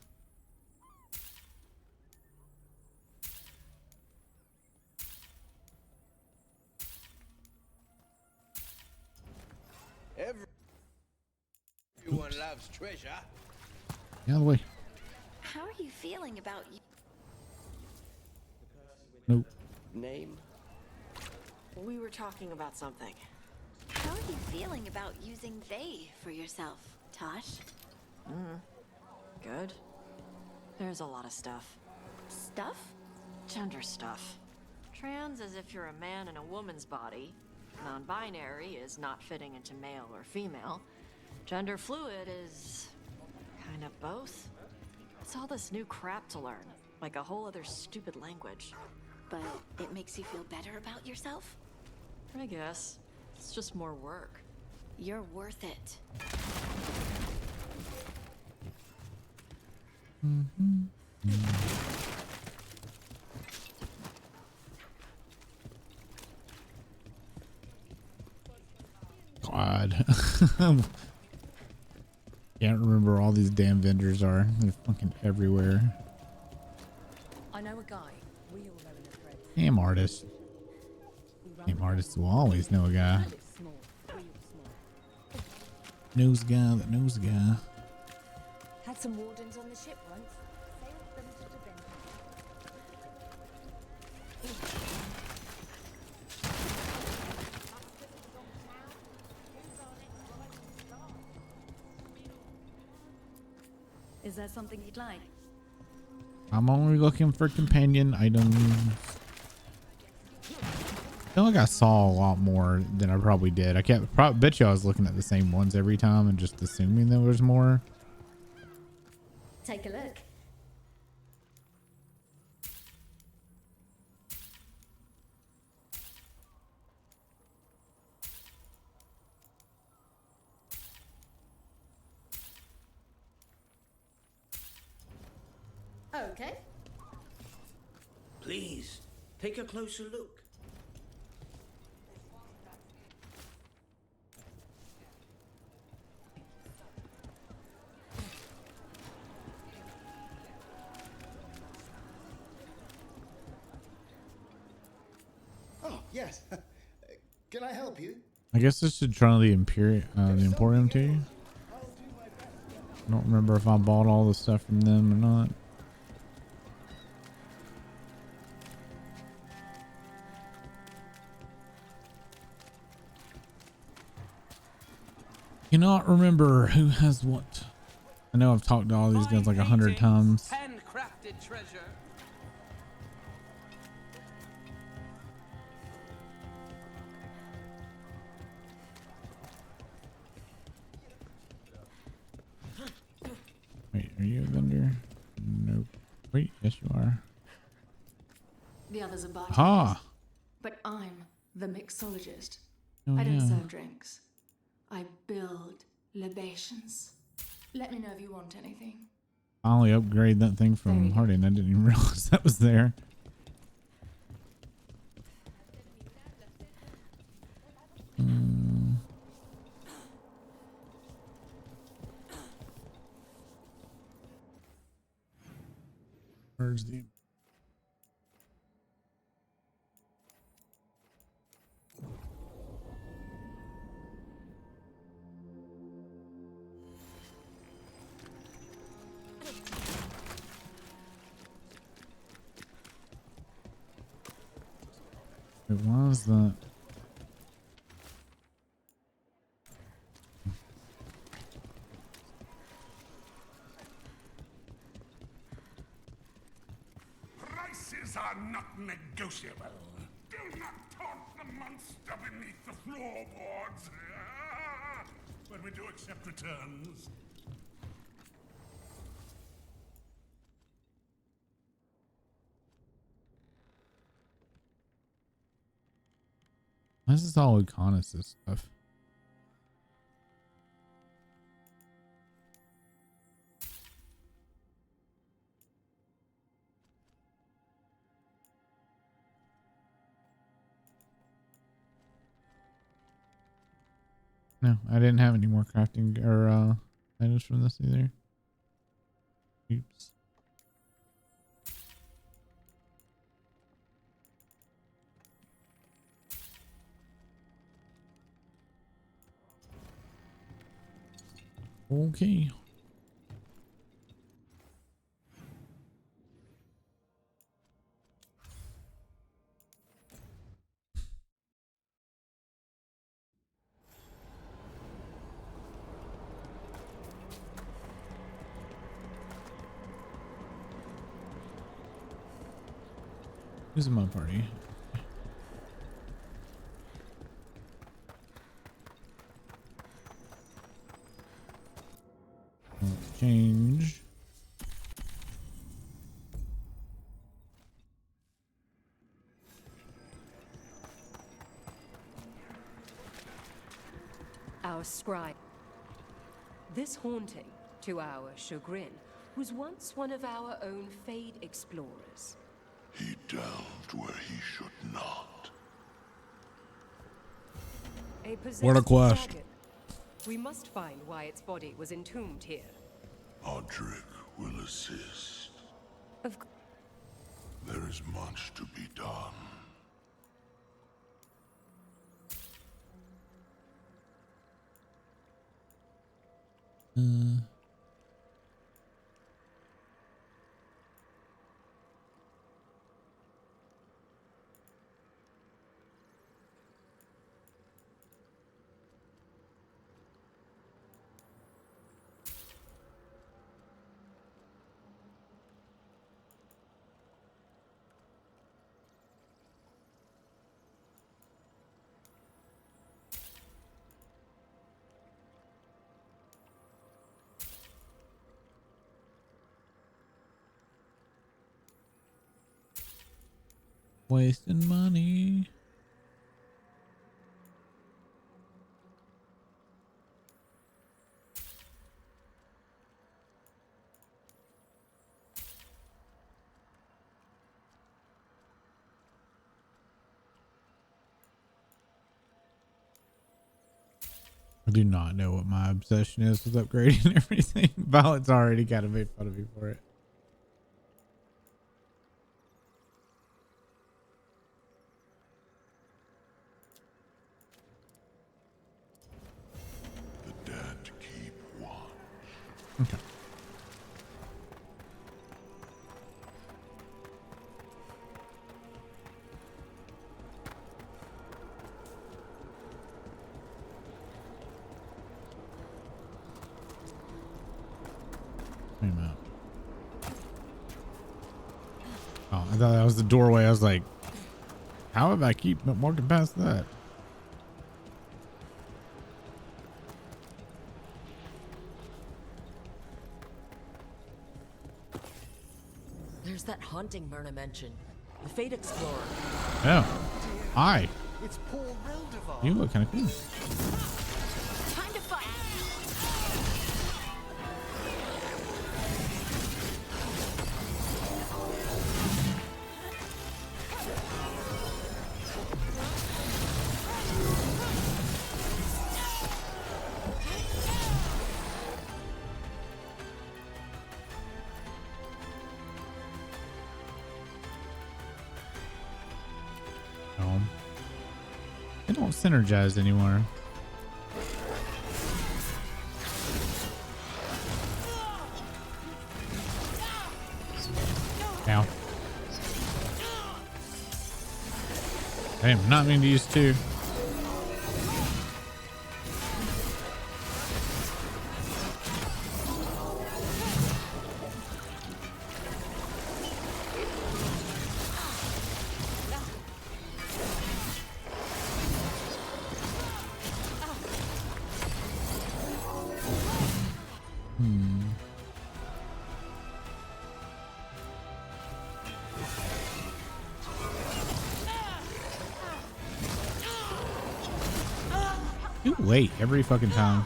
Everyone loves treasure. Get out of the way. How are you feeling about you? Nope. Name? We were talking about something. How are you feeling about using they for yourself, Tosh? Good. There's a lot of stuff. Stuff? Gender stuff. Trans as if you're a man in a woman's body. Non-binary is not fitting into male or female. Gender fluid is kind of both. It's all this new crap to learn, like a whole other stupid language. But it makes you feel better about yourself? I guess. It's just more work. You're worth it. God. Can't remember all these damn vendors are. They're fucking everywhere. I know a guy. We all know in the thread. Damn artists. Damn artists will always know a guy. Knows a guy that knows a guy. Had some wardens on the ship once. Sailed them to Devon. Is there something you'd like? I'm only looking for companion items. I feel like I saw a lot more than I probably did. I can't bet you I was looking at the same ones every time and just assuming there was more. Take a look. Okay. Please, take a closer look. Oh, yes. Can I help you? I guess this should try the Emporium too. I don't remember if I bought all the stuff from them or not. Cannot remember who has what. I know I've talked to all these guys like 100 times. Handcrafted treasure. Wait, are you a vendor? Nope. Wait, yes you are. The others are bartenders. Ha! But I'm the mixologist. Oh, I don't yeah. serve drinks. I build libations. Let me know if you want anything. Finally upgrade that thing from Harding. I didn't even realize that was there. Where's the... Wait, why is that? Prices are not negotiable. Do not taunt the monster beneath the floorboards. But we do accept returns. This is all Lucanus' stuff. No, I didn't have any more crafting or items from this either. Oops. Okay. Who's in my party? Change. Our scribe. This haunting, to our chagrin, was once one of our own Fade explorers. He delved where he should not. A possessed What a quest. dragon. We must find why its body was entombed here. Audric will assist. Of There is much to be done. Wasting money. do not know what my obsession is with upgrading everything. Violet's already kind of made fun of me for it. The dead keep watch. Okay. Wait a minute. Oh, I thought that was the doorway. I was like, how have I keep walking past that? There's that haunting Myrna mentioned. The Fate Explorer. Oh. Hi. It's Paul Reldevar. You look kind of cool. Time to fight. No. They don't synergize anymore. Ow. Damn, not mean to use two. Too late every fucking time.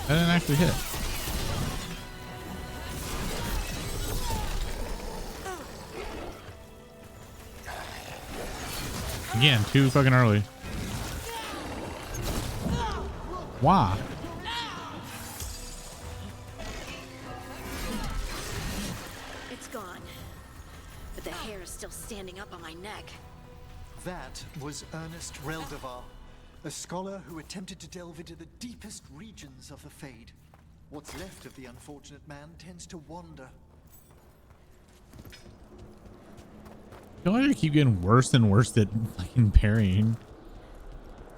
I didn't actually hit. Again, too fucking early. Why? It's gone. But the hair is still standing up on my neck. That was Ernest Reldevar, a scholar who attempted to delve into the deepest regions of the Fade. What's left of the unfortunate man tends to wander. I feel like I keep getting worse and worse at fucking parrying.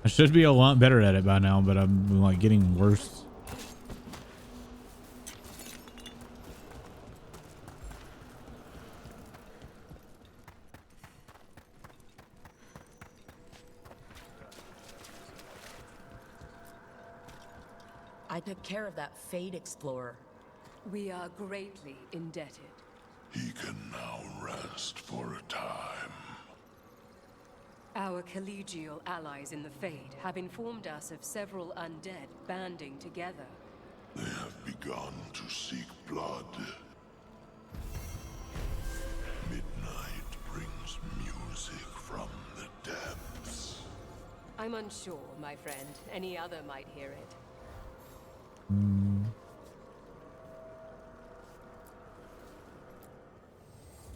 I should be a lot better at it by now, but I'm like getting worse. I took care of that Fate Explorer. We are greatly indebted. He can now rest for a time. Our collegial allies in the Fade have informed us of several undead banding together. They have begun to seek blood. Midnight brings music from the depths. I'm unsure, my friend. Any other might hear it.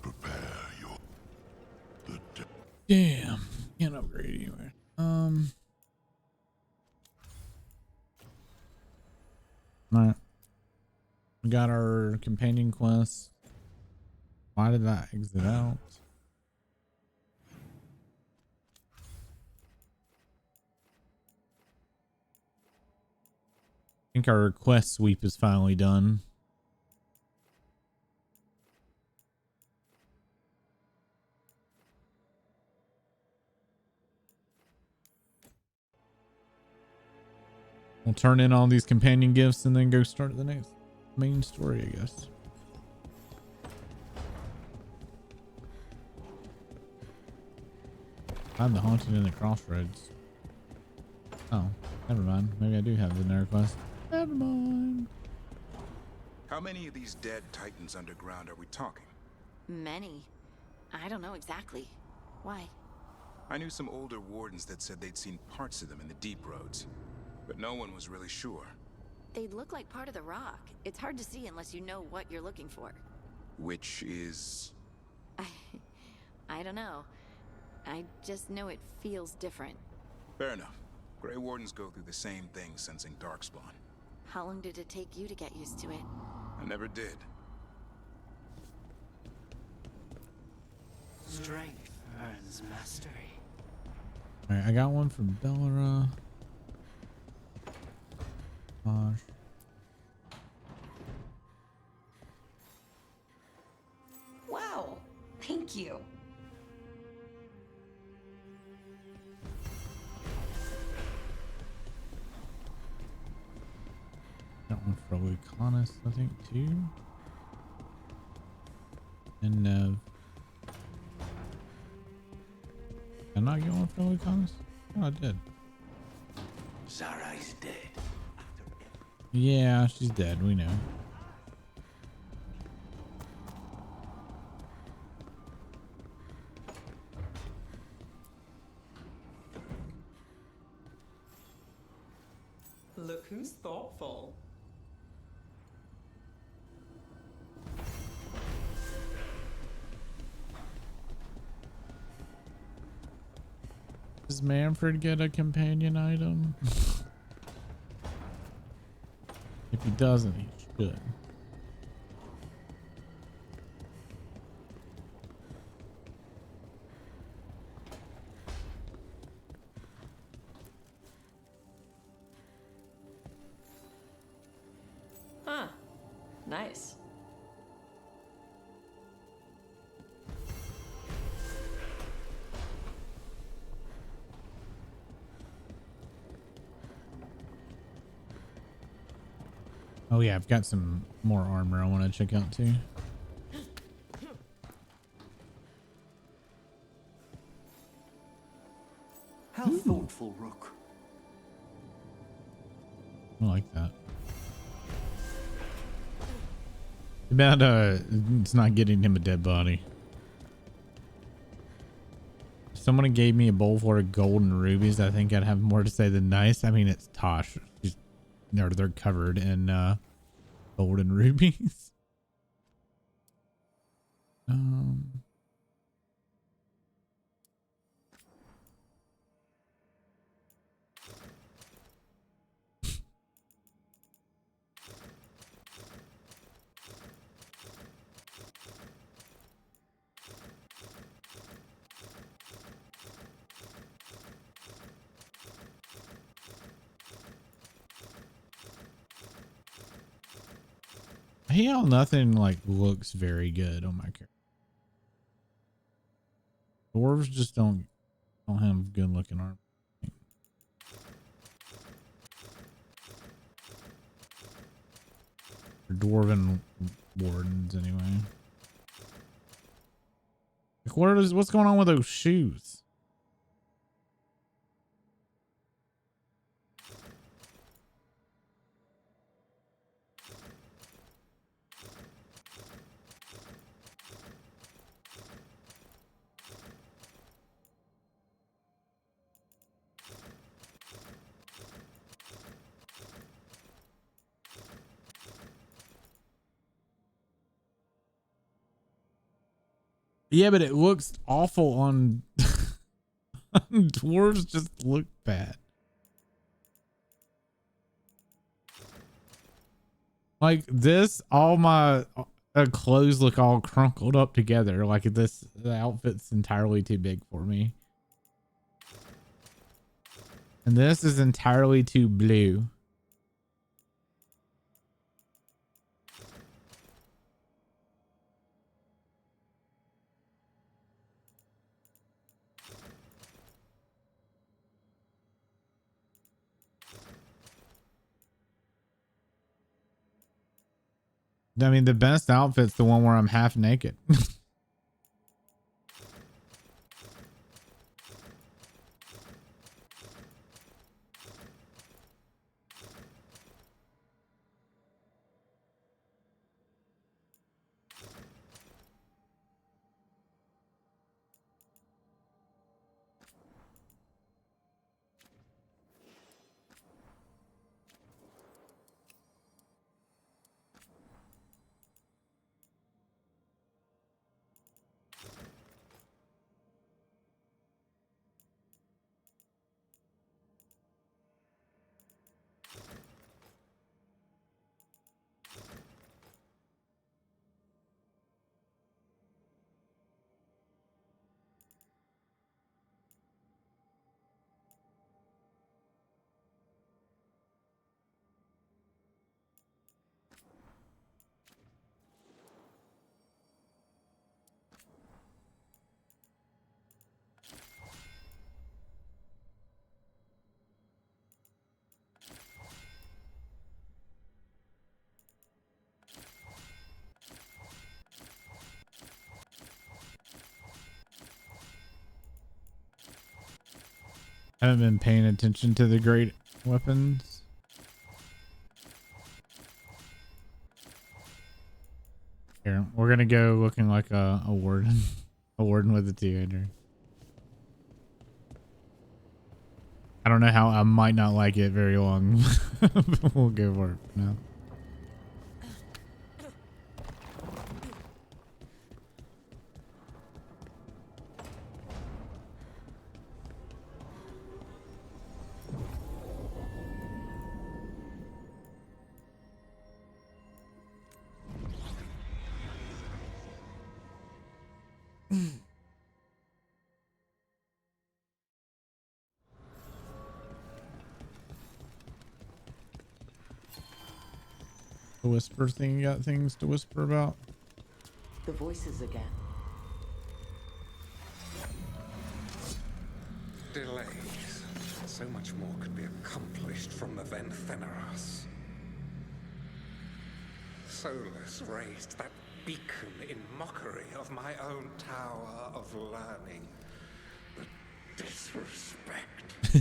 Prepare your... Damn, can't upgrade anyway. All right, we got our companion quest. Why did that exit out? I think our quest sweep is finally done. We'll turn in all these companion gifts and then go start the next main story, I guess. I'm the haunted in the crossroads. Oh, never mind. Maybe I do have the nerd quest. Never mind. How many of these dead titans underground are we talking? Many. I don't know exactly. Why? I knew some older wardens that said they'd seen parts of them in the deep roads, but no one was really sure. They look like part of the rock. It's hard to see unless you know what you're looking for. Which is... I don't know. I just know it feels different. Fair enough. Grey Wardens go through the same thing sensing Darkspawn. How long did it take you to get used to it? I never did. Strength earns mastery. Alright, I got one from Bellara. Gosh. Wow, thank you. Got one for Lucanus, I think, too. And Nev. Did I not get one for Lucanus? Oh, I did. Zara is dead. Yeah, she's dead. We know. Look who's thoughtful. Does Manfred get a companion item? If he doesn't, he should. Huh. Nice. Oh yeah, I've got some more armor I want to check out too. How thoughtful, Rook. I like that. About it's not getting him a dead body. If someone gave me a bowl full of gold and rubies, I think I'd have more to say than nice. I mean, it's Tosh. They're covered in gold and rubies. Hell, nothing like looks very good on my character. Dwarves just don't have good looking armor. Or dwarven wardens anyway. Like what's going on with those shoes? Yeah, but it looks awful on dwarves. Just look bad. Like this, all my clothes look all crunkled up together. Like this, the outfit's entirely too big for me. And this is entirely too blue. I mean, the best outfit's the one where I'm half naked. haven't been paying attention to the great weapons. Here, we're gonna go looking like a warden, a warden with a teenager. I don't know how, I might not like it very long, but we'll go for it now. The whisper thing, you got things to whisper about? The voices again. Delays. So much more could be accomplished from the then Feneras. Solus raised that beacon in mockery of my own tower of learning. The disrespect.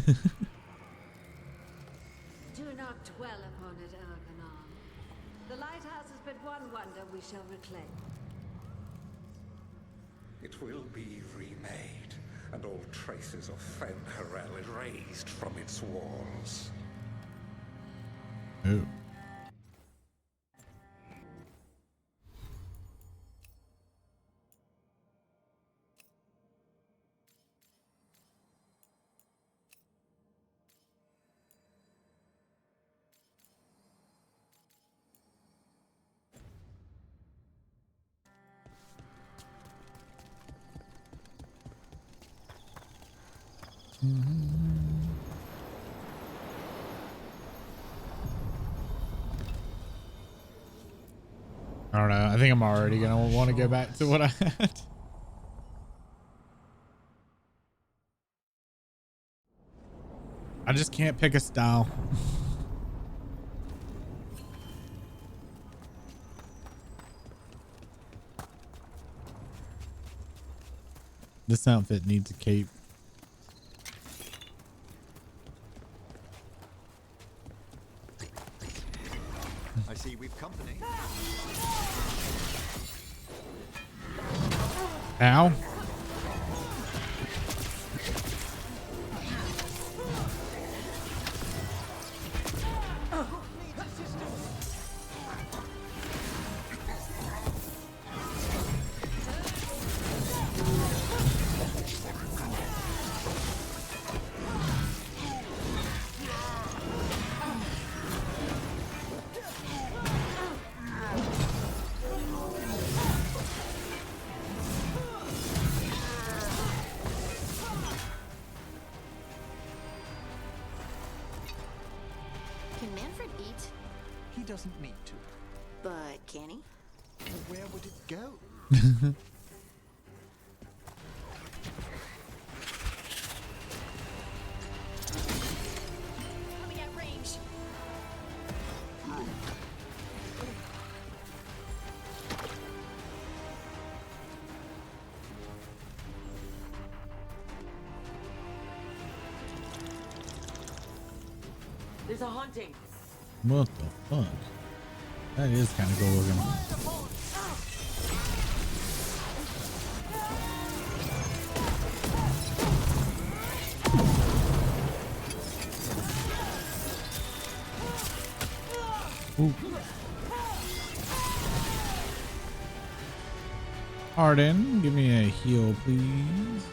Do not dwell upon it, Elganon. The lighthouse has but one wonder we shall reclaim. It will be remade, and all traces of Fen Harel erased from its walls. Oh. I don't know. I think I'm already gonna want to go back to what I had. I just can't pick a style. This outfit needs a cape. I see we've company. Ow. Can Manfred eat? He doesn't need to. But can he? Where would it go? Coming at range. There's a haunting. What the fuck? That is kind of cool looking. Ooh. Arden, give me a heal, please.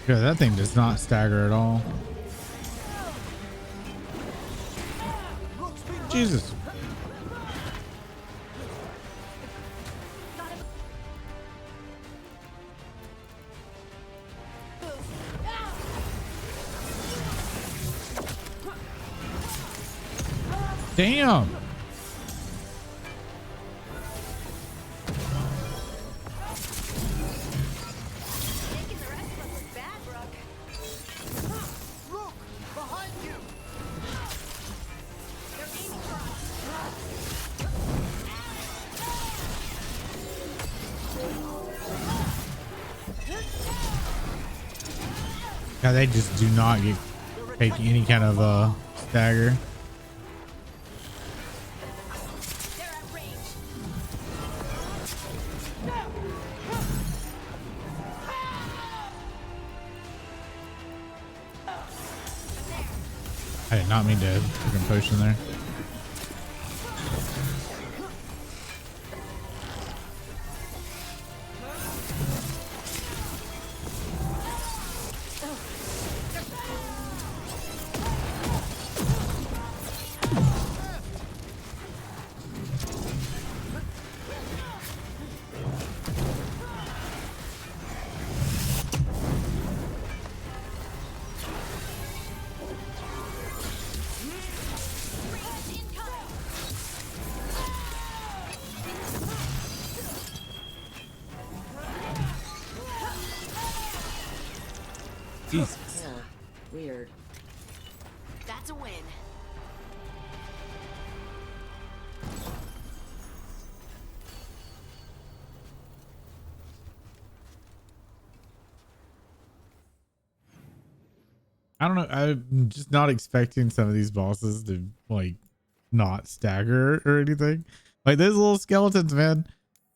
Yeah, that thing does not stagger at all. Jesus. Damn. Look! Behind you! They're aiming for Yeah, they just do not take any kind of stagger. I did not mean to freaking potion there. Jesus. Yeah, weird. That's a win. I don't know. I'm just not expecting some of these bosses to like not stagger or anything. Like those little skeletons, man,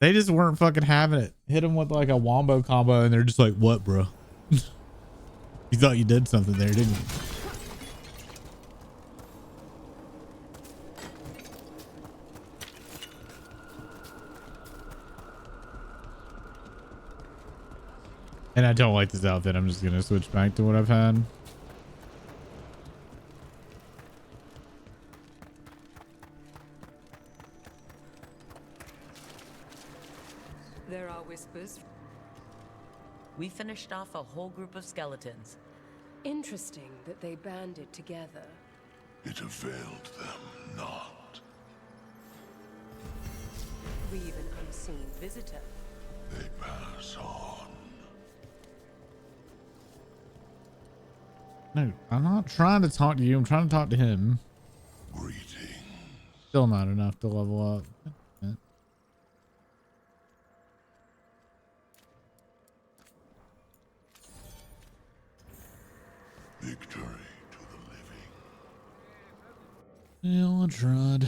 they just weren't fucking having it. Hit them with like a wombo combo and they're just like, what, bro? You thought you did something there, didn't you? And I don't like this outfit. I'm just going to switch back to what I've had. There are whispers. We finished off a whole group of skeletons. Interesting that they banded together. It availed them not. We even unseen visitor. They pass on. No, I'm not trying to talk to you. I'm trying to talk to him. Greetings. Still not enough to level up. Victory to the living. Eldred.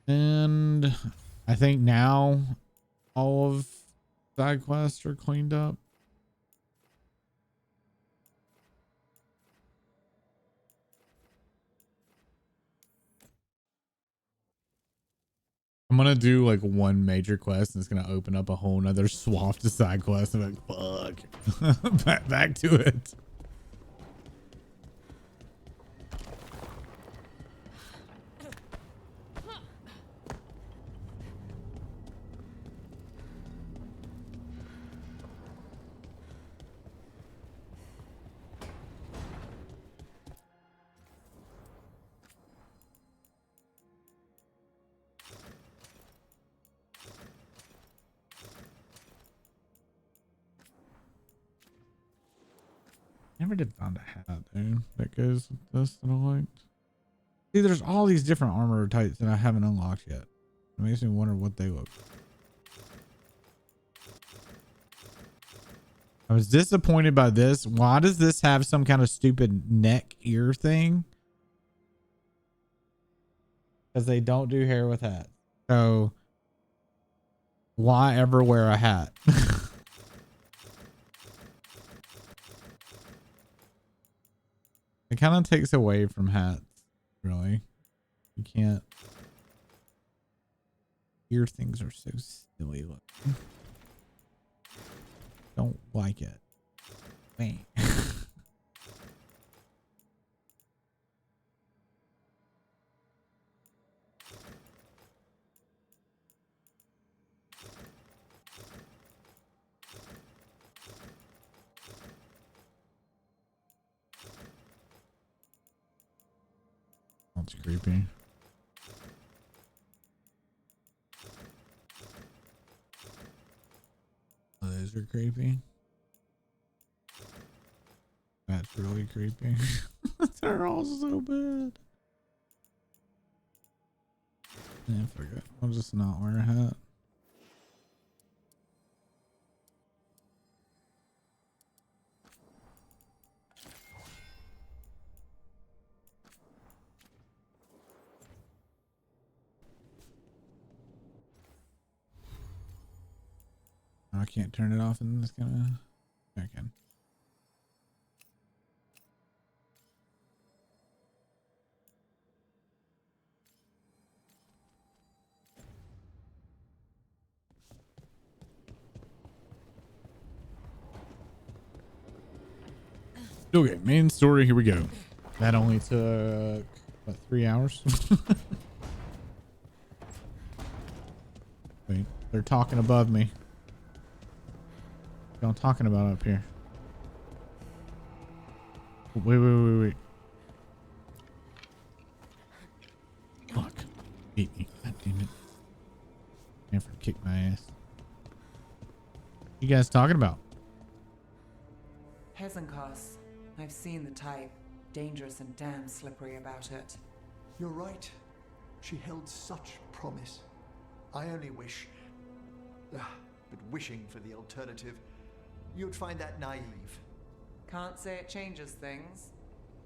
And I think now all of side quests are cleaned up. I'm gonna do like one major quest and it's gonna open up a whole nother swath of side quests. I'm like, fuck. back to it. Never did find a hat dude that goes with this that I liked. See, there's all these different armor types that I haven't unlocked yet. It makes me wonder what they look like. I was disappointed by this. Why does this have some kind of stupid neck ear thing? Because they don't do hair with hats. So why ever wear a hat? It kind of takes away from hats, really. You can't. Ear things are so silly looking. Don't like it. Man. That's creepy. These are creepy. That's really creepy. They're all so bad. Yeah, forget. I'll just not wear a hat. I can't turn it off in this kind of. I can. Okay, main story. Here we go. That only took what, 3 hours? Wait, they're talking above me. What y'all talking about up here? Wait. Fuck. Beat me. God damn it. Stanford kicked my ass. What you guys talking about? Hezenkos. I've seen the type. Dangerous and damn slippery about it. You're right. She held such promise. I only wish... but wishing for the alternative, you'd find that naive. Can't say it changes things.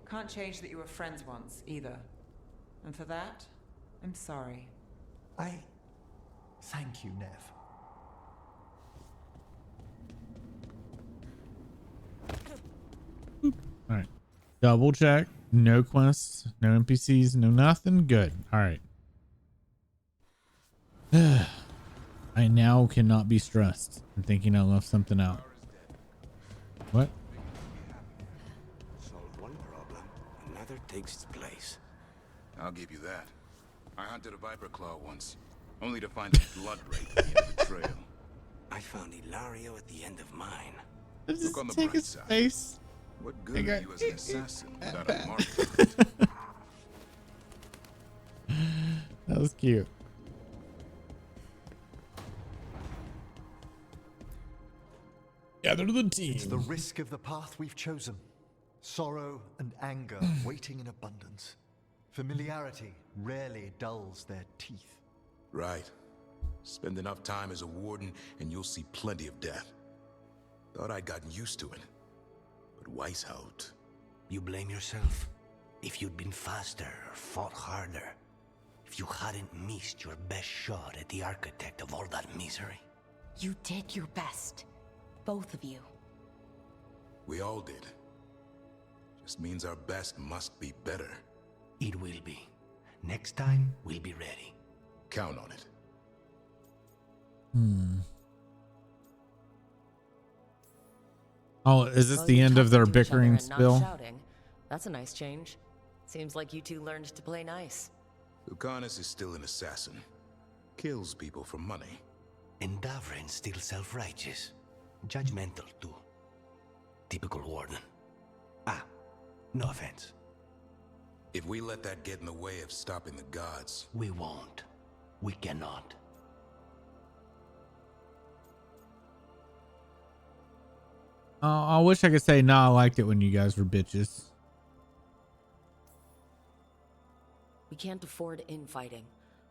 Can't change that you were friends once, either. And for that, I'm sorry. I thank you, Nev. All right. Double check. No quests, no NPCs, no nothing. Good. All right. I now cannot be stressed and thinking I left something out. What? Solve one problem, another takes its place. I'll give you that. I hunted a viper claw once, only to find a blood ray at the end of the trail. I found Ilario at the end of mine. Look on the take bright his side. face. What good are you as an assassin without a mark? That was cute. Gather to the team. It's the risk of the path we've chosen. Sorrow and anger waiting in abundance. Familiarity rarely dulls their teeth. Right. Spend enough time as a warden and you'll see plenty of death. Thought I'd gotten used to it. But Weishaupt... You blame yourself. If you'd been faster or fought harder. If you hadn't missed your best shot at the architect of all that misery. You did your best. Both of you. We all did. Just means our best must be better. It will be. Next time, we'll be ready. Count on it. Oh, is this Oh, the you end of talking their to each other bickering and not spill? shouting. That's a nice change. Seems like you two learned to play nice. Lucanus is still an assassin. Kills people for money. And Davrin's still self-righteous. Judgmental, too. Typical warden. Ah, no offense. If we let that get in the way of stopping the gods... We won't. We cannot. I wish I could say, nah, I liked it when you guys were bitches. We can't afford infighting.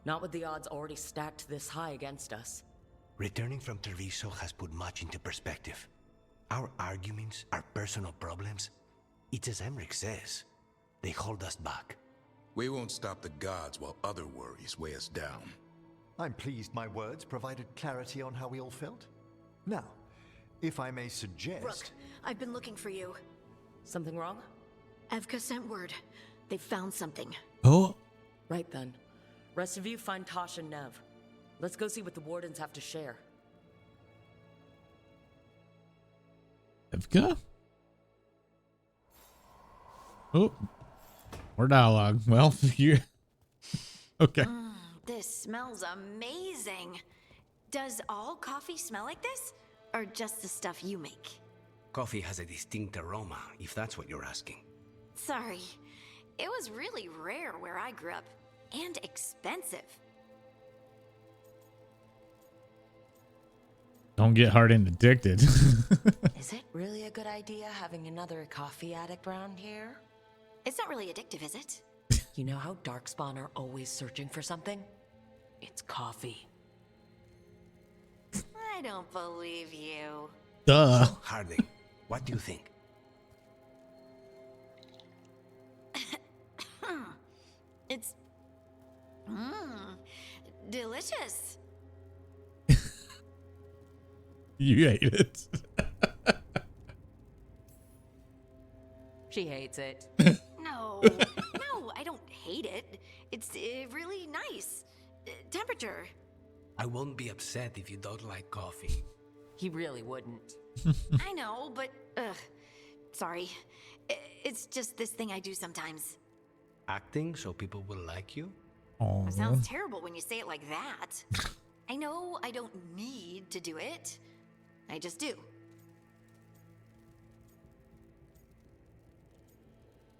Not with the odds already stacked this high against us. Returning from Treviso has put much into perspective. Our arguments, our personal problems, it's as Emmerich says. They hold us back. We won't stop the gods while other worries weigh us down. I'm pleased my words provided clarity on how we all felt. Now, if I may suggest... Rook, I've been looking for you. Something wrong? Evka sent word. They've found something. Oh. Right then. Rest of you find Tosh and Nev. Let's go see what the wardens have to share. Evka? Oh. More dialogue. Well, you... Okay. This smells amazing. Does all coffee smell like this? Or just the stuff you make? Coffee has a distinct aroma, if that's what you're asking. Sorry. It was really rare where I grew up. And expensive. Don't get hardened addicted. Is it really a good idea having another coffee addict around here? It's not really addictive, is it? You know how Darkspawn are always searching for something? It's coffee. I don't believe you. Duh. So, Harding, what do you think? It's delicious. You hate it. She hates it. No, I don't hate it. It's really nice. Temperature. I won't be upset if you don't like coffee. He really wouldn't. I know, but sorry. It's just this thing I do sometimes. Acting so people will like you? Oh, It sounds terrible when you say it like that. I know I don't need to do it. I just do.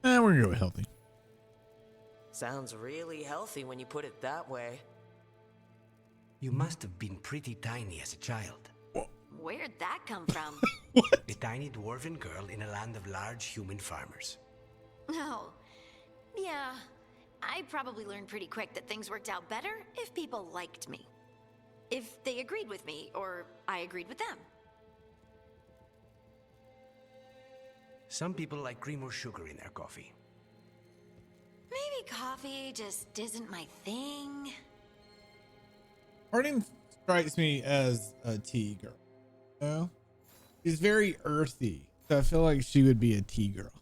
We're gonna go with healthy. Sounds really healthy when you put it that way. You must have been pretty tiny as a child. Where'd that come from? A tiny dwarven girl in a land of large human farmers. Oh, yeah. I probably learned pretty quick that things worked out better if people liked me. If they agreed with me, or I agreed with them. Some people like cream or sugar in their coffee. Maybe coffee just isn't my thing. Harding strikes me as a tea girl. You know? She's very earthy. So I feel like she would be a tea girl.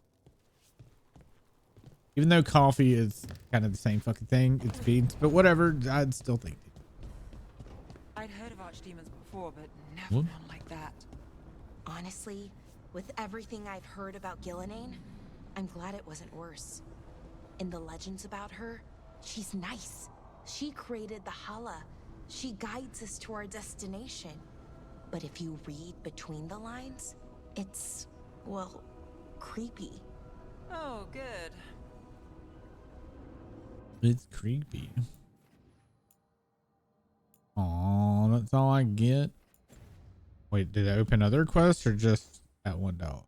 Even though coffee is kind of the same fucking thing, it's beans, but whatever, I'd still think. I'd heard of archdemons before, but never What? one like that. Honestly, with everything I've heard about Gillenane, I'm glad it wasn't worse. In the legends about her, she's nice. She created the Hala. She guides us to our destination. But if you read between the lines, it's, well, creepy. Oh, good. It's creepy. Aw, that's all I get. Wait, did I open other quests or just that one dog?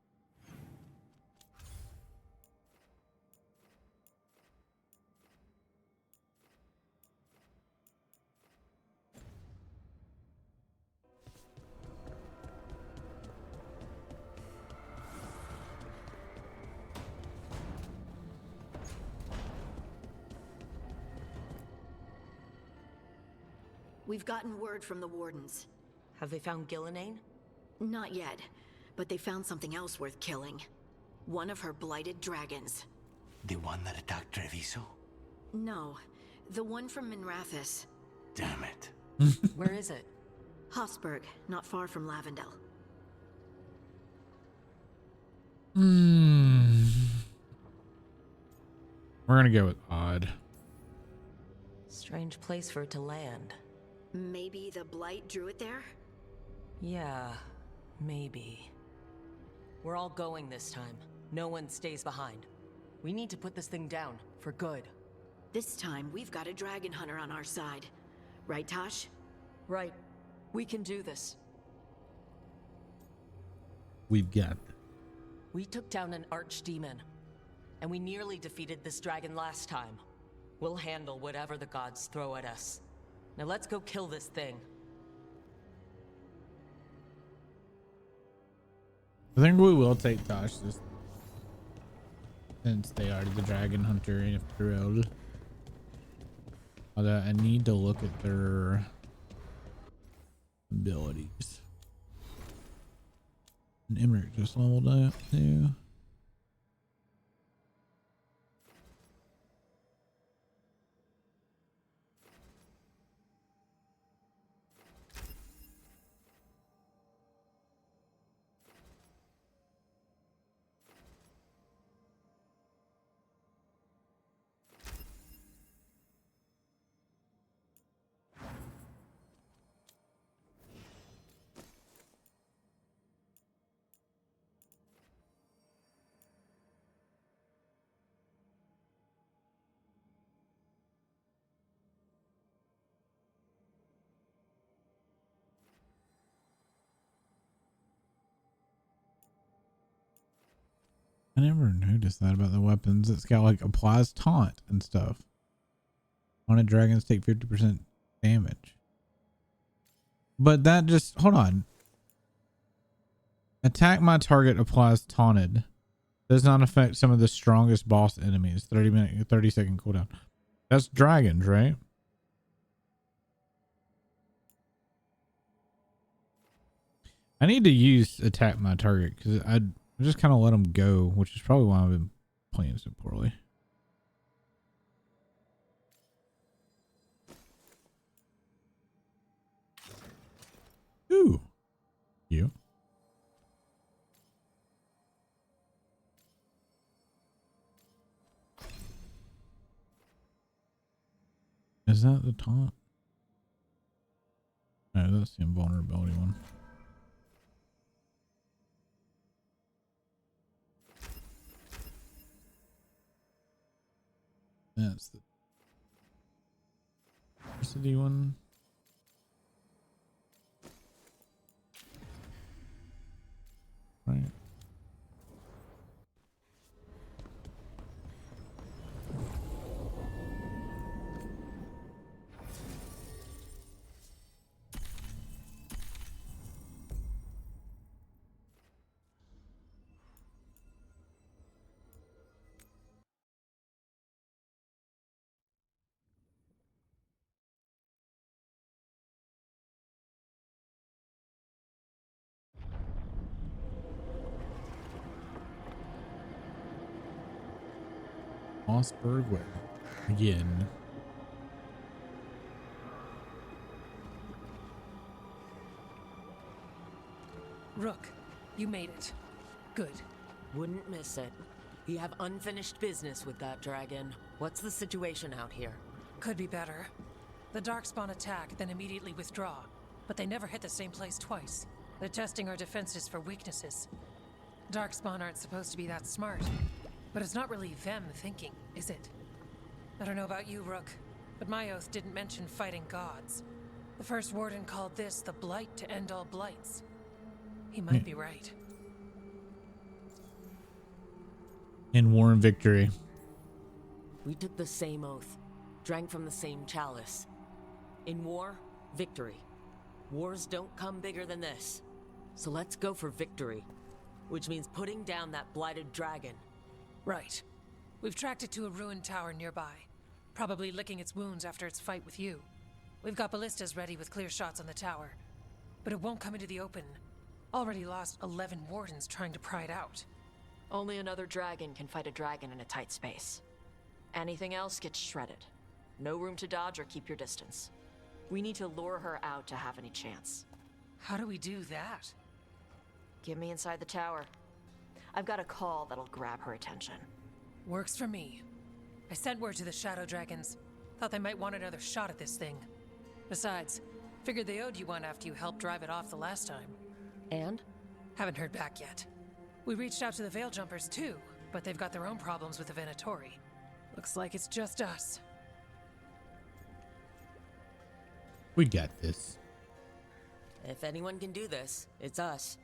We've gotten word from the wardens. Have they found Gillenane? Not yet, but they found something else worth killing. One of her blighted dragons. The one that attacked Treviso? No, the one from Minrathis. Damn it. Where is it? Hofsburg, not far from Lavendel. We're gonna go with odd. Strange place for it to land. Maybe the blight drew it there? Yeah, maybe. We're all going this time. No one stays behind. We need to put this thing down, for good. This time, we've got a dragon hunter on our side. Right, Tosh? Right. We can do this. We've got. We took down an archdemon, and we nearly defeated this dragon last time. We'll handle whatever the gods throw at us. Now let's go kill this thing. I think we will take Tosh this, since they are the dragon hunter after all. Although I need to look at their abilities. And Emmerich just leveled up too. I never noticed that about the weapons. It's got like applies taunt and stuff. Haunted dragons take 50% damage. But that just, hold on. Attack my target applies taunted. Does not affect some of the strongest boss enemies. 30-second cooldown. That's dragons, right? I need to use attack my target because I just kind of let them go, which is probably why I've been playing so poorly. Ooh, you. Is that the taunt? No, that's the invulnerability one. That's the city one. Right. Mossberg Way. Again. Rook, you made it. Good. Wouldn't miss it. You have unfinished business with that dragon. What's the situation out here? Could be better. The Darkspawn attack, then immediately withdraw. But they never hit the same place twice. They're testing our defenses for weaknesses. Darkspawn aren't supposed to be that smart. But it's not really them thinking, is it? I don't know about you, Rook, but my oath didn't mention fighting gods. The first warden called this the blight to end all blights. He might be right. In war and victory. We took the same oath, drank from the same chalice. In war, victory. Wars don't come bigger than this. So let's go for victory, which means putting down that blighted dragon. Right. We've tracked it to a ruined tower nearby, probably licking its wounds after its fight with you. We've got ballistas ready with clear shots on the tower, but it won't come into the open. Already lost 11 wardens trying to pry it out. Only another dragon can fight a dragon in a tight space. Anything else gets shredded. No room to dodge or keep your distance. We need to lure her out to have any chance. How do we do that? Get me inside the tower. I've got a call that'll grab her attention. Works for me. I sent word to the Shadow Dragons. Thought they might want another shot at this thing. Besides, figured they owed you one after you helped drive it off the last time. And? Haven't heard back yet. We reached out to the Veil Jumpers too, but they've got their own problems with the Venatori. Looks like it's just us. We got this. If anyone can do this, it's us.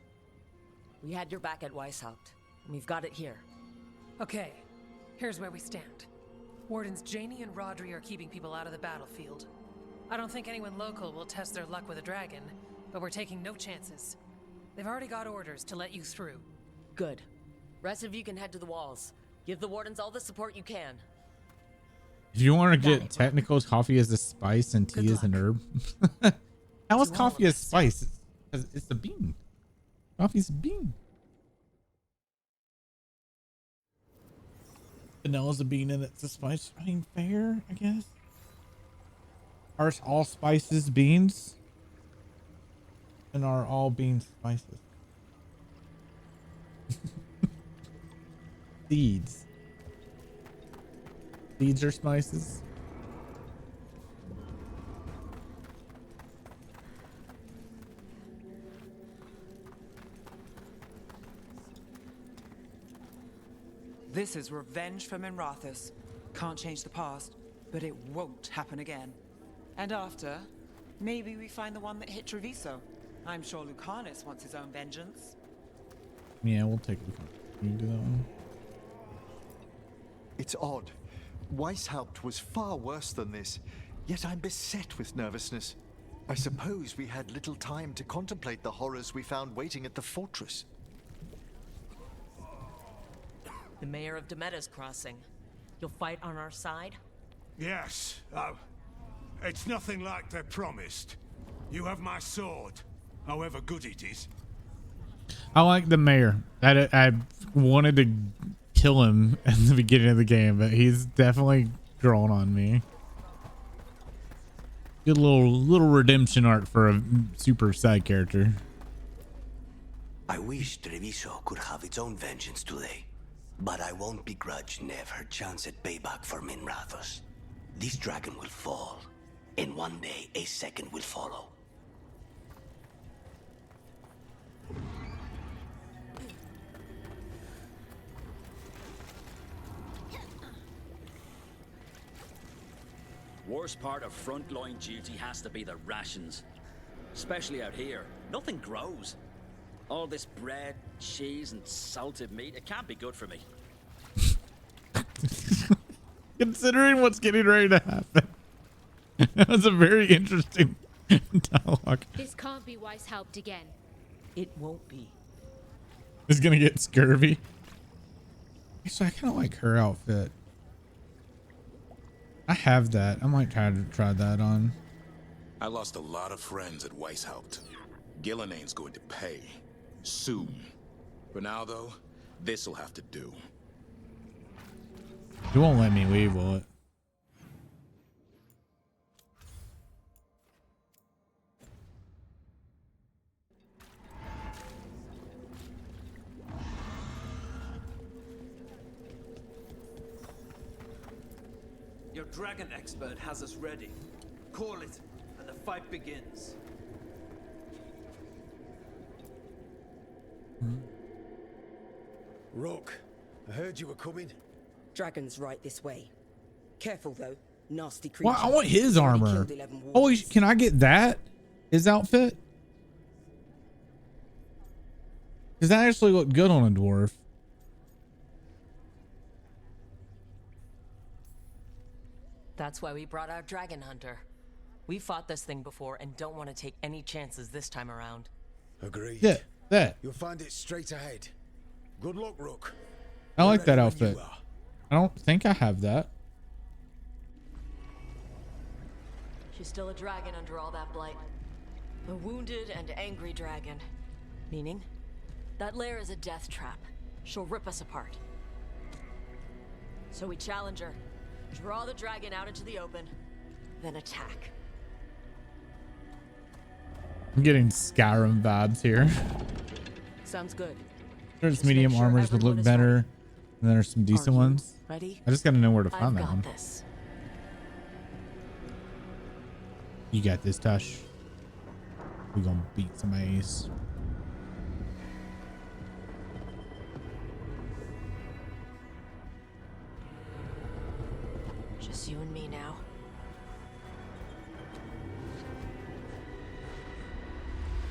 We had your back at Weishaupt, and we've got it here. Okay, here's where we stand. Wardens Janie and Rodri are keeping people out of the battlefield. I don't think anyone local will test their luck with a dragon, but we're taking no chances. They've already got orders to let you through. Good. Rest of you can head to the walls. Give the wardens all the support you can. If you want to get technical, coffee is a spice and tea is an herb. How is coffee a spice? It's a bean. Coffee's a bean. Vanilla's a bean and it's a spice. I mean, fair, I guess. Are all spices beans? And are all beans spices? Seeds. Seeds are spices. This is revenge for Minrathous. Can't change the past, but it won't happen again. And after, maybe we find the one that hit Treviso. I'm sure Lucanus wants his own vengeance. Yeah, we'll take a look. Can you do that one? It's odd. Weishaupt was far worse than this, yet I'm beset with nervousness. I suppose we had little time to contemplate the horrors we found waiting at the fortress. The mayor of Demeta's crossing. You'll fight on our side? Yes. It's nothing like they promised. You have my sword, however good it is. I like the mayor. I wanted to kill him at the beginning of the game, but he's definitely growing on me. Good little redemption arc for a super side character. I wish Treviso could have its own vengeance today, but I won't begrudge Nev her chance at payback for Minrathos. This dragon will fall, and one day a second will follow. Worst part of frontline duty has to be the rations. Especially out here. Nothing grows. All this bread, cheese, and salted meat, it can't be good for me. Considering what's getting ready to happen. That was a very interesting dialogue. This can't be Weishaupt again. It won't be. He's gonna get scurvy. So I kind of like her outfit. I have that. I might try that on. I lost a lot of friends at Weishaupt. Gillenane's going to pay. Soon. For now, though, this'll have to do. You won't let me leave, will it? Your dragon expert has us ready. Call it, and the fight begins. Rook, I heard you were coming. Dragon's right this way. Careful though, nasty creature. Well, I want his Already armor. killed 11 Oh, warriors. can I get that? His outfit? Because that actually looked good on a dwarf. That's why we brought our dragon hunter. We fought this thing before and don't want to take any chances this time around. Agreed. Yeah, that. You'll find it straight ahead. Good luck, Rook. I We're like that ready when outfit. you are. I don't think I have that. She's still a dragon under all that blight. A wounded and angry dragon. Meaning? That lair is a death trap. She'll rip us apart. So we challenge her. Draw the dragon out into the open, then attack. I'm getting Skyrim vibes here. Sounds good. There's Just medium make sure armors would everyone look is better. ready. And then there's some decent ones. ready? I just gotta know where to find I've that got one. this. You got this, Tush. We gonna beat some ass. Just you and me now.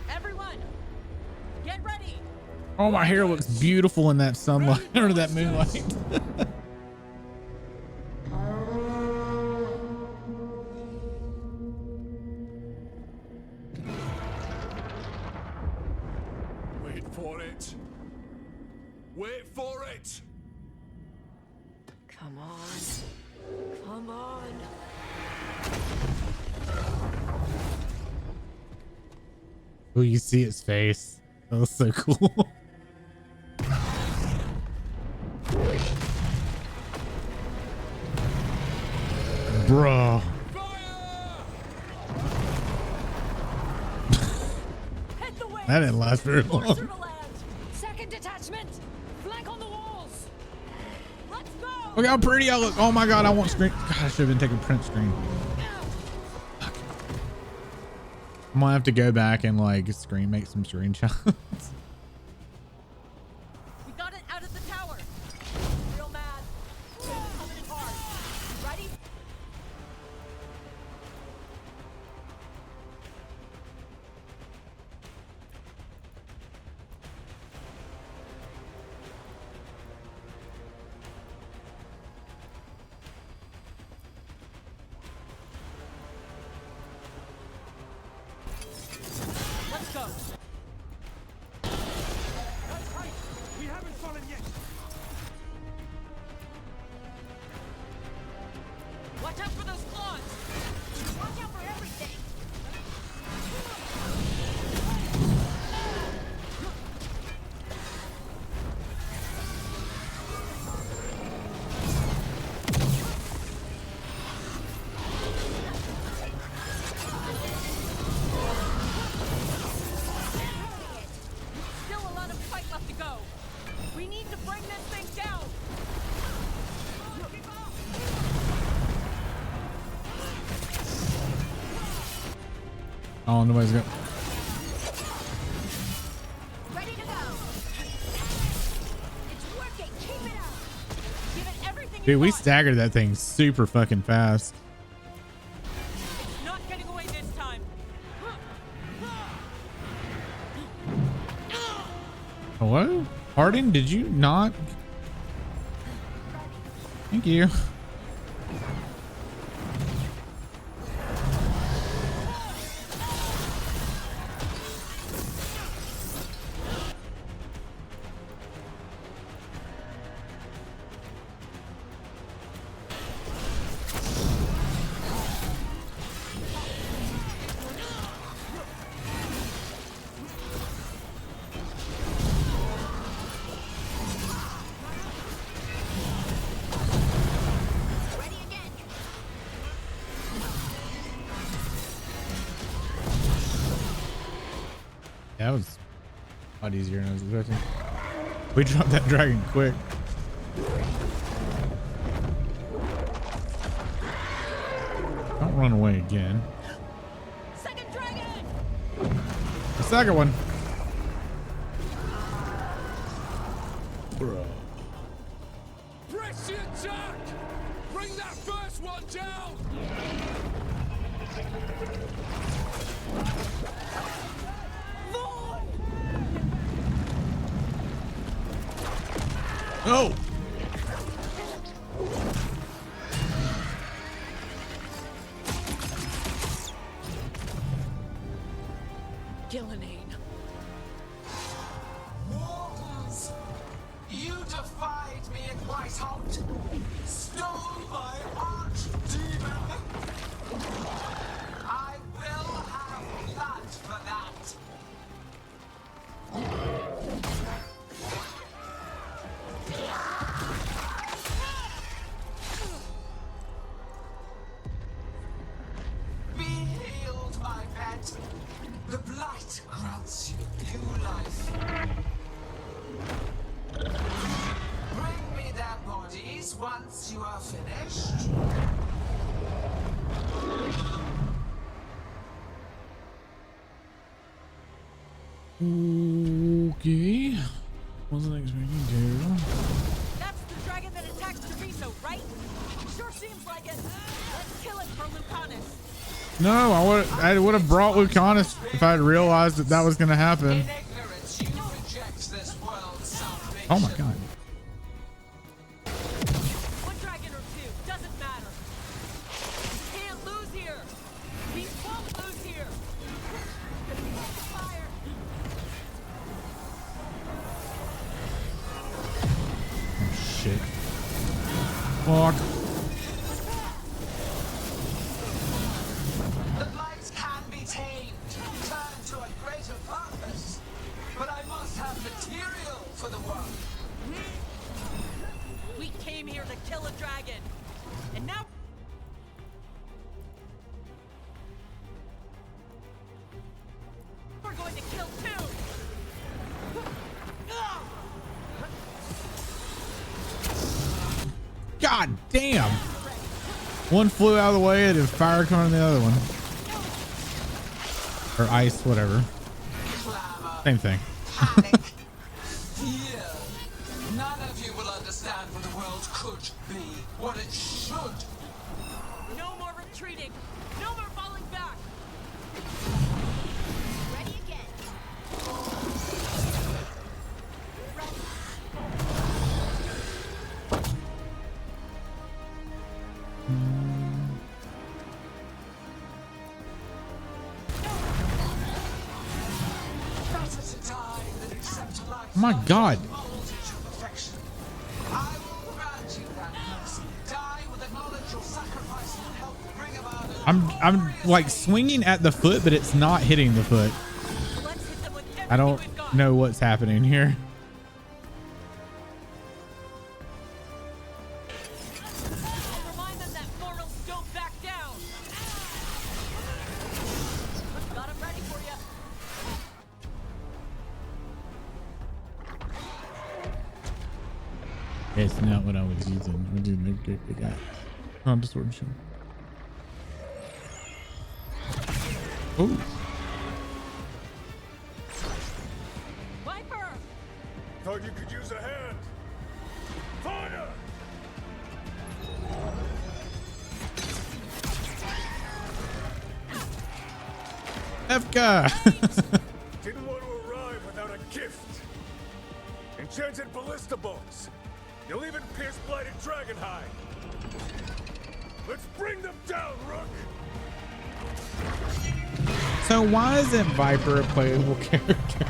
Everyone, get ready. Oh, my hair looks beautiful in that sunlight or that moonlight. Wait for it. Wait for it. Come on. Come on. Oh, you see his face. That was so cool. Bruh. That didn't last very long. Second detachment! Flank on the walls! Let's go! Look how pretty I look. Oh my god, I want screen. God, I should have been taking print screen. Fuck. I'm gonna have to go back and like make some screenshots. We got it out of the tower. Real mad. Coming in hard. Ready? Watch out for those claws! Watch out for everything! Still a lot of fight left to go. We need to bring this thing down. Oh, nobody's got. Ready to go! It's working! Keep it up! Give it everything Dude, we staggered that thing super fucking fast. It's not getting away this time. Hello? Harding, did you not? Thank you. That was a lot easier than I was expecting. We dropped that dragon quick. Don't run away again. Second dragon! The second one. Bro. Press the attack! Bring that first one down! Oh! Gillenane. Mortals! You defied me in Whitehart! Stole my archdemon! I will have blood for that! Be healed, my pet! The blight grants you new life. Bring me their bodies once you are finished. Okay. Wasn't expecting to. That's the dragon that attacked Treviso, right? Sure seems like it. Let's kill it for Lucanus. No, I would have brought Lucanus if I had realized that that was going to happen. Oh my god. One dragon or two, doesn't matter. We can't lose here. We won't lose here. Fire. Oh shit. Fuck. The blight can be tamed, turned to a greater purpose. But I must have material for the work. We came here to kill a dragon. And now we're going to kill two. God damn. One flew out of the way and then fire coming on the other one. Or ice, whatever. Same thing. Fear. None of you will understand what the world could be, what it should. No more retreating. No more falling back. Ready again. Better to die than accept life. Oh my god. I will grant you that mercy. Die with the knowledge your sacrifice I'm like swinging at the foot, but it's not hitting the foot. I don't know what's happening here. Remind them that mortals don't back down. Got him ready for you. It's not what I was using. I didn't get the guy. On the sword shield. Oh. Viper! Thought you could use a hand. Fire! FK. Didn't want to arrive without a gift. Enchanted ballista bolts. You'll even pierce blighted dragonhide. Let's bring them down, Rook. So why isn't Viper a playable character?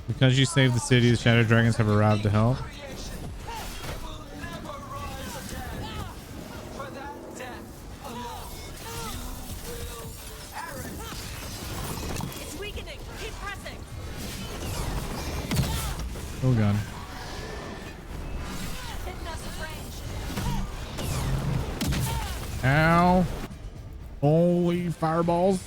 Because you saved the city, the shadow dragons have arrived to help. It's weakening. Keep pressing. Oh god. Hitting us at range. Ow. Holy fireballs.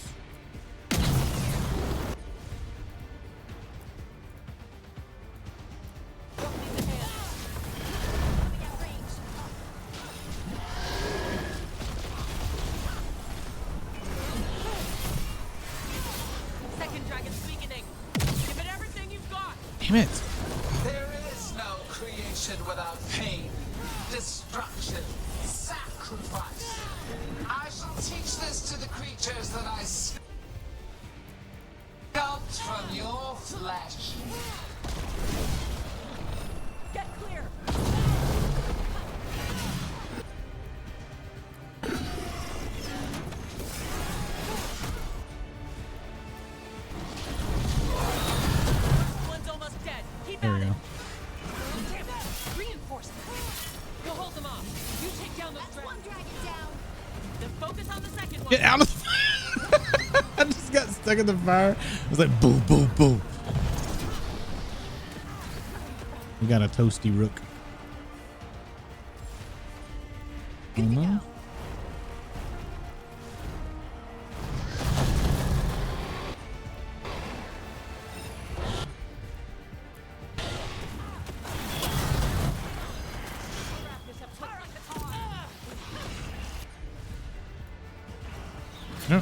Second dragon's weakening. Give it everything you've got. Damn it. There is no creation without pain, destruction, sacrifice. I shall teach this to the creatures that I sculpt from your flesh. Get clear. One's almost dead. Keep There we go. Damn it. Reinforcements. We'll hold them off. You take down those dragons. One dragon down. Then focus on the second one. Get out of the fire. I just got stuck in the fire. I was like, boom, boom, boom. We got a toasty rook. Oh, no. No.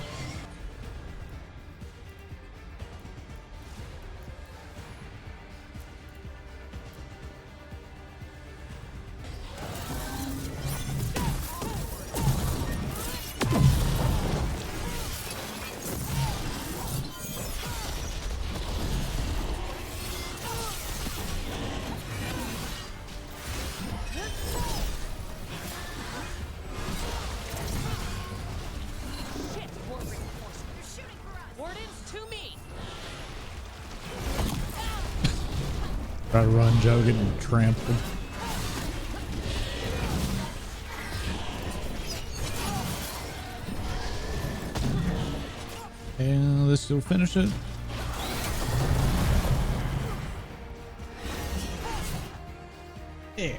Shit, more reinforcements. You're shooting for us. Wardens to me. Try to run, Joe, getting trampled. And this will finish it. Yeah.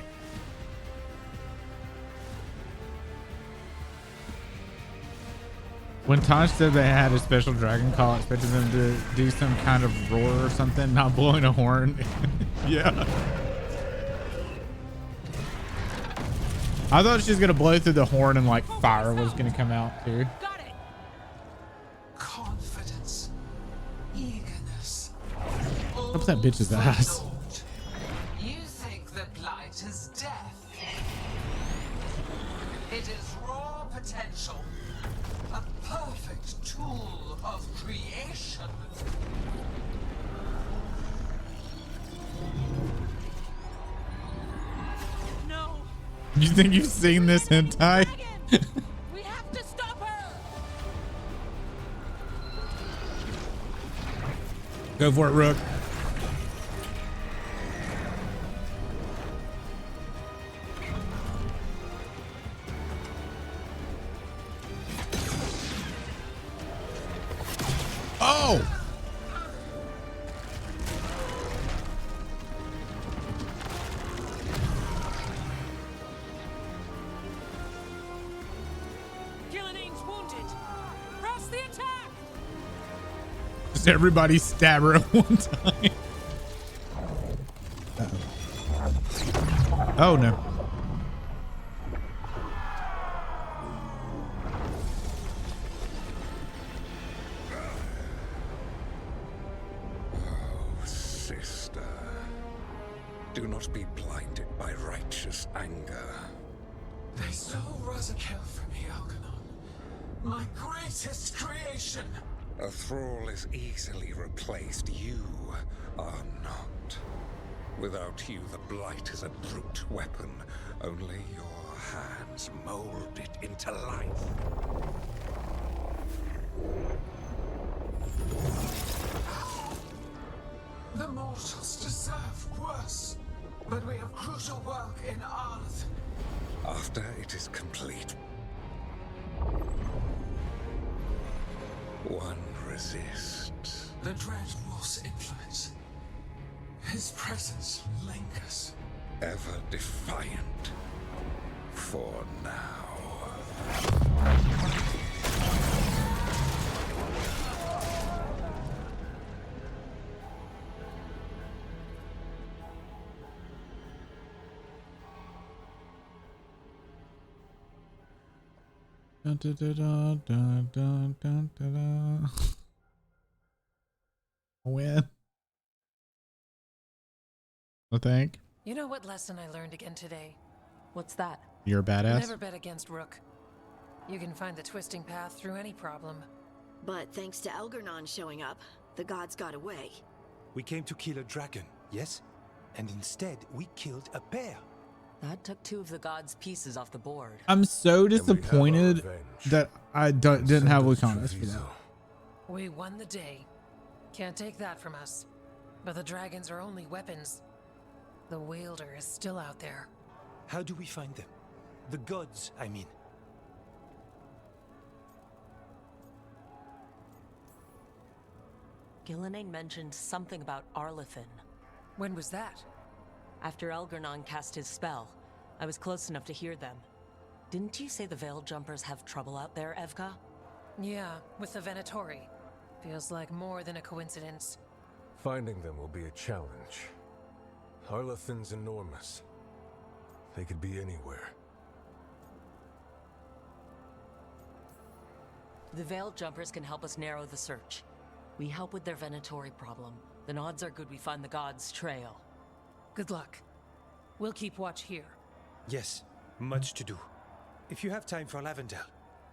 When Taj said they had a special dragon call, I expected them to do some kind of roar or something, not blowing a horn. Yeah. I thought she was gonna blow through the horn and like fire was gonna come out too. Confidence, eagerness. Up that bitch's ass. You think that blight is death? It is raw potential, a perfect tool of creation. No. You think you've seen this hentai? We have to stop her. Go for it, Rook. Oh! Gillinane's wounded. Press the attack. Just everybody stab her at one time. Uh-oh. Oh no. Sister, do not be blinded by righteous anger. They stole Razakel from me, Algernon. My greatest creation. A thrall is easily replaced. You are not. Without you, the blight is a brute weapon. Only your hands mold it into life. The mortals deserve worse. But we have crucial work in Arth. After it is complete, one resists. The Dread Wolf's influence. His presence lingers. Ever defiant. For now. Dun, dun, dun, dun, dun, dun, dun, dun. Win. I think. You know what lesson I learned again today? What's that? You're a badass. Never bet against Rook. You can find the twisting path through any problem. But thanks to Algernon showing up, the gods got away. We came to kill a dragon, yes? And instead, we killed a bear. That took two of the gods' pieces off the board. I'm so disappointed that I didn't have Lucanus for that. We won the day. Can't take that from us. But the dragons are only weapons. The wielder is still out there. How do we find them? The gods, I mean. Gillinane mentioned something about Arlethin. When was that? After Algernon cast his spell, I was close enough to hear them. Didn't you say the Veil Jumpers have trouble out there, Evka? Yeah, with the Venatori. Feels like more than a coincidence. Finding them will be a challenge. Arlethin's enormous. They could be anywhere. The Veil Jumpers can help us narrow the search. We help with their Venatori problem. Then odds are good we find the gods' trail. Good luck. We'll keep watch here. Yes, much to do. If you have time for Lavendel,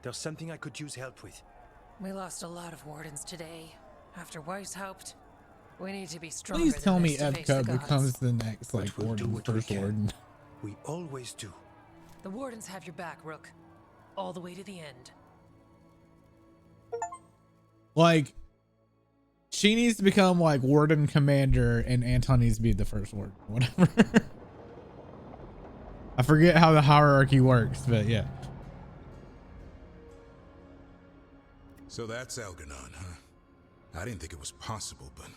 there's something I could use help with. We lost a lot of wardens today. After Weishaupt, we need to be stronger. Please tell than me this to face the Evka gods. becomes the next like warden, first warden. We always do. The wardens have your back, Rook. All the way to the end. Like, she needs to become like warden commander, and Anton needs to be the first warden. Whatever. I forget how the hierarchy works, but yeah. So that's Algernon, huh? I didn't think it was possible, but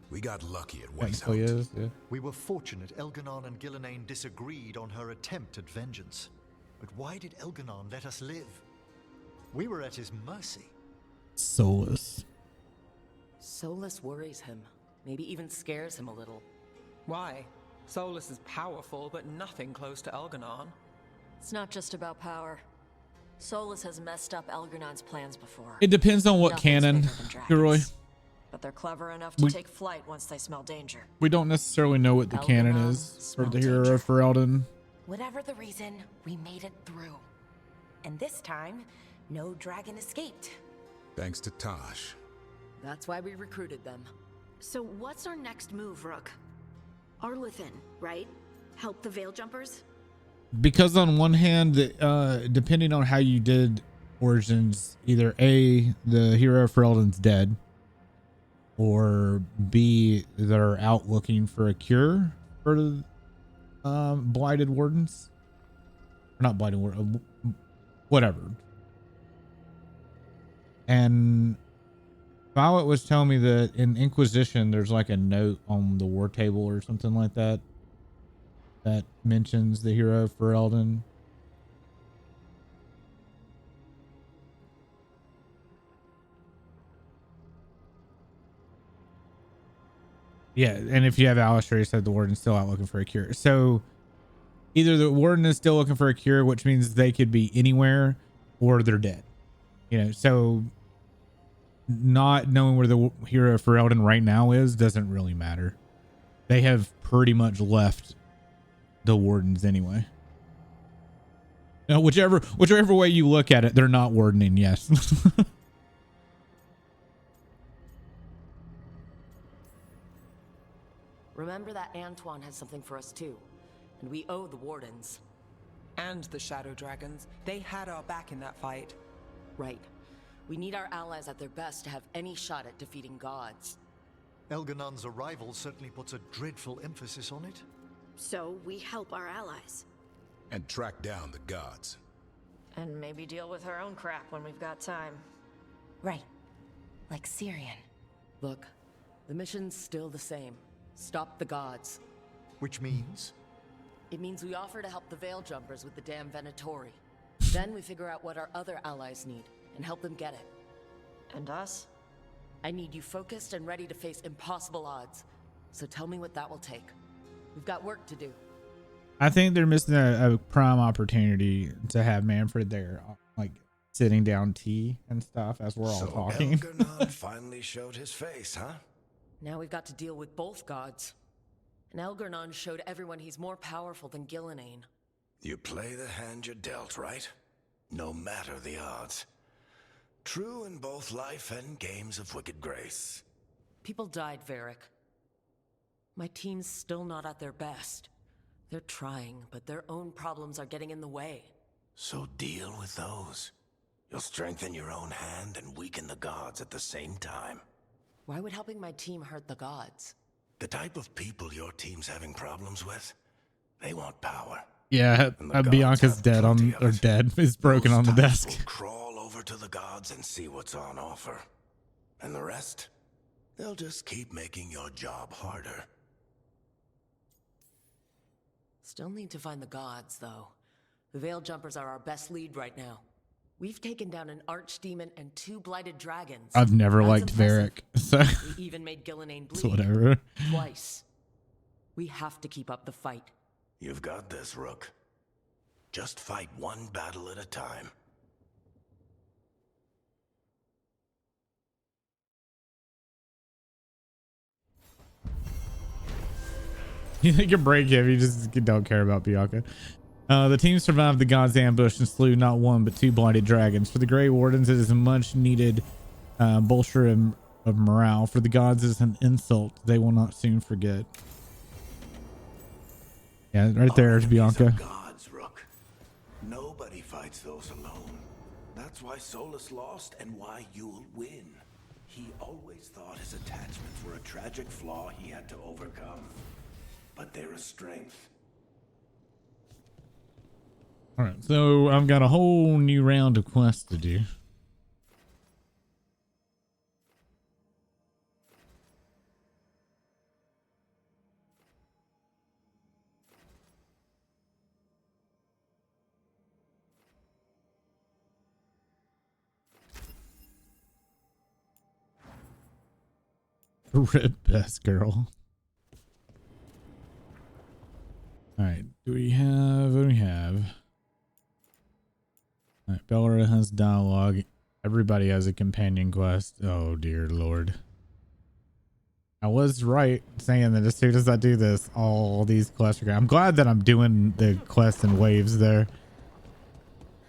we got lucky at Weishaupt. Yeah. We were fortunate Elganon and Gillinane disagreed on her attempt at vengeance. But why did Elganon let us live? We were at his mercy. Solus. Solus worries him. Maybe even scares him a little. Why? Solus is powerful, but nothing close to Elganon. It's not just about power. Solus has messed up Elgernon's plans before. It depends on what Nothing's canon, bigger than dragons. Gilroy. But they're clever enough to We- take flight once they smell danger. We don't necessarily know what the canon is for the hero of Ferelden. Whatever the reason, we made it through. And this time, no dragon escaped. Thanks to Tosh. That's why we recruited them. So what's our next move, Rook? Arlethin, right? Help the Veil Jumpers? Because on one hand, depending on how you did Origins, either A, the hero of Ferelden's dead, or B, that are out looking for a cure for blighted wardens. Or not blighted wardens, whatever. And Violet was telling me that in Inquisition, there's like a note on the war table or something like that that mentions the hero for Eldon. Yeah, and if you have Alistair, you said the warden's still out looking for a cure. So either the warden is still looking for a cure, which means they could be anywhere, or they're dead. You know, so not knowing where the hero for Eldon right now is doesn't really matter. They have pretty much left the wardens anyway. Now, whichever way you look at it, they're not wardening, yes. Remember that Antoine has something for us too, and we owe the wardens. And the Shadow Dragons. They had our back in that fight. Right. We need our allies at their best to have any shot at defeating gods. Elganon's arrival certainly puts a dreadful emphasis on it. So we help our allies. And track down the gods. And maybe deal with our own crap when we've got time. Right. Like Syrian. Look, the mission's still the same. Stop the gods. Which means? It means we offer to help the Veil Jumpers with the damn Venatori. Then we figure out what our other allies need and help them get it. And us? I need you focused and ready to face impossible odds. So tell me what that will take. We've got work to do. I think they're missing a prime opportunity to have Manfred there, like sitting down tea and stuff as we're all talking. Elganon finally showed his face, huh? Now we've got to deal with both gods. And Elgarnon showed everyone he's more powerful than Gillenane. You play the hand you're dealt, right? No matter the odds. True in both life and games of wicked grace. People died, Varric. My team's still not at their best. They're trying, but their own problems are getting in the way. So deal with those. You'll strengthen your own hand and weaken the gods at the same time. Why would helping my team hurt the gods? The type of people your team's having problems with, they want power. Yeah, Bianca's dead dead. Is broken on the desk. Will crawl over to the gods and see what's on offer. And the rest, they'll just keep making your job harder. Still need to find the gods, though. The Veil Jumpers are our best lead right now. We've taken down an archdemon and 2 blighted dragons. I've never That's liked impressive. Varric, so We even made Gillenane it's bleed. whatever. Twice. We have to keep up the fight. You've got this, Rook. Just fight one battle at a time. You think you break him, you just don't care about Bianca. The team survived the gods' ambush and slew not 1 but 2 blighted dragons. For the Grey Wardens, it is a much needed bolster of morale. For the gods, it is an insult they will not soon forget. Yeah, right there, Bianca. Gods, Rook. Nobody fights those alone. That's why Solus lost and why you'll win. He always thought his attachments were a tragic flaw he had to overcome. But they're a strength. All right, so I've got a whole new round of quests to do. Rip best girl. All right, what do we have? All right, Bellara has dialogue. Everybody has a companion quest. Oh dear Lord. I was right saying that as soon as I do this, all these quests are going. I'm glad that I'm doing the quests in waves there.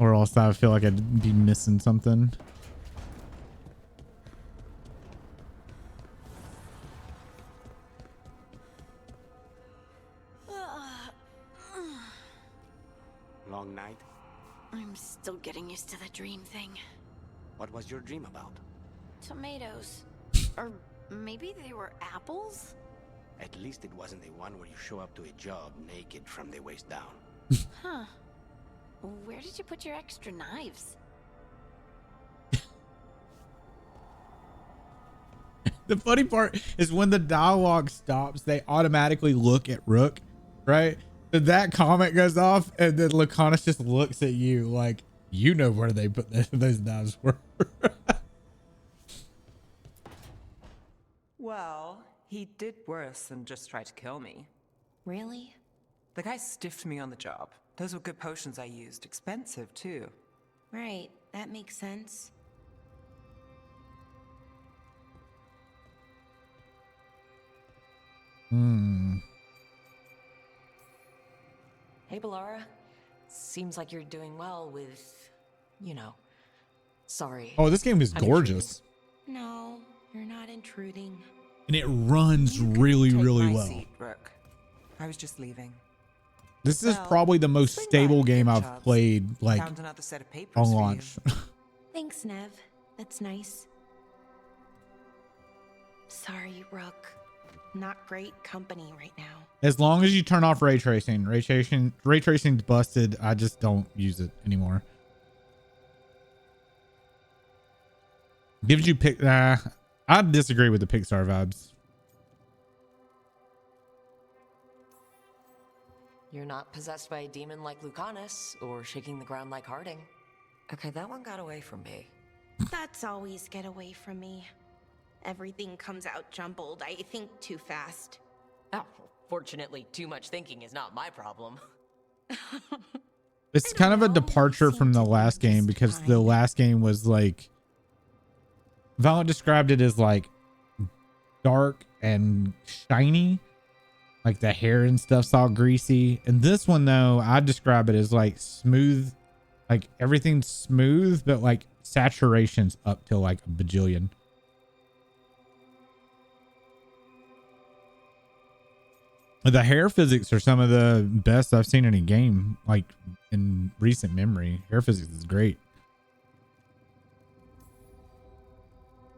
Or else I feel like I'd be missing something. Long night? I'm still getting used to the dream thing. What was your dream about? Tomatoes. Or maybe they were apples? At least it wasn't the one where you show up to a job naked from the waist down. Huh. Where did you put your extra knives? The funny part is when the dialogue stops, they automatically look at Rook, right? So that comment goes off, and then Laconis just looks at you like, you know where they put those knives were. Well, he did worse than just try to kill me. Really? The guy stiffed me on the job. Those were good potions I used. Expensive, too. Right, that makes sense. Hey, Bellara. Seems like you're doing well with, you know. Sorry. Oh, this game is I'm gorgeous. No, you're not intruding. And it runs really, really well. Seat, Rook. I was just leaving. This is probably the most stable game I've played, like, Found another set of papers on for launch. Thanks, Nev. That's nice. Sorry, Rook. Not great company right now. As long as you turn off ray tracing. Ray tracing's busted. I just don't use it anymore. Gives you I disagree with the Pixar vibes. You're not possessed by a demon like Lucanus or shaking the ground like Harding. Okay, that one got away from me. That's always get away from me. Everything comes out jumbled. I think too fast. Oh, fortunately, too much thinking is not my problem. It's kind of a departure from the last game because the last game was like, Violet described it as like dark and shiny, like the hair and stuff's all greasy. And this one though, I describe it as like smooth, like everything's smooth, but like saturation's up to like a bajillion. The hair physics are some of the best I've seen in a game, like in recent memory. Hair physics is great.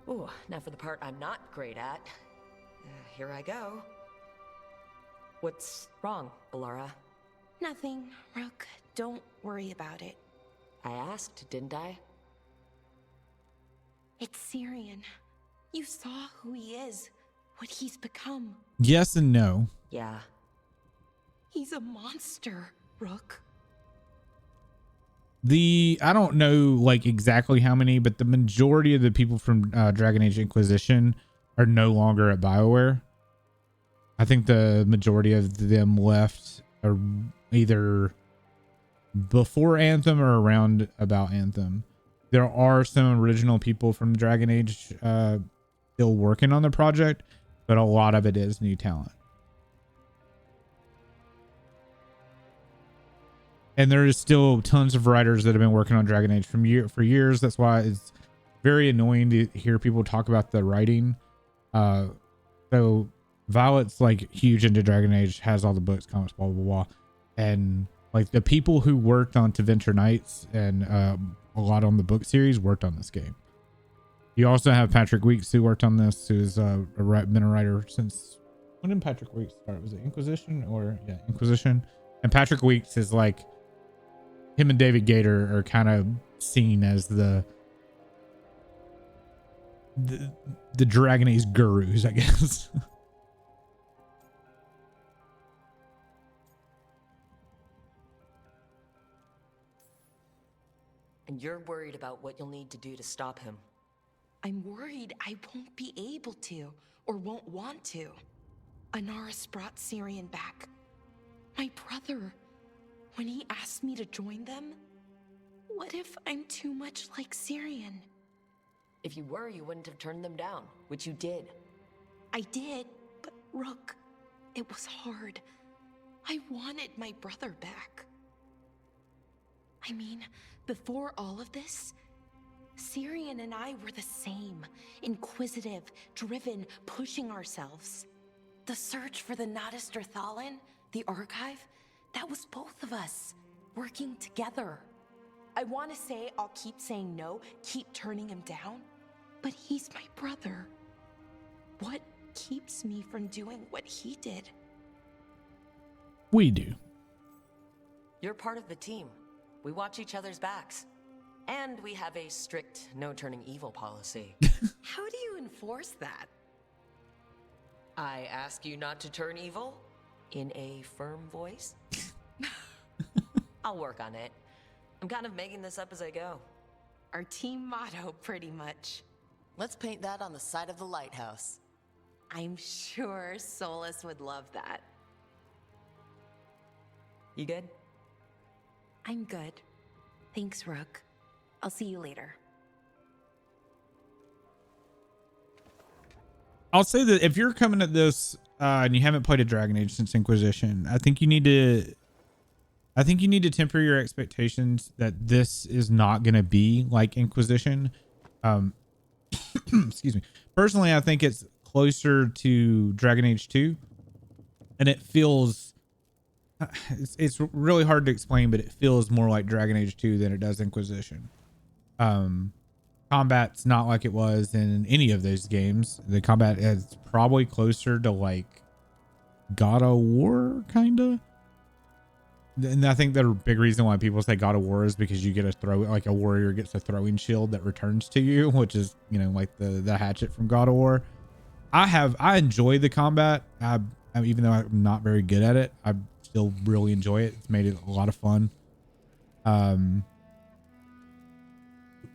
Ooh, now for the part I'm not great at. Here I go. What's wrong, Bellara? Nothing, Rook. Don't worry about it. I asked, didn't I? It's Syrian. You saw who he is, what he's become. Yes and no. Yeah. He's a monster, Rook. I don't know like exactly how many, but the majority of the people from Dragon Age Inquisition are no longer at BioWare. I think the majority of them left are either before Anthem or around about Anthem. There are some original people from Dragon Age still working on the project, but a lot of it is new talent. And there is still tons of writers that have been working on Dragon Age for years. That's why it's very annoying to hear people talk about the writing. So Violet's like huge into Dragon Age, has all the books, comics, blah, blah, blah. And like the people who worked on To Venture Nights and a lot on the book series worked on this game. You also have Patrick Weeks who worked on this, who's been a writer since, when did Patrick Weeks start? Was it Inquisition or yeah, Inquisition? And Patrick Weeks is like, him and David Gator are kind of seen as the Dragon Age gurus, I guess. And you're worried about what you'll need to do to stop him. I'm worried I won't be able to, or won't want to. Anaris brought Syrian back. My brother. When he asked me to join them, what if I'm too much like Syrian? If you were, you wouldn't have turned them down, which you did. I did, but Rook, it was hard. I wanted my brother back. I mean, before all of this, Syrian and I were the same. Inquisitive, driven, pushing ourselves. The search for the Nadister Thalin, the archive, that was both of us, working together. I want to say I'll keep saying no, keep turning him down, but he's my brother. What keeps me from doing what he did? We do. You're part of the team. We watch each other's backs. And we have a strict no turning evil policy. How do you enforce that? I ask you not to turn evil in a firm voice. I'll work on it. I'm kind of making this up as I go. Our team motto, pretty much. Let's paint that on the side of the lighthouse. I'm sure Solus would love that. You good? I'm good. Thanks, Rook. I'll see you later. I'll say that if you're coming at this and you haven't played a Dragon Age since Inquisition, I think you need to temper your expectations that this is not going to be like Inquisition. Excuse me. Personally, I think it's closer to Dragon Age 2, and it feels it's really hard to explain, but it feels more like Dragon Age 2 than it does Inquisition. Combat's not like it was in any of those games. The combat is probably closer to like God of War, kinda. And I think the big reason why people say God of War is because you get a warrior gets a throwing shield that returns to you, which is, you know, like the hatchet from God of War. I enjoy the combat. Even though I'm not very good at it, I still really enjoy it. It's made it a lot of fun.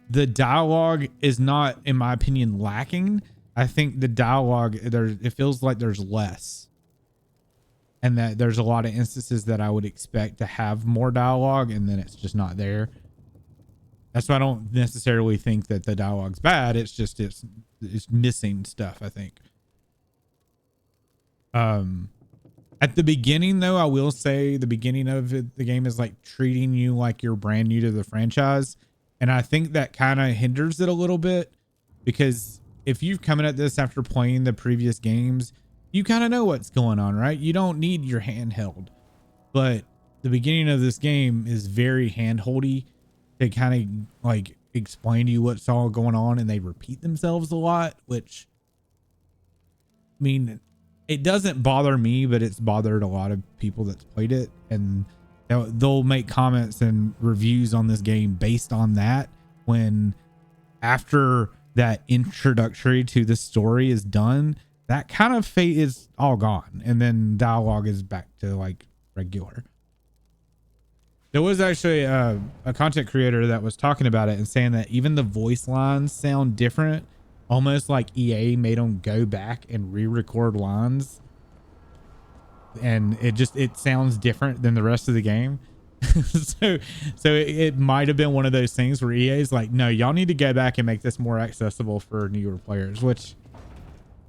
The dialogue is not, in my opinion, lacking. I think the dialogue it feels like there's less. And that there's a lot of instances that I would expect to have more dialogue, and then it's just not there. That's why I don't necessarily think that the dialogue's bad. It's just it's missing stuff, I think. At the beginning, though, I will say the beginning of the game is like treating you like you're brand new to the franchise, and I think that kind of hinders it a little bit, because if you've come at this after playing the previous games, you kind of know what's going on, right? You don't need your handheld, but the beginning of this game is very handholdy to kind of like explain to you what's all going on, and they repeat themselves a lot, which, I mean, it doesn't bother me, but it's bothered a lot of people that's played it, and they'll make comments and reviews on this game based on that, when after that introductory to the story is done, that kind of fate is all gone, and then dialogue is back to like regular. There was actually a content creator that was talking about it and saying that even the voice lines sound different, almost like EA made them go back and re-record lines, and it sounds different than the rest of the game. so it might have been one of those things where EA's like, no, y'all need to go back and make this more accessible for newer players, which,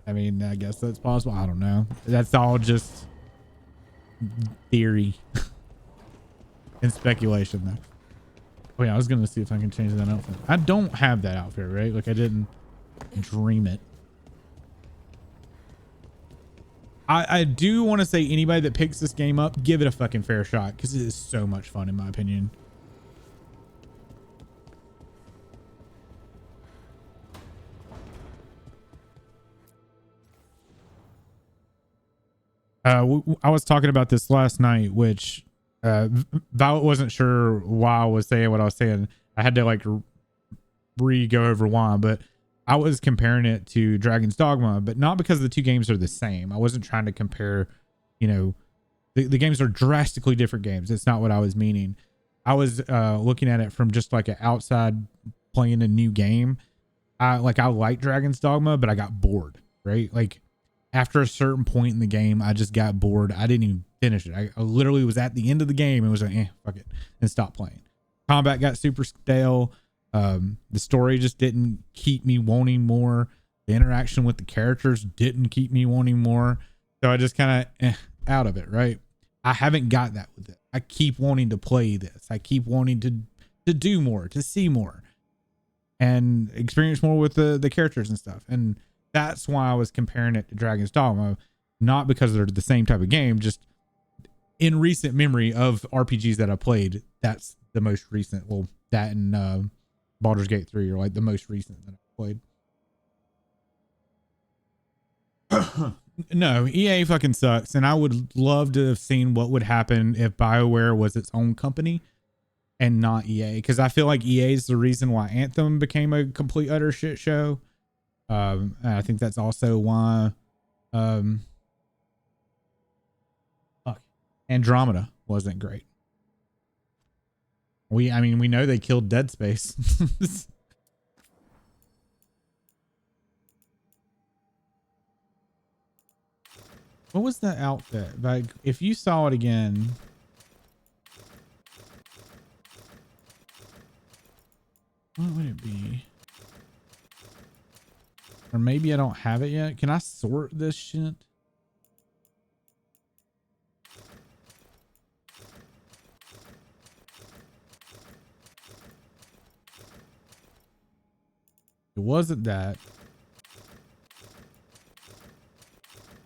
I mean, I guess that's possible. I don't know. That's all just theory and speculation, though. Oh yeah, I was gonna see if I can change that outfit. I don't have that outfit, right? Like, I didn't dream it. I do want to say, anybody that picks this game up, give it a fucking fair shot, because it is so much fun, in my opinion. I was talking about this last night, which Violet wasn't sure why I was saying what I was saying. I had to like go over why, but I was comparing it to Dragon's Dogma, but not because the two games are the same. I wasn't trying to compare, you know, the games are drastically different games. It's not what I was meaning. I was looking at it from just like an outside playing a new game. I like Dragon's Dogma, but I got bored, right? Like, after a certain point in the game, I just got bored. I didn't even finish it. I literally was at the end of the game and was like, fuck it, and stopped playing. Combat got super stale. The story just didn't keep me wanting more. The interaction with the characters didn't keep me wanting more. So I just kind of out of it, right? I haven't got that with it. I keep wanting to play this. I keep wanting to do more, to see more, and experience more with the characters and stuff. And that's why I was comparing it to Dragon's Dogma, not because they're the same type of game, just in recent memory of RPGs that I played. That's the most recent. Well, that and Baldur's Gate 3 are like the most recent that I played. No, EA fucking sucks. And I would love to have seen what would happen if BioWare was its own company and not EA. Because I feel like EA is the reason why Anthem became a complete utter shit show. And I think that's also why Andromeda wasn't great. I mean, we know they killed Dead Space. What was that outfit? Like, if you saw it again. What would it be? Or maybe I don't have it yet. Can I sort this shit? It wasn't that.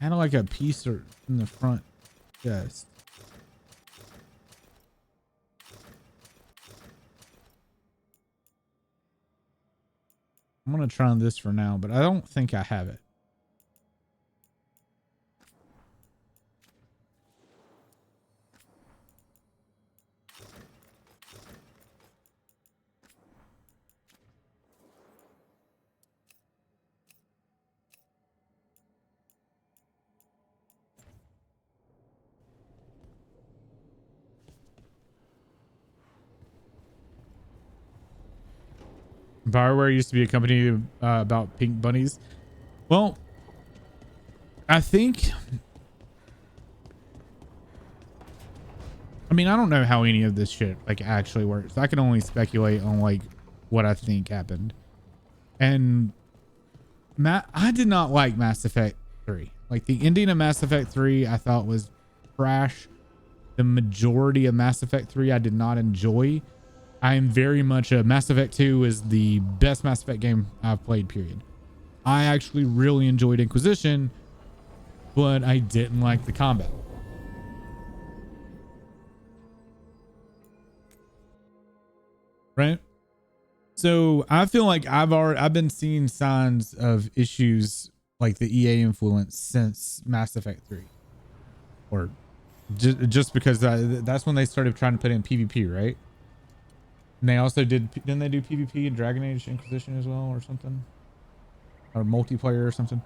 Kind of like a piece in the front chest. I'm going to try on this for now, but I don't think I have it. BioWare used to be a company about pink bunnies. Well, I think, I mean, I don't know how any of this shit like actually works. I can only speculate on like what I think happened. And I did not like Mass Effect 3. Like the ending of Mass Effect 3 I thought was trash. The majority of Mass Effect 3 I did not enjoy. I am very much a Mass Effect 2 is the best Mass Effect game I've played, period. I actually really enjoyed Inquisition, but I didn't like the combat. Right? So I feel like I've been seeing signs of issues like the EA influence since Mass Effect 3. Or just because that's when they started trying to put in PvP, right? And they also didn't they do PvP in Dragon Age Inquisition as well or something? Or multiplayer or something?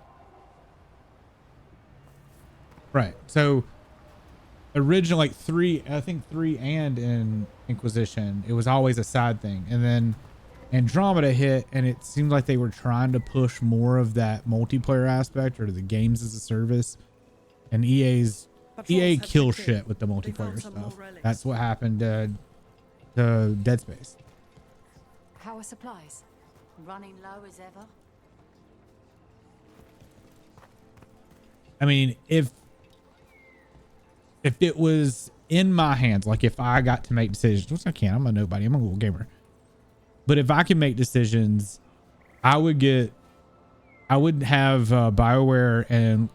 Right. So originally like 3 and in Inquisition, it was always a side thing. And then Andromeda hit and it seemed like they were trying to push more of that multiplayer aspect or the games as a service. And EA kills shit with the multiplayer stuff. That's what happened to Dead Space. How are supplies? Running low as ever? I mean, if it was in my hands, like if I got to make decisions, which I can't, I'm a nobody, I'm a little gamer. But if I can make decisions, I would have BioWare and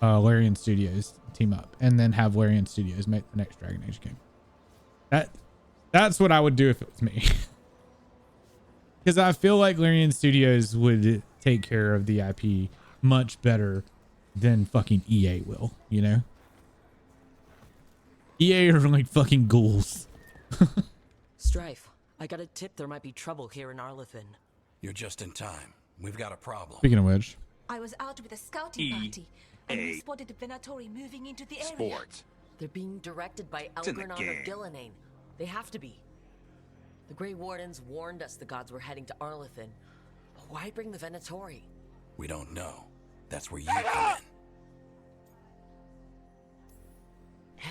Larian Studios team up and then have Larian Studios make the next Dragon Age game. That's what I would do if it was me. Because I feel like Larian Studios would take care of the IP much better than fucking EA will, you know? EA are like fucking ghouls. Strife, I got a tip there might be trouble here in Arlethan. You're just in time. We've got a problem. Speaking of which. I was out with a scouting party, and we spotted the Venatori moving into the area. Sports. They're being directed by in the Elgornon game. or Gillinane. They have to be. The Grey Wardens warned us the gods were heading to Arlethan. But why bring the Venatori? We don't know. That's where you come in.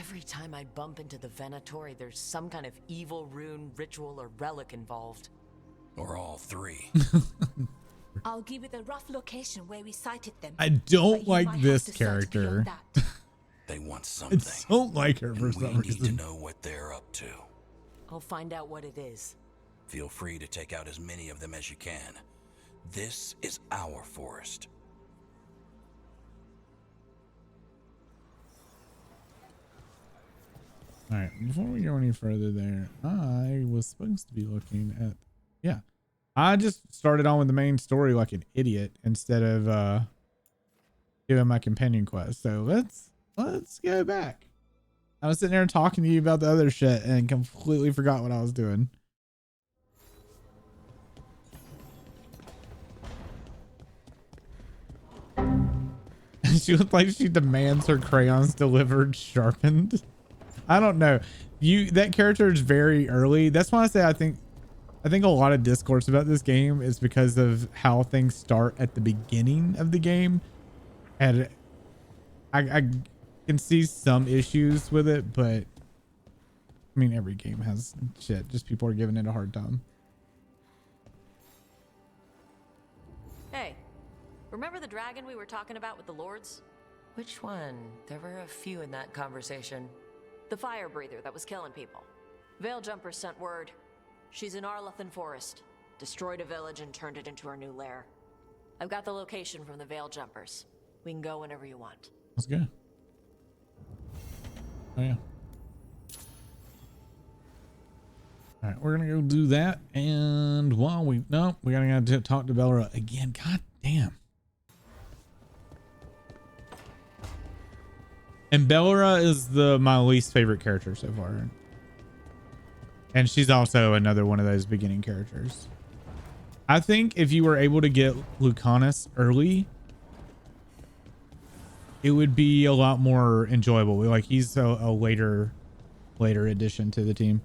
Every time I bump into the Venatori, there's some kind of evil rune, ritual, or relic involved. Or all three. I'll give you the rough location where we sighted them. I don't like this character. They want something. I don't like her for and some we need to reason. know what they're up to. I'll find out what it is. Feel free to take out as many of them as you can. This is our forest. All right, before we go any further there, I was supposed to be looking at, yeah. I just started on with the main story like an idiot instead of doing my companion quest. So let's go back. I was sitting there talking to you about the other shit and completely forgot what I was doing. She looked like she demands her crayons delivered sharpened. I don't know. That character is very early. That's why I say I think a lot of discourse about this game is because of how things start at the beginning of the game. And I can see some issues with it, but I mean, every game has shit. Just people are giving it a hard time. Hey, remember the dragon we were talking about with the lords? Which one? There were a few in that conversation. The fire breather that was killing people. Veiljumpers sent word. She's in Arlethan Forest. Destroyed a village and turned it into her new lair. I've got the location from the Veiljumpers. We can go whenever you want. Let's go. Oh yeah. All right, we're gonna go do that, and while we gotta talk to Bellera again. God damn. And Bellera is my least favorite character so far, and she's also another one of those beginning characters. I think if you were able to get Lucanus early, it would be a lot more enjoyable. Like he's a later addition to the team.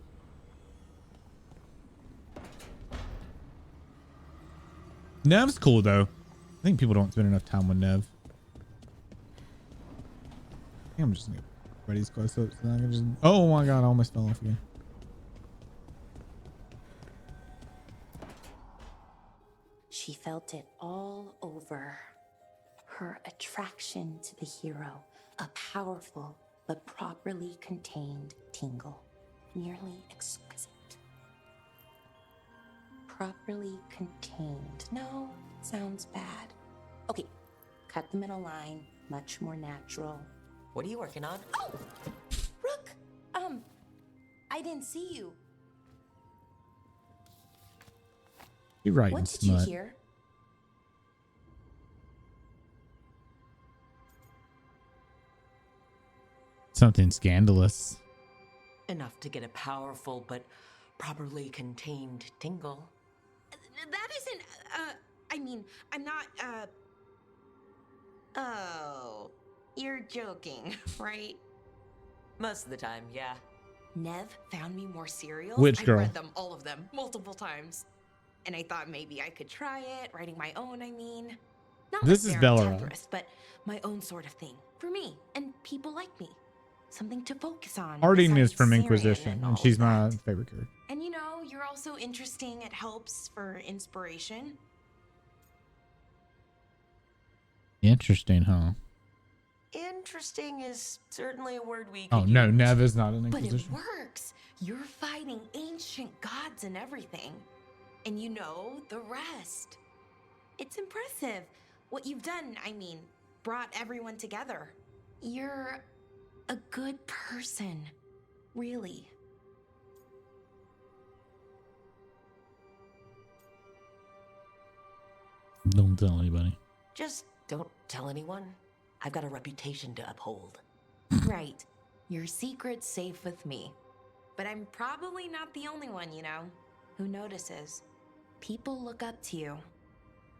Nev's cool though. I think people don't spend enough time with Nev. I think I'm just gonna get Freddy's close up so I can just. Oh my god, I almost fell off again. She felt it all over. Her attraction to the hero, a powerful but properly contained tingle, nearly exquisite. Properly contained. No, sounds bad. Okay, cut the middle line, much more natural. What are you working on? Oh! Rook! I didn't see you. You're right. What did you hear? Something scandalous. Enough to get a powerful but properly contained tingle. That isn't, I mean, I'm not, Oh, you're joking, right? Most of the time, yeah. Nev found me more cereals. Which girl? I read them, all of them, multiple times. And I thought maybe I could try it, writing my own, I mean. Not This is Bellera. Tetris, but my own sort of thing. For me, and people like me. Something to focus on. Harding is besides from Syrian Inquisition, all and she's of my that. favorite character. And you know, you're also interesting. It helps for inspiration. Interesting, huh? Interesting is certainly a word we Oh could no, use. Nev is not an But it Inquisition. works. You're fighting ancient gods and everything. And you know the rest. It's impressive. What you've done, I mean, brought everyone together. You're a good person. Really. Don't tell anybody. Just don't tell anyone. I've got a reputation to uphold. Right. Your secret's safe with me. But I'm probably not the only one, you know, who notices. People look up to you.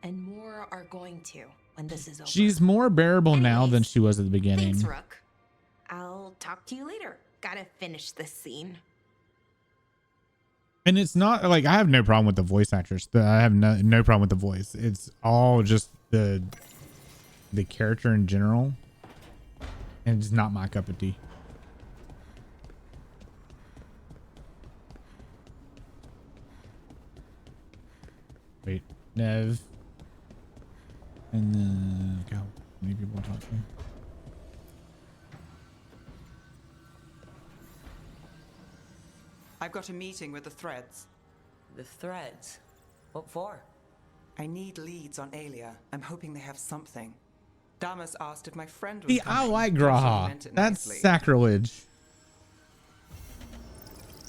And more are going to when this is over. She's more bearable now than she was at the beginning. Thanks, Rook. I'll talk to you later. Gotta finish this scene. And it's not like I have no problem with the voice actress. I have no problem with the voice. It's all just the character in general. And it's not my cup of tea. Wait, Nev. And then, God, how many people talk to me? I've got a meeting with the Threads. The Threads? What for? I need leads on Aelia. I'm hoping they have something. Damas asked if my friend was See, coming. I like Thought she Graha. meant it That's nicely. sacrilege.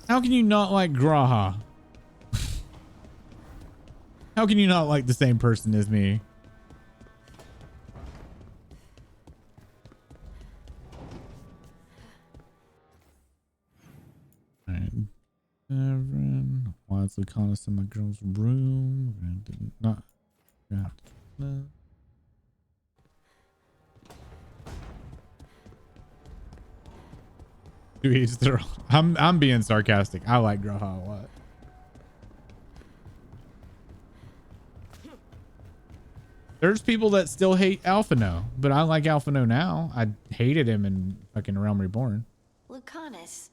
How can you not like Graha? How can you not like the same person as me? Severin. Why is Lucanus in my girl's room? Not. No. To each their own. I'm being sarcastic. I like Graha a lot. There's people that still hate Alphino, but I like Alphino now. I hated him in fucking Realm Reborn. Lucanus,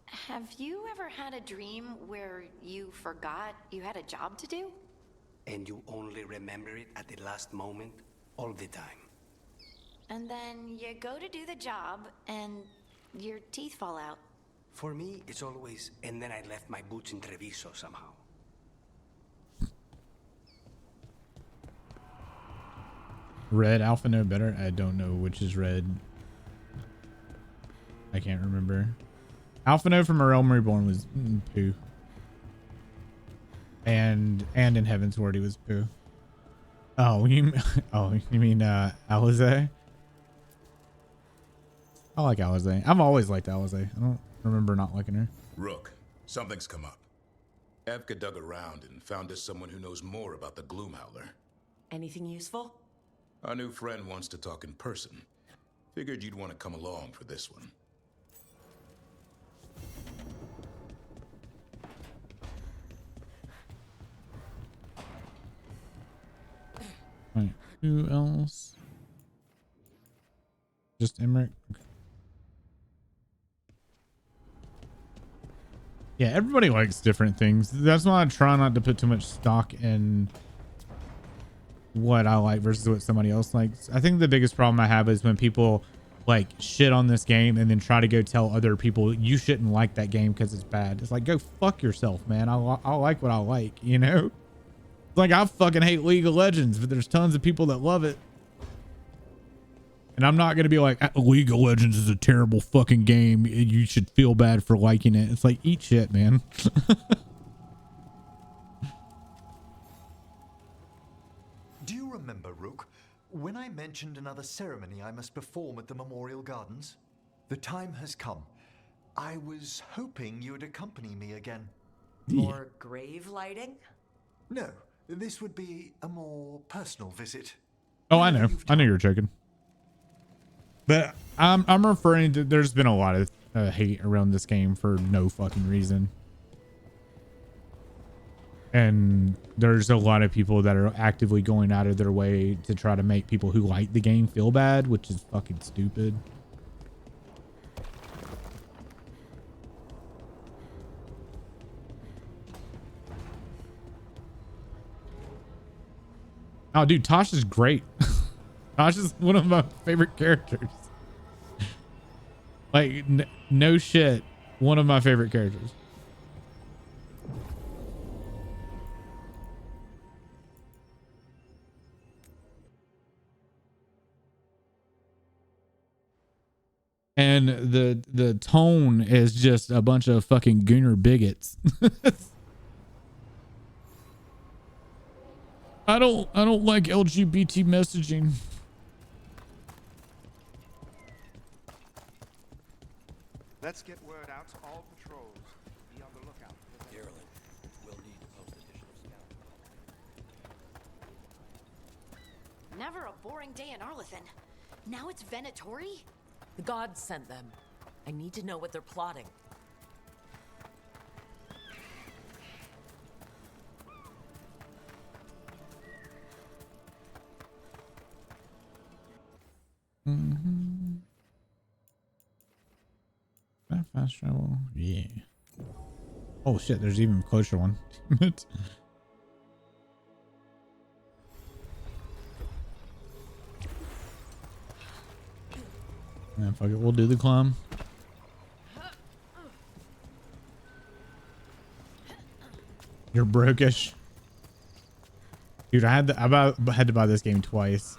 have you ever had a dream where you forgot you had a job to do? And you only remember it at the last moment, all the time. And then you go to do the job and your teeth fall out. For me, it's always, and then I left my boots in Treviso somehow. Red Alphino better? I don't know which is red. I can't remember. Alphino from A Realm Reborn was poo. And in Heaven's Word he was poo. Oh, you mean Alize? I like Alize. I've always liked Alize. I don't remember not liking her. Rook, something's come up. Evka dug around and found us someone who knows more about the Gloomhowler. Anything useful? Our new friend wants to talk in person. Figured you'd want to come along for this one. Right. Who else? Just Emmerich. Okay. Yeah, everybody likes different things. That's why I try not to put too much stock in what I like versus what somebody else likes. I think the biggest problem I have is when people like shit on this game and then try to go tell other people you shouldn't like that game because it's bad. It's like, go fuck yourself, man. I like what I like, you know? It's like, I fucking hate League of Legends, but there's tons of people that love it. And I'm not going to be like, League of Legends is a terrible fucking game. You should feel bad for liking it. It's like, eat shit, man. Do you remember, Rook, when I mentioned another ceremony I must perform at the Memorial Gardens? The time has come. I was hoping you would accompany me again. More grave lighting? No, this would be a more personal visit. Oh, I know. I know you're joking. But I'm referring to, there's been a lot of hate around this game for no fucking reason. And there's a lot of people that are actively going out of their way to try to make people who like the game feel bad, which is fucking stupid. Oh, dude, Tasha's great. Tasha's one of my favorite characters. Like, no shit. One of my favorite characters. And the tone is just a bunch of fucking gooner bigots. I don't like LGBT messaging. Let's get word out to all patrols. Be on the lookout. Carolyn, we'll need to post additional scouts. Never a boring day in Arlethan. Now it's Venatori? The gods sent them. I need to know what they're plotting. Fast travel. Yeah. Oh shit, there's even a closer one. Man, fuck it, we'll do the climb. You're brokish. Dude, I had to buy this game twice.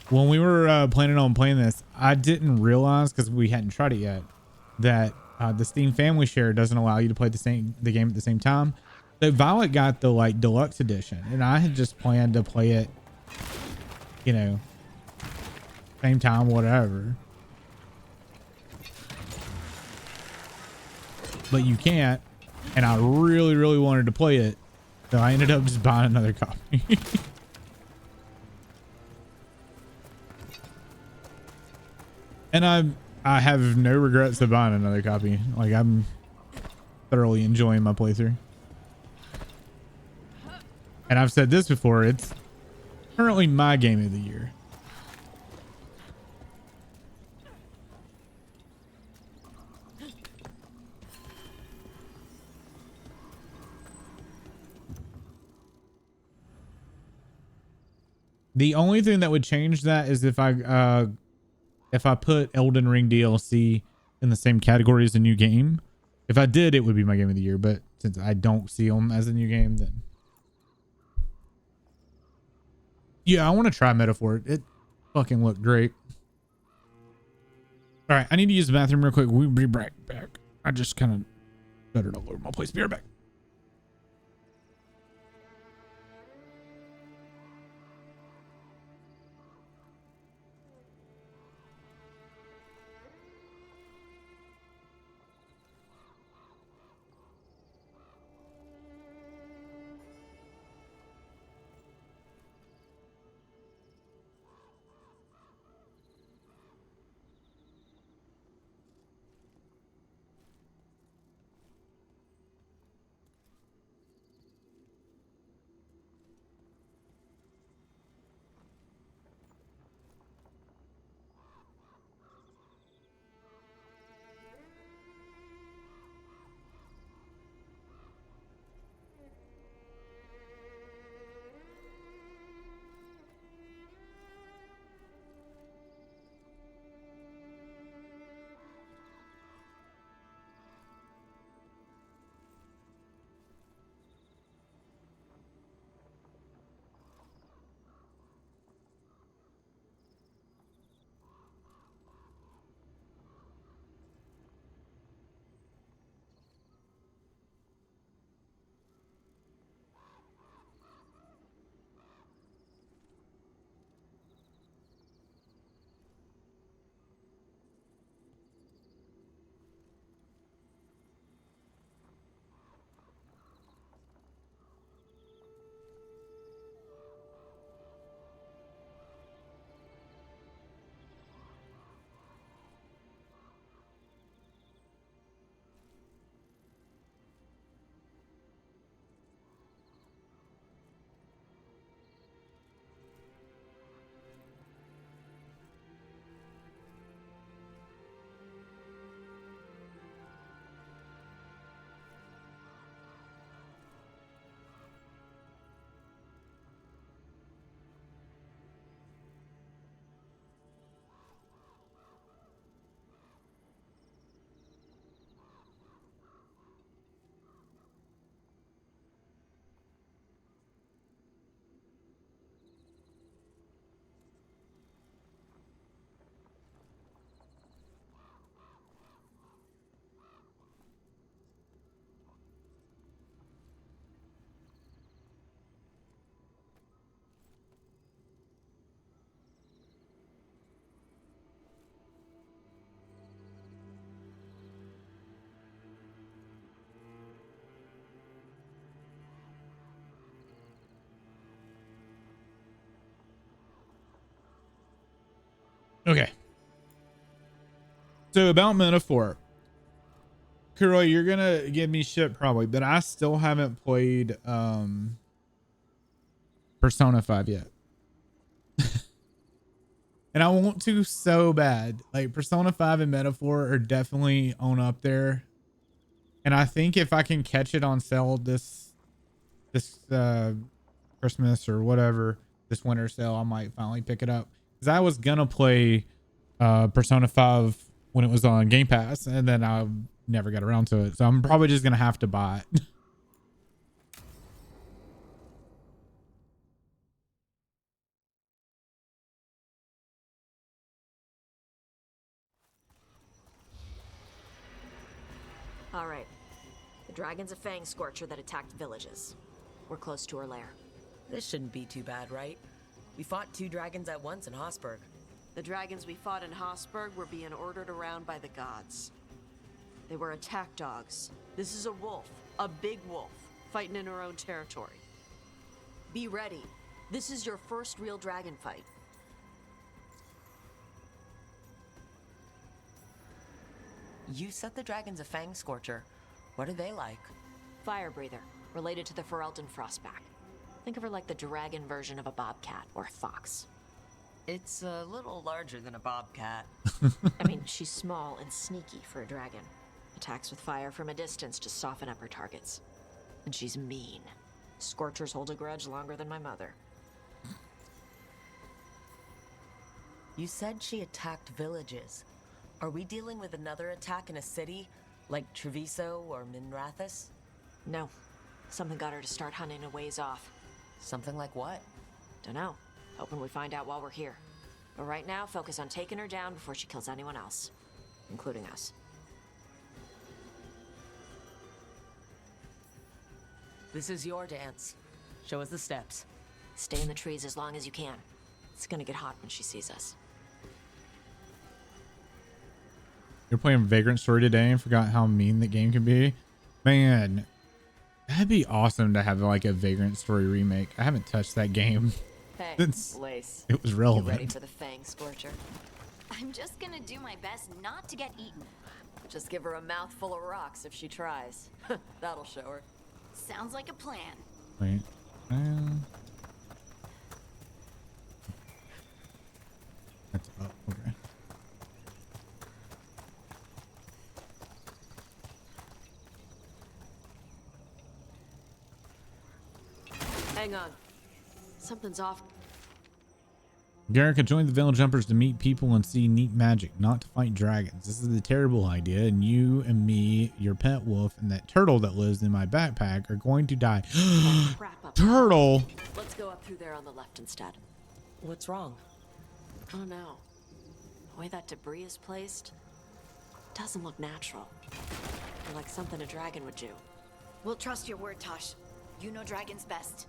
When we were planning on playing this, I didn't realize, because we hadn't tried it yet, that the Steam Family Share doesn't allow you to play the game at the same time. So Violet got the like deluxe edition, and I had just planned to play it, you know, same time, whatever. but you can't. And I really, really wanted to play it. So I ended up just buying another copy. And I have no regrets of buying another copy. Like, I'm thoroughly enjoying my playthrough. And I've said this before, it's currently my game of the year. The only thing that would change that is if I put Elden Ring DLC in the same category as a new game. If I did, it would be my game of the year. But since I don't see them as a new game, then yeah, I want to try Metaphor. It fucking looked great. All right, I need to use the bathroom real quick. We'll be right back. I just kind of better all over my place. Be right back. Okay. So about Metaphor. Kuroi, you're gonna give me shit probably, but I still haven't played Persona 5 yet. And I want to so bad. Like, Persona 5 and Metaphor are definitely on up there. And I think if I can catch it on sale this Christmas or whatever, this winter sale, I might finally pick it up. Because I was gonna play Persona 5 when it was on Game Pass, and then I never got around to it. So I'm probably just gonna have to buy it. All right. The dragon's a fang scorcher that attacked villages. We're close to her lair. This shouldn't be too bad, right? We fought 2 dragons at once in Hossberg. The dragons we fought in Hossberg were being ordered around by the gods. They were attack dogs. This is a wolf, a big wolf, fighting in her own territory. Be ready. This is your first real dragon fight. You said the dragon's a fang scorcher. What are they like? Fire breather, related to the Ferelden frostback. Think of her like the dragon version of a bobcat or a fox. It's a little larger than a bobcat. I mean, she's small and sneaky for a dragon. Attacks with fire from a distance to soften up her targets. And she's mean. Scorchers hold a grudge longer than my mother. You said she attacked villages. Are we dealing with another attack in a city, like Treviso or Minrathous? No. Something got her to start hunting a ways off. Something like what? Dunno. Hoping we find out while we're here. But right now, focus on taking her down before she kills anyone else. Including us. This is your dance. Show us the steps. Stay in the trees as long as you can. It's gonna get hot when she sees us. You're playing Vagrant Story today and forgot how mean the game can be? Man, that'd be awesome to have like a Vagrant Story remake. I haven't touched that game Hey, since Lace. it was You relevant. ready for the Fang Scorcher? I'm just gonna do my best not to get eaten. Just give her a mouthful of rocks if she tries. That'll show her. Sounds like a plan. Wait. That's up. Okay. Hang on. Something's off. Garrick joined the Veil Jumpers to meet people and see neat magic, not to fight dragons. This is a terrible idea, and you and me, your pet wolf, and that turtle that lives in my backpack are going to die. Turtle! Let's go up through there on the left instead. What's wrong? Oh no. The way that debris is placed doesn't look natural. Like something a dragon would do. We'll trust your word, Tosh. You know dragons best.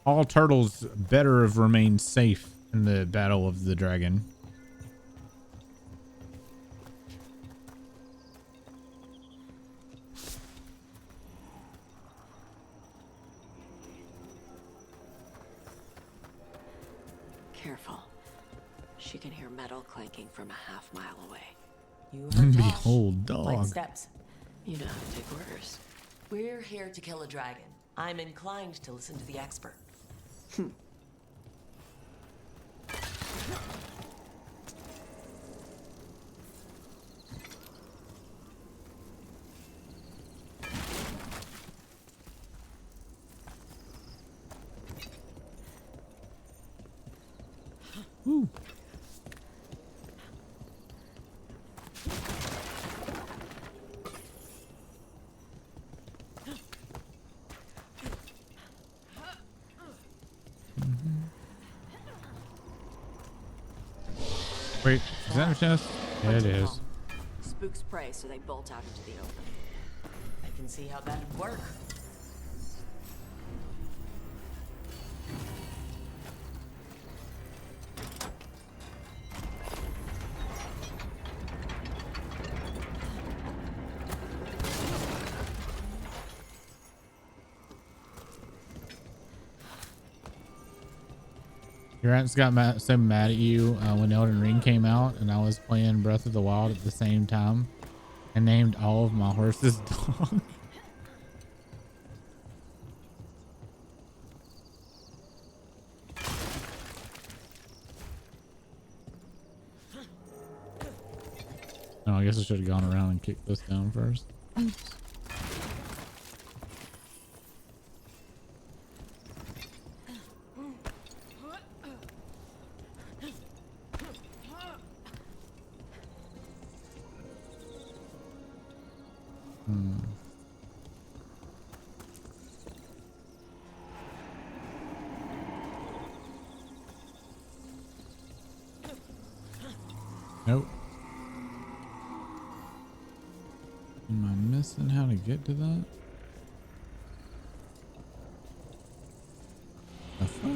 All turtles better have remained safe in the battle of the dragon. Careful. She can hear metal clanking from a half-mile away. You heard Tosh. Behold, dog. Like steps. You know how to take orders. We're here to kill a dragon. I'm inclined to listen to the expert. Ooh. Wait, is that a chest? Yeah, it is. Spooks prey, so they bolt out into the open. I can see how that'd work. Your aunts got so mad at you when Elden Ring came out and I was playing Breath of the Wild at the same time and named all of my horses dog. Oh, I guess I should have gone around and kicked this down first. Oops. Nope. Am I missing how to get to that? The fuck?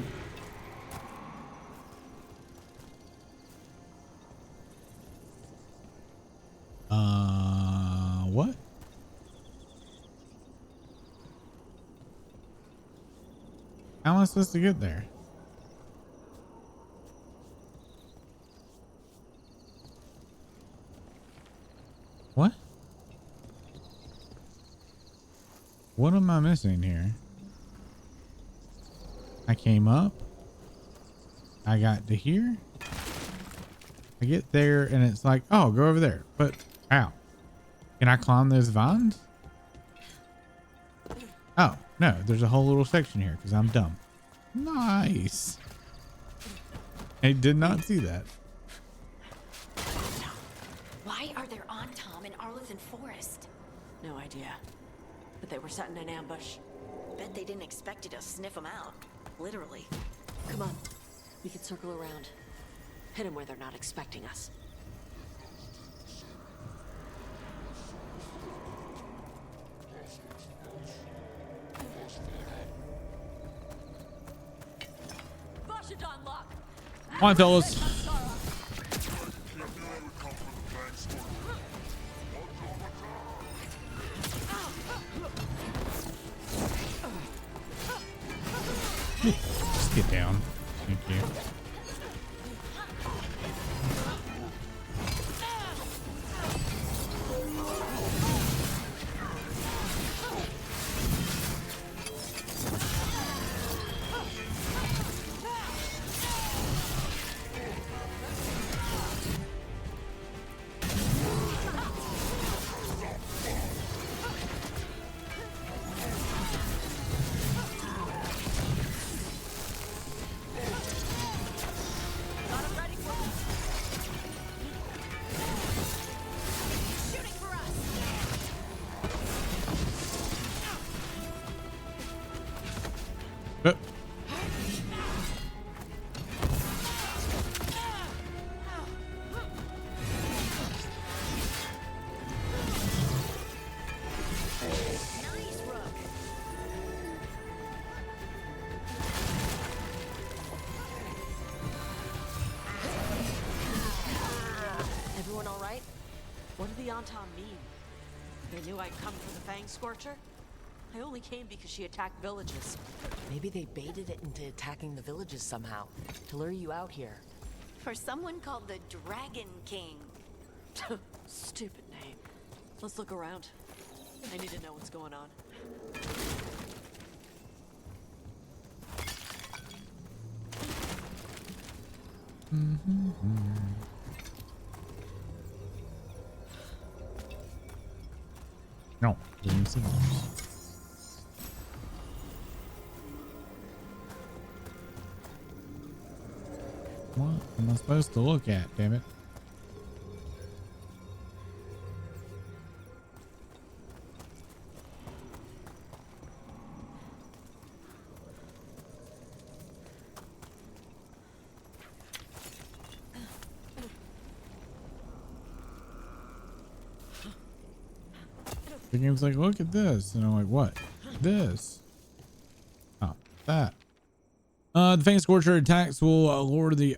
How am I supposed to get there? What? What am I missing here? I came up. I got to here. I get there and it's like, oh, go over there. But how? Can I climb those vines? Oh, no, there's a whole little section here because I'm dumb. Nice. I did not see that. Why are there Antom in Arlithan Forest? No idea. But they were setting an ambush. Bet they didn't expect you to sniff them out. Literally. Come on. We can circle around. Hit them where they're not expecting us. Come on, fellas. Just get down. Thank you. Everyone all right? What did the Antom mean? They knew I'd come for the Fang Scorcher? I only came because she attacked villages. Maybe they baited it into attacking the villages somehow, to lure you out here. For someone called the Dragon King. Stupid name. Let's look around. I need to know what's going on. No, didn't see those. What am I supposed to look at, damn it? The game's like, look at this. And I'm like, what? This. Oh, that. The Fang Scorcher attacks will lure the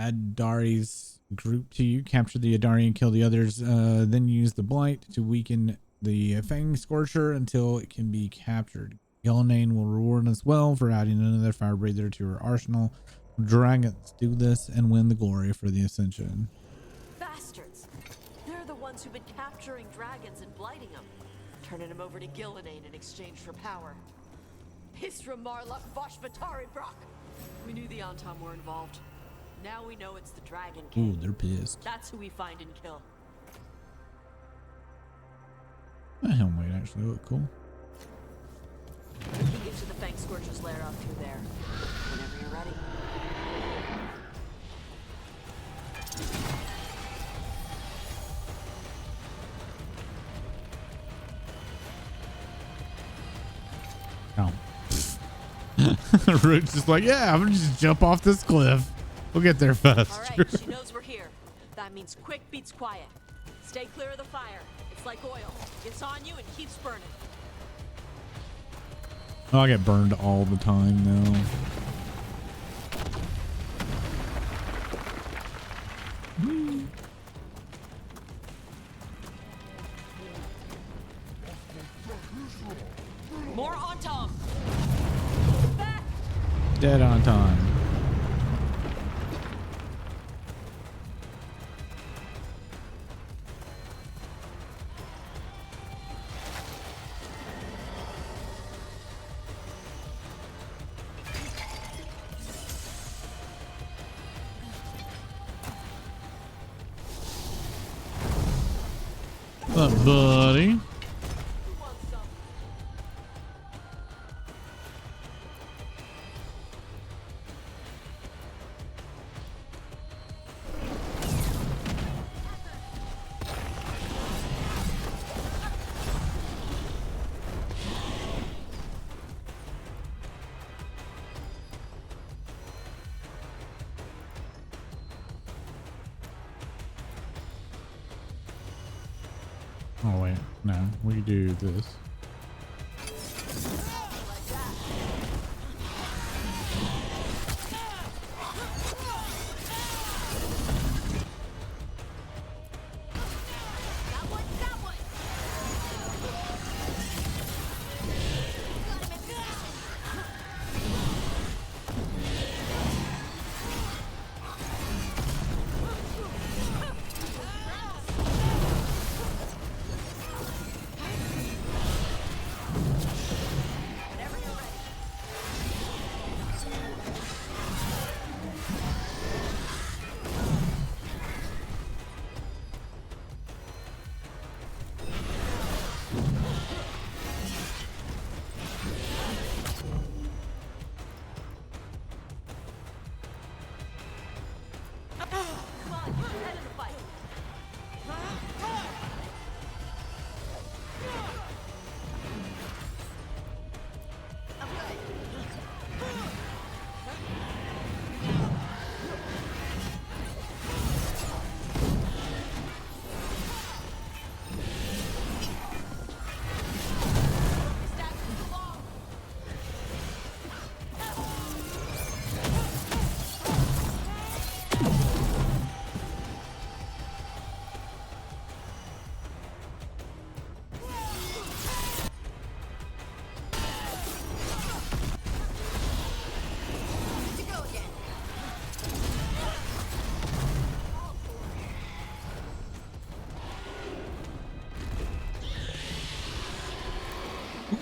Adari's group to you. Capture the Adari and kill the others. Then use the Blight to weaken the Fang Scorcher until it can be captured. Gillenane will reward us well for adding another fire breather to her arsenal. Dragons do this and win the glory for the Ascension. Bastards! They're the ones who've been capturing dragons and blighting them. Turning them over to Gillenane in exchange for power. Hisra Marluk Voshvatari Brock! We knew the Antom were involved. Now we know it's the Dragon King. Ooh, they're pissed. That's who we find and kill. The helmet actually look cool. We can get to the Fang Scorcher's lair out through there. Whenever you're ready. Oh. Root's just like, yeah, I'm gonna just jump off this cliff. We'll get there fast. All right, she knows we're here. That means quick beats quiet. Stay clear of the fire. It's like oil. It's on you and keeps burning. Oh, I get burned all the time though. More Antom! Dead on time. What's up, buddy? Oh wait, no, we do this.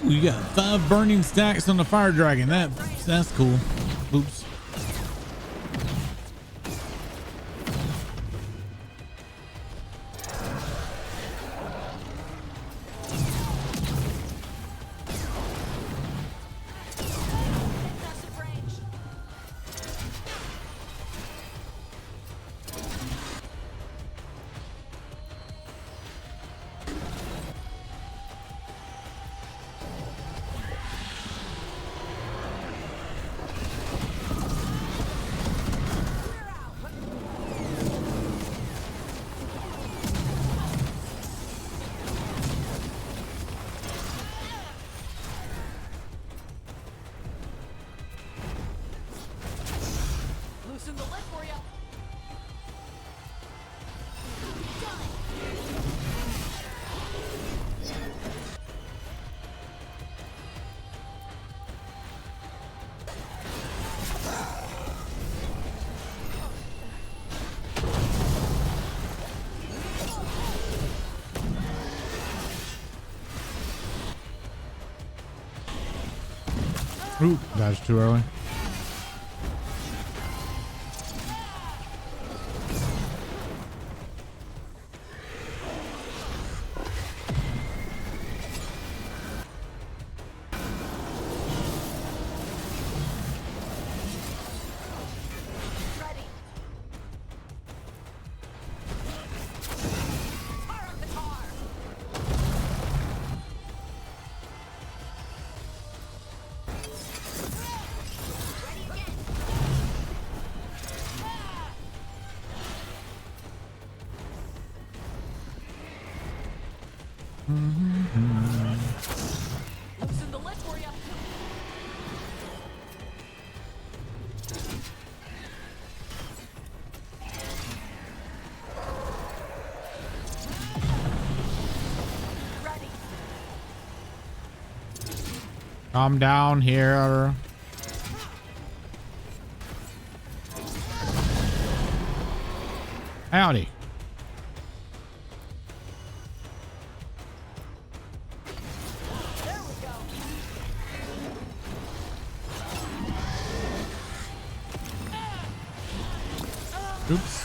Ooh, you got 5 burning stacks on the fire dragon. That's cool. Oops. Loosen the lid for you. Ooh, that's too early. Loosen the lid for you. Ready. Calm down here. Howdy. Oops.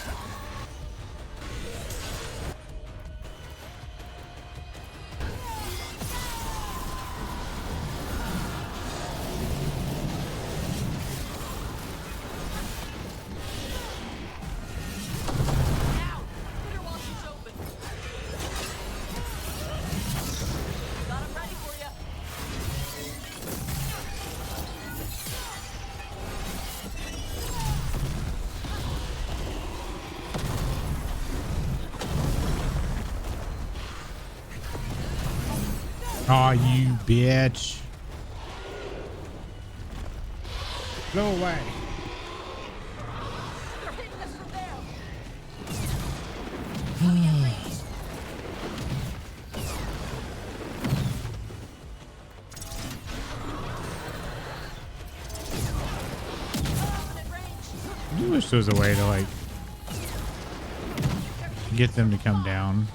Aw, you bitch. Go away. You wish there was a way to like get them to come down.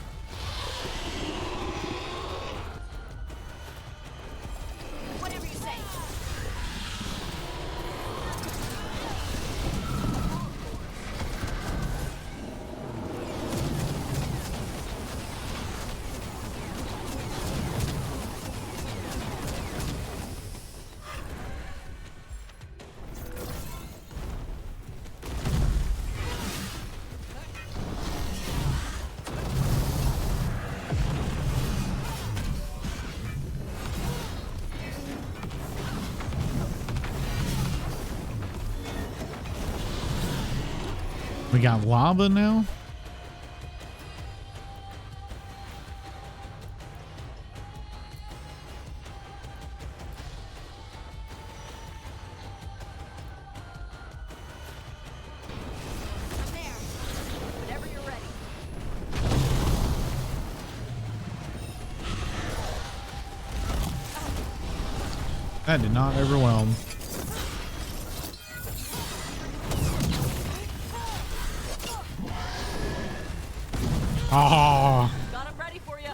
We got lava now? Whenever you're ready. That did not overwhelm. Oh. Got him ready for you.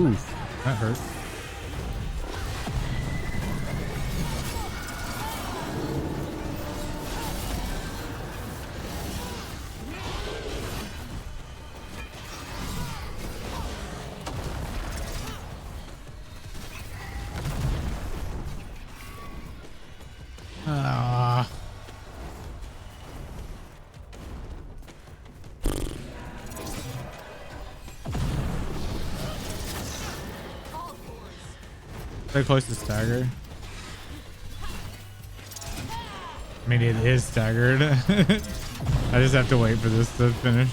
Oof, that hurt. Ah. So close to stagger. I mean, it is staggered. I just have to wait for this to finish.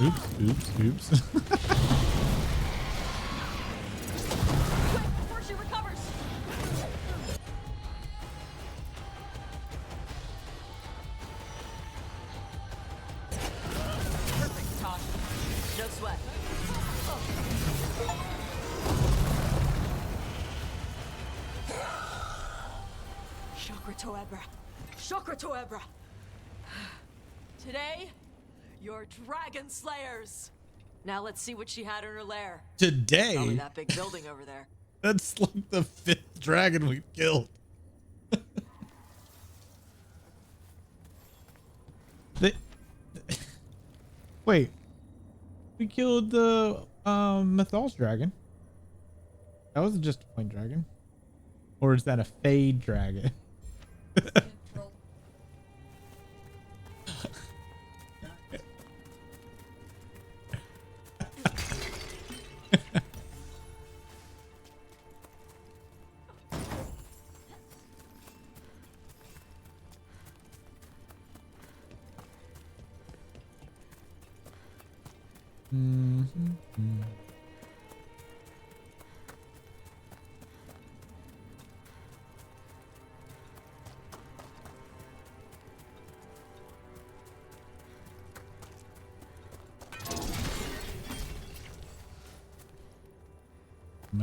Oops, oops, oops. Before she recovers. Perfect, Tosh. No sweat. Chakra Toebra. Chakra Toebra. Today, you're dragon slayers. Now let's see what she had in her lair. Today? Probably that big building over there. That's like the 5th dragon we've killed. Wait. We killed the Mythos dragon. That wasn't just a plain dragon. Or is that a fade dragon?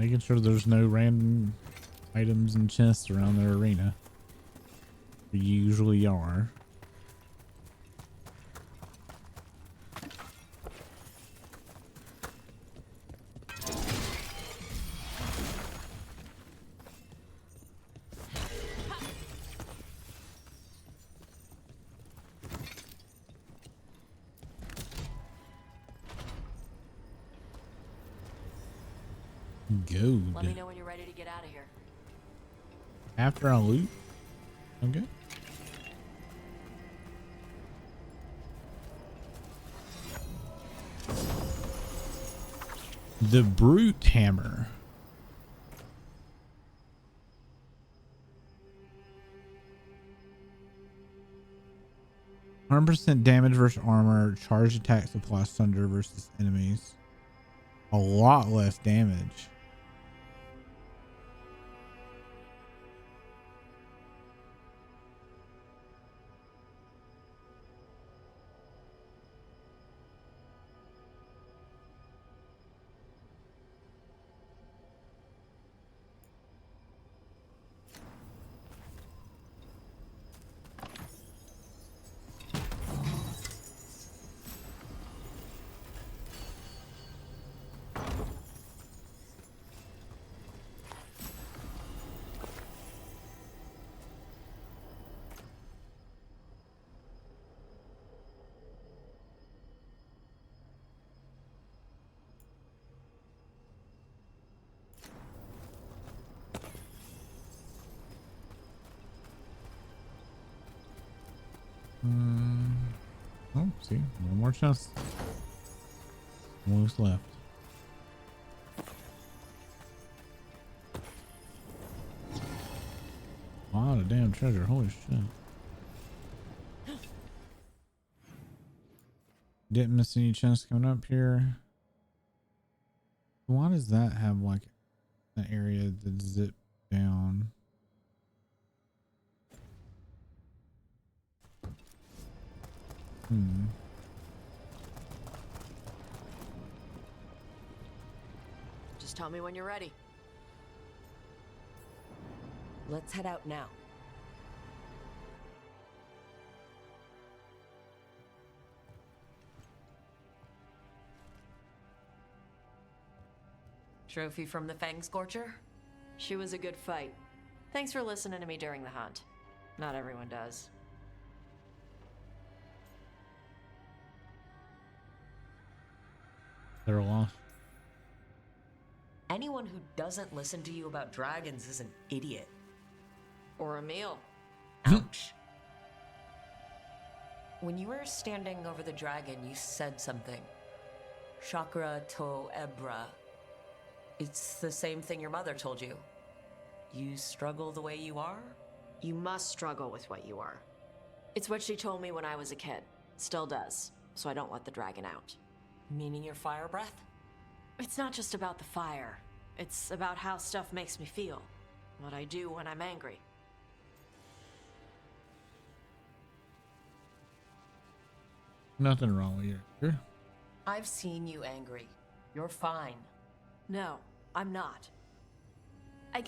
Making sure there's no random items and chests around their arena. There usually are. Good. Let me know when you're ready to get out of here. After I loot? Okay. The Brute Hammer. %, damage versus armor. Charge attacks apply thunder versus enemies. A lot less damage. Oh, see, one more chest. Almost left. A lot of damn treasure. Holy shit. Didn't miss any chests coming up here. Why does that have like an area that zip down? Just tell me when you're ready. Let's head out now. Trophy from the Fang Scorcher? She was a good fight. Thanks for listening to me during the hunt. Not everyone does. They're lost. Anyone who doesn't listen to you about dragons is an idiot. Or a meal. Ouch. When you were standing over the dragon, you said something. Chakra to Ebra. It's the same thing your mother told you. You struggle the way you are? You must struggle with what you are. It's what she told me when I was a kid. Still does. So I don't let the dragon out. Meaning your fire breath? It's not just about the fire. It's about how stuff makes me feel. What I do when I'm angry. Nothing wrong with you. I've seen you angry. You're fine. No, I'm not. I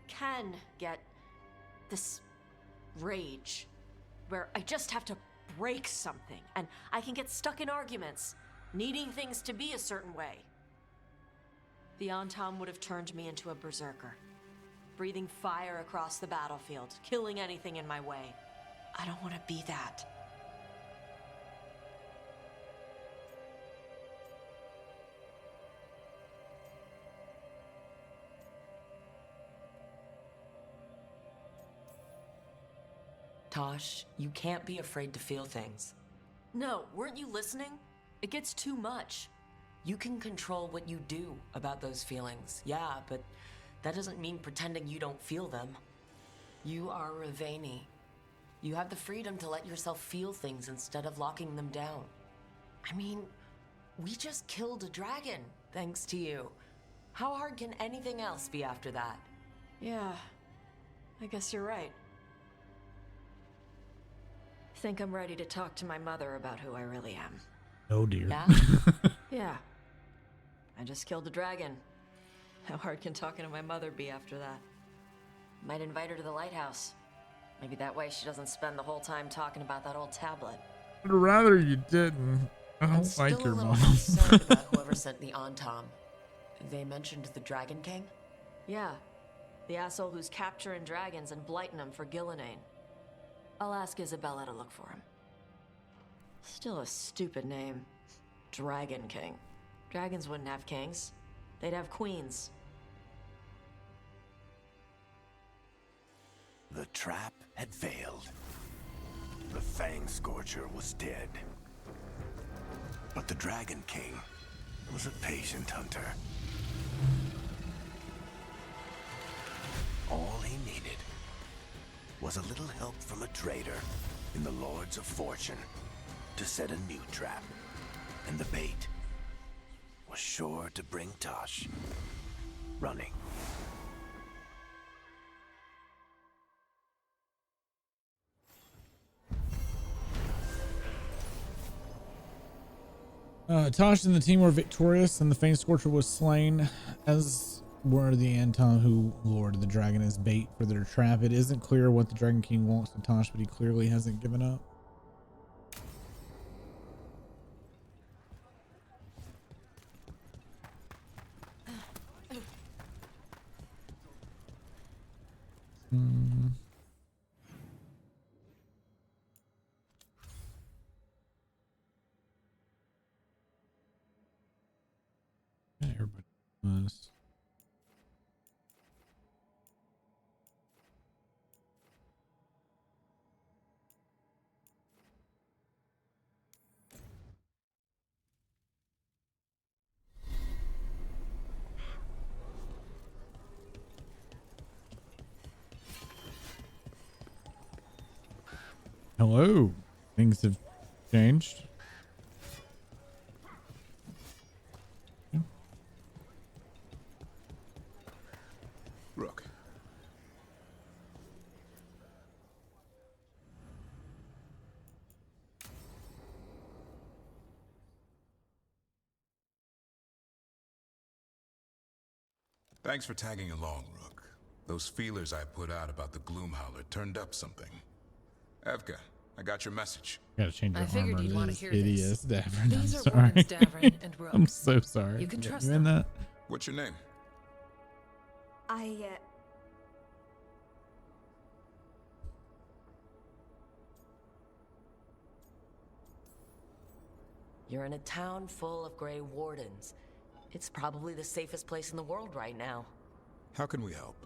can get this rage where I just have to break something and I can get stuck in arguments, needing things to be a certain way. The Antam would have turned me into a berserker, breathing fire across the battlefield, killing anything in my way. I don't want to be that. Tosh, you can't be afraid to feel things. No, weren't you listening? It gets too much. You can control what you do about those feelings, yeah, but that doesn't mean pretending you don't feel them. You are Ravani. You have the freedom to let yourself feel things instead of locking them down. I mean, we just killed a dragon, thanks to you. How hard can anything else be after that? Yeah, I guess you're right. Think I'm ready to talk to my mother about who I really am. Oh dear. Yeah? Yeah. I just killed a dragon. How hard can talking to my mother be after that? Might invite her to the lighthouse. Maybe that way she doesn't spend the whole time talking about that old tablet. I'd rather you didn't. I I'm don't still like a your little mom. concerned about whoever sent the Antom. They mentioned the Dragon King? Yeah, the asshole who's capturing dragons and blighting them for Gillenane. I'll ask Isabella to look for him. Still a stupid name. Dragon King. Dragons wouldn't have kings. They'd have queens. The trap had failed. The Fang Scorcher was dead. But the Dragon King was a patient hunter. All he needed was a little help from a trader in the Lords of Fortune to set a new trap. And the bait was sure to bring Tosh running. Tosh and the team were victorious, and the Fang Scorcher was slain, as were the Anton who lured the dragon as bait for their trap. It isn't clear what the Dragon King wants from Tosh, but he clearly hasn't given up. Everybody was. Hello. Things have changed. Rook. Thanks for tagging along, Rook. Those feelers I put out about the Gloomhowler turned up something. Evka, I got your message. Gotta change your I figured armor. you'd want to This hear hideous, this. Davern. These I'm are sorry. Wardens Davern and Rook. I'm so sorry. You can Yeah, trust you in them. that? What's your name? You're in a town full of Grey Wardens. It's probably the safest place in the world right now. How can we help?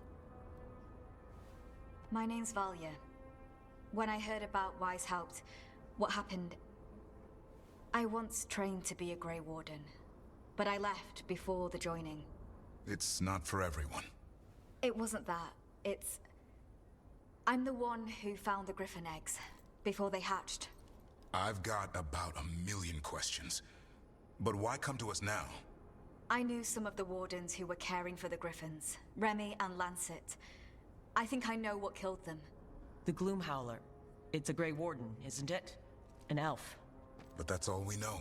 My name's Valia. When I heard about Weishaupt, what happened, I once trained to be a Grey Warden, but I left before the joining. It's not for everyone. It wasn't that. I'm the one who found the griffin eggs before they hatched. I've got about 1,000,000 questions. But why come to us now? I knew some of the wardens who were caring for the griffins, Remy and Lancet. I think I know what killed them. The Gloomhowler. It's a Grey Warden, isn't it? An elf. But that's all we know.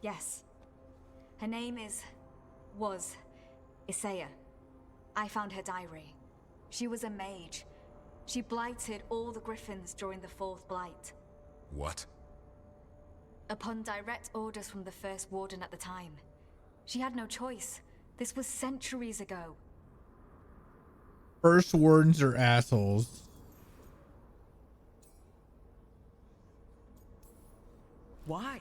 Yes. Her name was Isaiah. I found her diary. She was a mage. She blighted all the griffins during the Fourth Blight. What? Upon direct orders from the first warden at the time. She had no choice. This was centuries ago. First wardens are assholes. Why?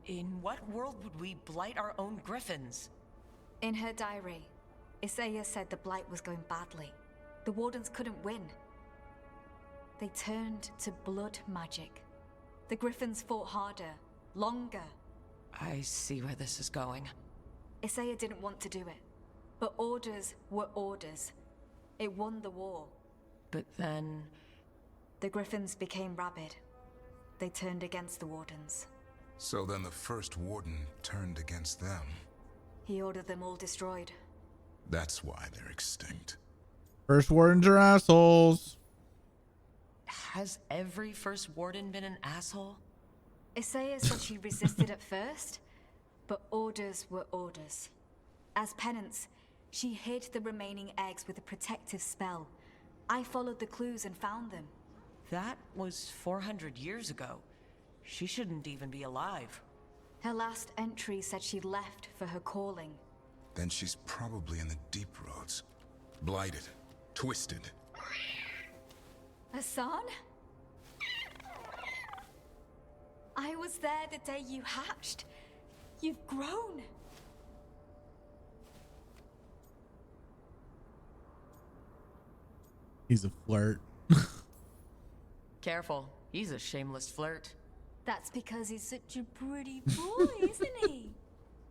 In what world would we blight our own griffins? In her diary, Isaiah said the blight was going badly. The wardens couldn't win. They turned to blood magic. The griffins fought harder, longer. I see where this is going. Isaiah didn't want to do it, but orders were orders. It won the war. But then... The griffins became rabid. They turned against the wardens. So then the first warden turned against them. He ordered them all destroyed. That's why they're extinct. First wardens are assholes. Has every first warden been an asshole? Isaiah said she resisted at first, but orders were orders. As penance, she hid the remaining eggs with a protective spell. I followed the clues and found them. That was 400 years ago. She shouldn't even be alive. Her last entry said she'd left for her calling. Then she's probably in the deep roads. Blighted. Twisted. Hassan? I was there the day you hatched. You've grown. He's a flirt. Careful, he's a shameless flirt. That's because he's such a pretty boy, isn't he?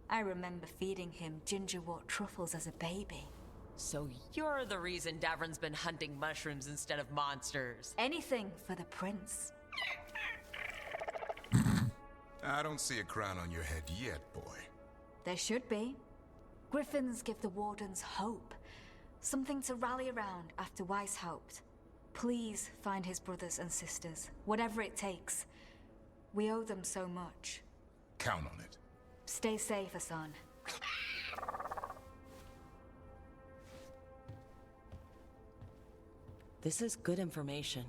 I remember feeding him gingerwort truffles as a baby. So you're the reason Davron's been hunting mushrooms instead of monsters. Anything for the prince. I don't see a crown on your head yet, boy. There should be. Griffins give the Wardens hope. Something to rally around after Weishaupt. Please find his brothers and sisters, whatever it takes. We owe them so much. Count on it. Stay safe, Hassan. This is good information,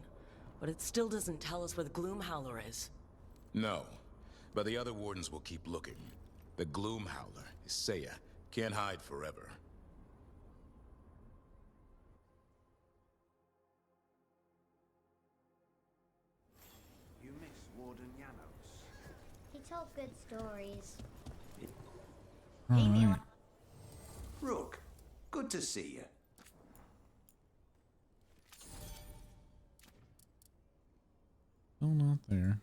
but it still doesn't tell us where the Gloomhowler is. No, but the other wardens will keep looking. The Gloomhowler, Isaiah, can't hide forever. You miss Warden Janos. He told good stories. All right. Rook, good to see you. Still not there.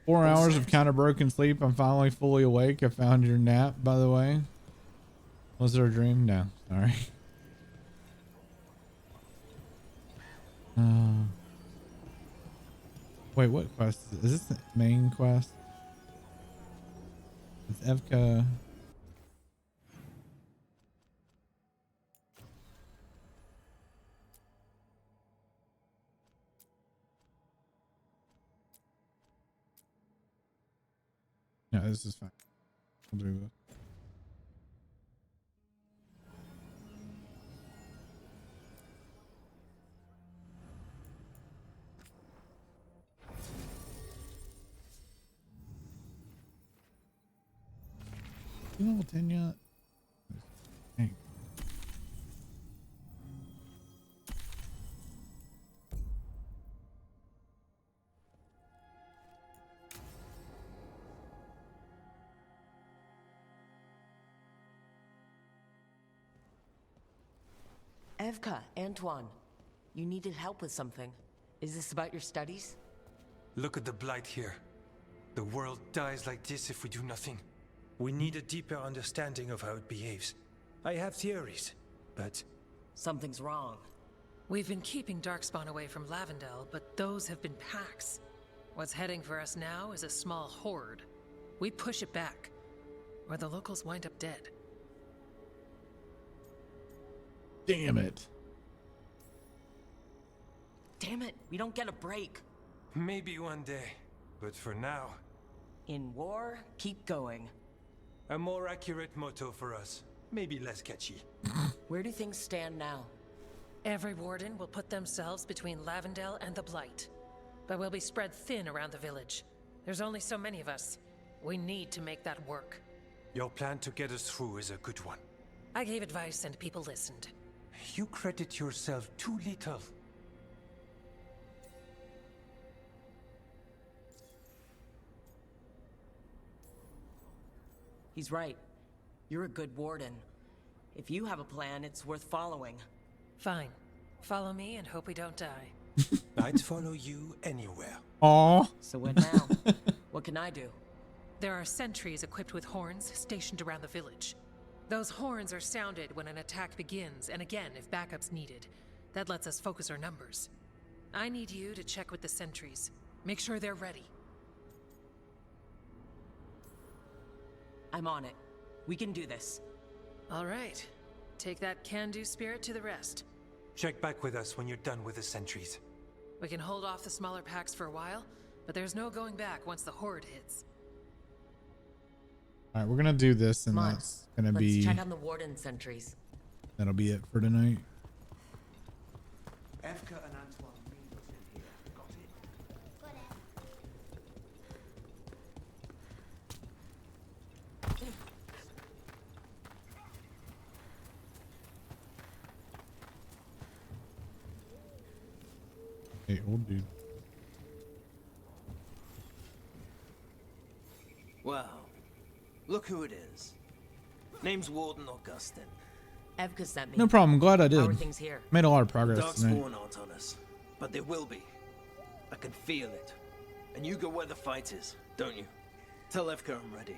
4 hours of kind of broken sleep. I'm finally fully awake. I found your nap, by the way. Was there a dream? No, sorry. Wait, what quest is it? Is this the main quest? It's Evka. No, this is fine. I'll do this. You level 10 yet? Dang. Evka, Antoine, you needed help with something. Is this about your studies? Look at the blight here. The world dies like this if we do nothing. We need a deeper understanding of how it behaves. I have theories, but... Something's wrong. We've been keeping Darkspawn away from Lavendel, but those have been packs. What's heading for us now is a small horde. We push it back, or the locals wind up dead. Damn it. Damn it, we don't get a break. Maybe one day, but for now... In war, keep going. A more accurate motto for us. Maybe less catchy. Where do things stand now? Every warden will put themselves between Lavendel and the Blight. But we'll be spread thin around the village. There's only so many of us. We need to make that work. Your plan to get us through is a good one. I gave advice and people listened. You credit yourself too little. He's right. You're a good warden. If you have a plan, it's worth following. Fine. Follow me and hope we don't die. I'd follow you anywhere. Aww. So what now? What can I do? There are sentries equipped with horns stationed around the village. Those horns are sounded when an attack begins, and again if backup's needed. That lets us focus our numbers. I need you to check with the sentries. Make sure they're ready. I'm on it. We can do this. All right. Take that can-do spirit to the rest. Check back with us when you're done with the sentries. We can hold off the smaller packs for a while, but there's no going back once the horde hits. All right, we're gonna do this, and Come on, that's gonna let's be check on the warden sentries. that'll be it for tonight. Efka and Antoine need us in here. Got it? Got it. Hey, old dude. Well, look who it is. Name's Warden Augustin. Evka sent me. No problem. Glad I did. How are things here? Made a lot of progress tonight. Darkspawn aren't on us, but they will be. I can feel it. And you go where the fight is, don't you? Tell Evka I'm ready.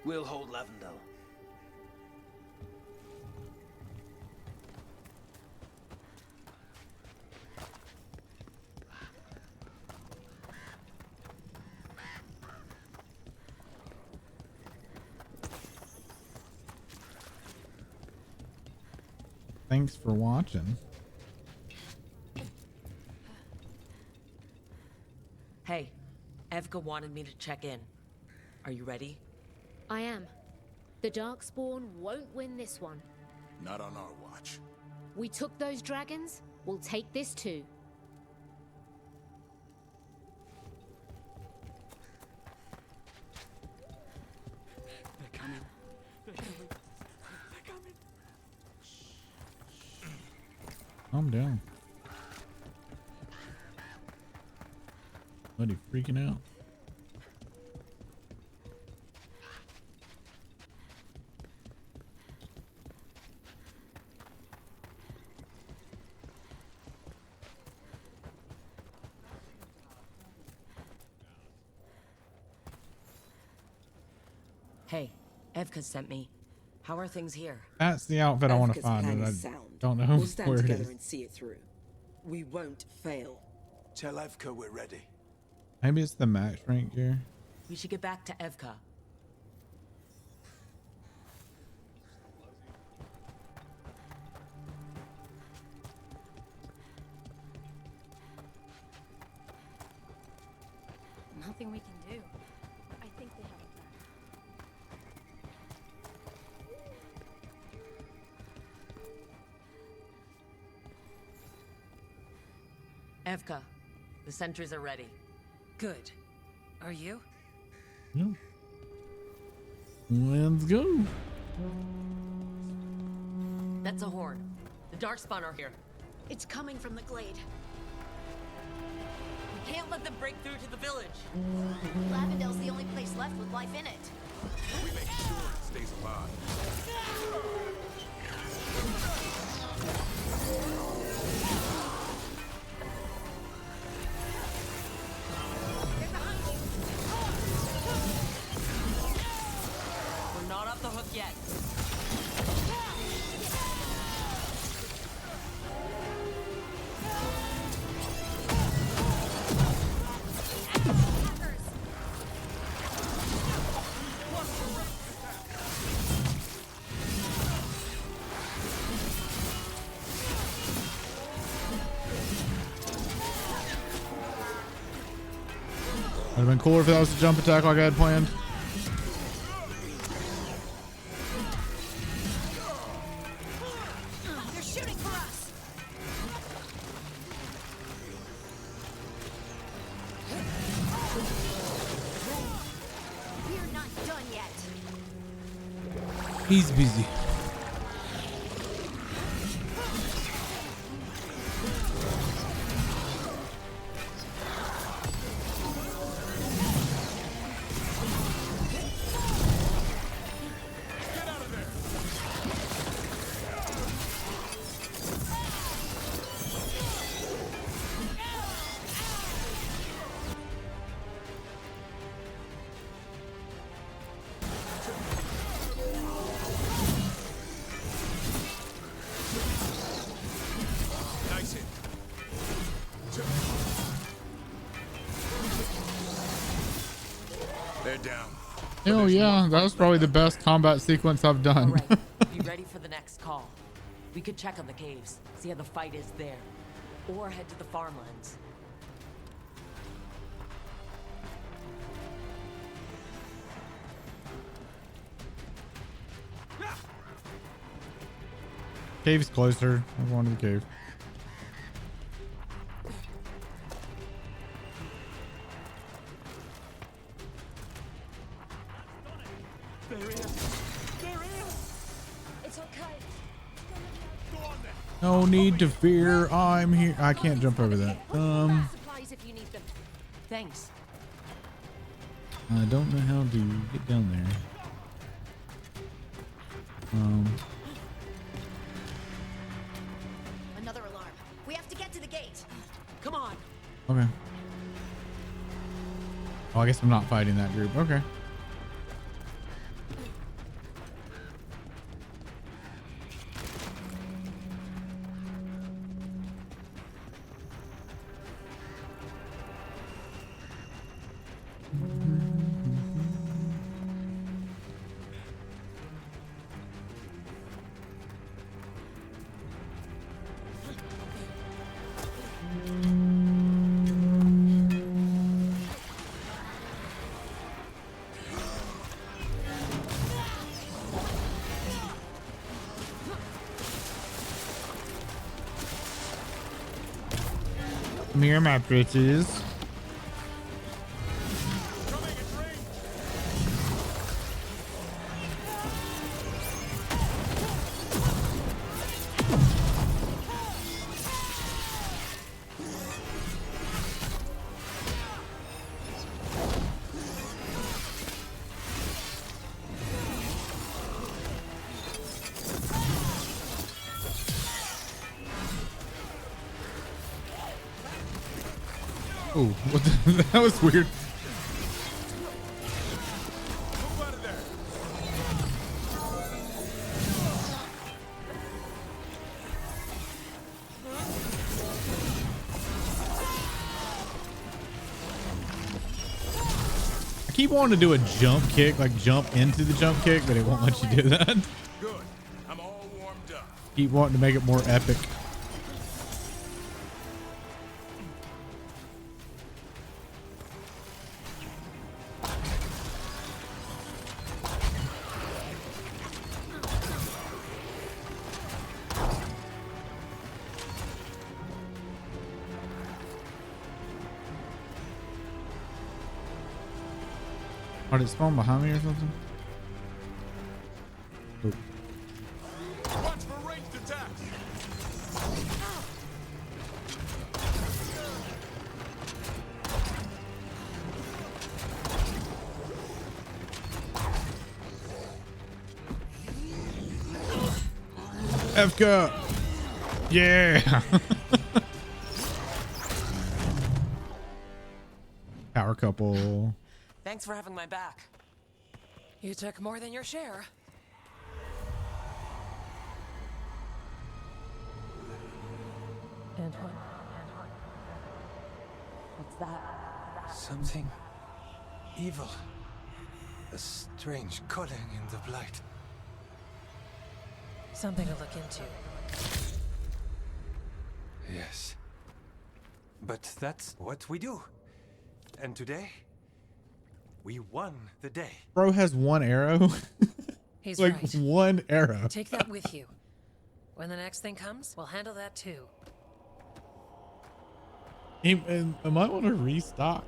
We'll hold Lavendel. Thanks for watching. Hey, Evka wanted me to check in. Are you ready? I am. The Darkspawn won't win this one. Not on our watch. We took those dragons, we'll take this too. They're coming. They're coming. They're coming. Calm down. Buddy freaking out. Hey, Evka sent me. How are things here? That's the outfit I want to Evka's find, plan and I is sound. don't know We'll stand where it together is. and see it through. We won't fail. Tell Evka we're ready. Maybe it's the max rank gear. We should get back to Evka. Nothing we can do. I think they have a plan. Evka, the sentries are ready. Good. Are you? Yeah. Let's go. That's a horn. The Darkspawn are here. It's coming from the glade. We can't let them break through to the village. Lavendel's the only place left with life in it. We make sure it stays alive. We're not off the hook yet. Would have been cooler if that was a jump attack like I had planned. They're shooting for us. We're not done yet. He's busy. Nice hit. They're down. Oh yeah, that was probably the best combat sequence I've done. Be ready for the next call. We could check on the caves, see how the fight is there. Or head to the farmlands. Cave's closer. I'm going to the cave. It's okay. No need to fear. I'm here. I can't jump over that. Supplies if you need them. Thanks. I don't know how to get down there. Another alarm. We have to get to the gate. Come on. Okay. Oh, I guess I'm not fighting that group. Okay. Mirror mattresses. Oh, what the, that was weird. I keep wanting to do a jump kick, like jump into the jump kick, but it won't let you do that. Good. I'm all warmed up. Keep wanting to make it more epic. Oh, did it spawn behind me or something? Oh. Watch for ranged attacks. FK. Yeah. Power couple. Thanks for having my back. You took more than your share. Antoine. What's that? Something evil. A strange calling in the blight. Something to look into. Yes. But that's what we do. And today, we won the day. Bro has one arrow. He's like right. one arrow. Take that with you. When the next thing comes, we'll handle that too. I might want to restock.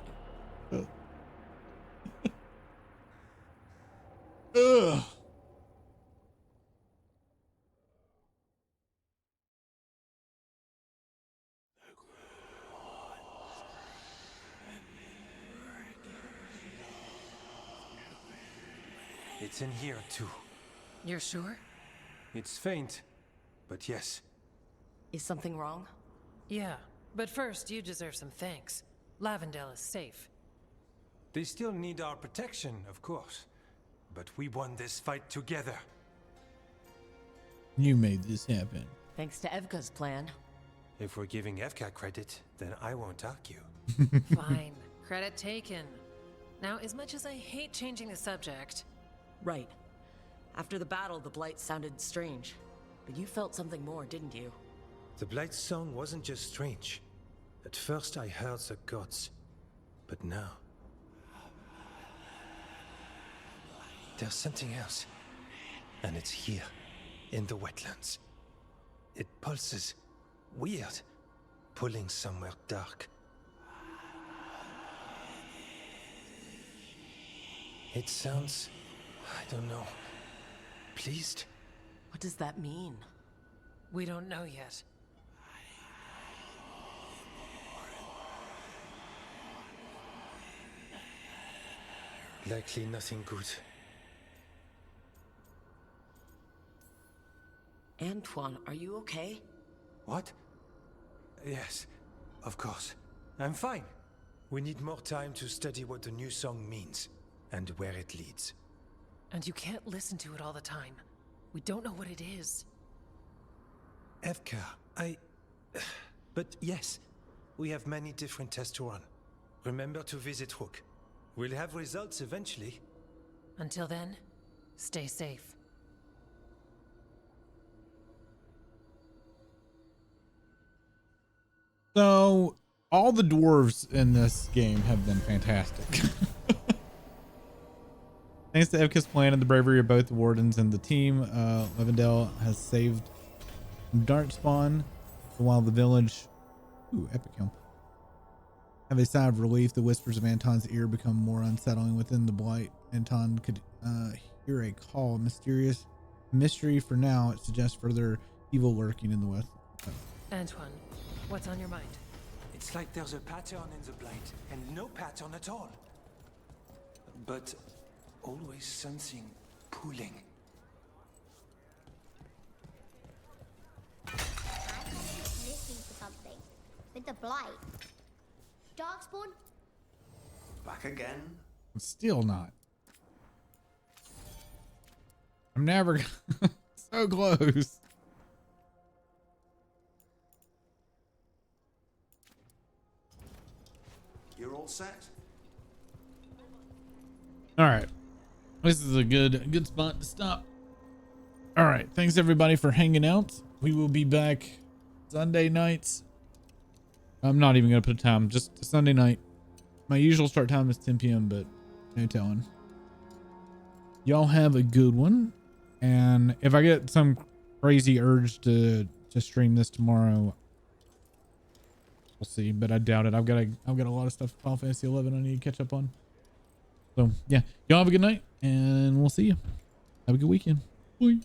Ugh. It's in here too. You're sure? It's faint, but yes. Is something wrong? Yeah, but first you deserve some thanks. Lavendale is safe. They still need our protection, of course. But we won this fight together. You made this happen. Thanks to Evka's plan. If we're giving Evka credit, then I won't argue. Fine. Credit taken. Now, as much as I hate changing the subject... Right. After the battle, the Blight sounded strange. But you felt something more, didn't you? The Blight's song wasn't just strange. At first I heard the gods. But now... there's something else. And it's here, in the wetlands. It pulses. Weird. Pulling somewhere dark. It sounds... I don't know. Pleased? What does that mean? We don't know yet. Likely nothing good. Antoine, are you okay? What? Yes, of course. I'm fine. We need more time to study what the new song means and where it leads. And you can't listen to it all the time. We don't know what it is. Evka, But yes, we have many different tests to run. Remember to visit Rook. We'll have results eventually. Until then, stay safe. So, all the dwarves in this game have been fantastic. Thanks to Evka's plan and the bravery of both the wardens and the team, Levendale has saved Darkspawn while the village, epic kill, have a sigh of relief. The whispers of Anton's ear become more unsettling within the blight. Anton could hear a call, mysterious mystery. For now, it suggests further evil lurking in the west. Antoine, what's on your mind? It's like there's a pattern in the blight and no pattern at all. But always something pulling. I'm listening for something. With the blight. Darkspawn? Back again? Still not. I'm never so close. You're all set? All right. This is a good spot to stop. All right. Thanks everybody for hanging out. We will be back Sunday nights. I'm not even going to put a time, just Sunday night. My usual start time is 10 p.m., but no telling. Y'all have a good one. And if I get some crazy urge to stream this tomorrow, we'll see, but I doubt it. I've got a lot of stuff for Final Fantasy 11 I need to catch up on. So yeah, y'all have a good night and we'll see you. Have a good weekend. Bye.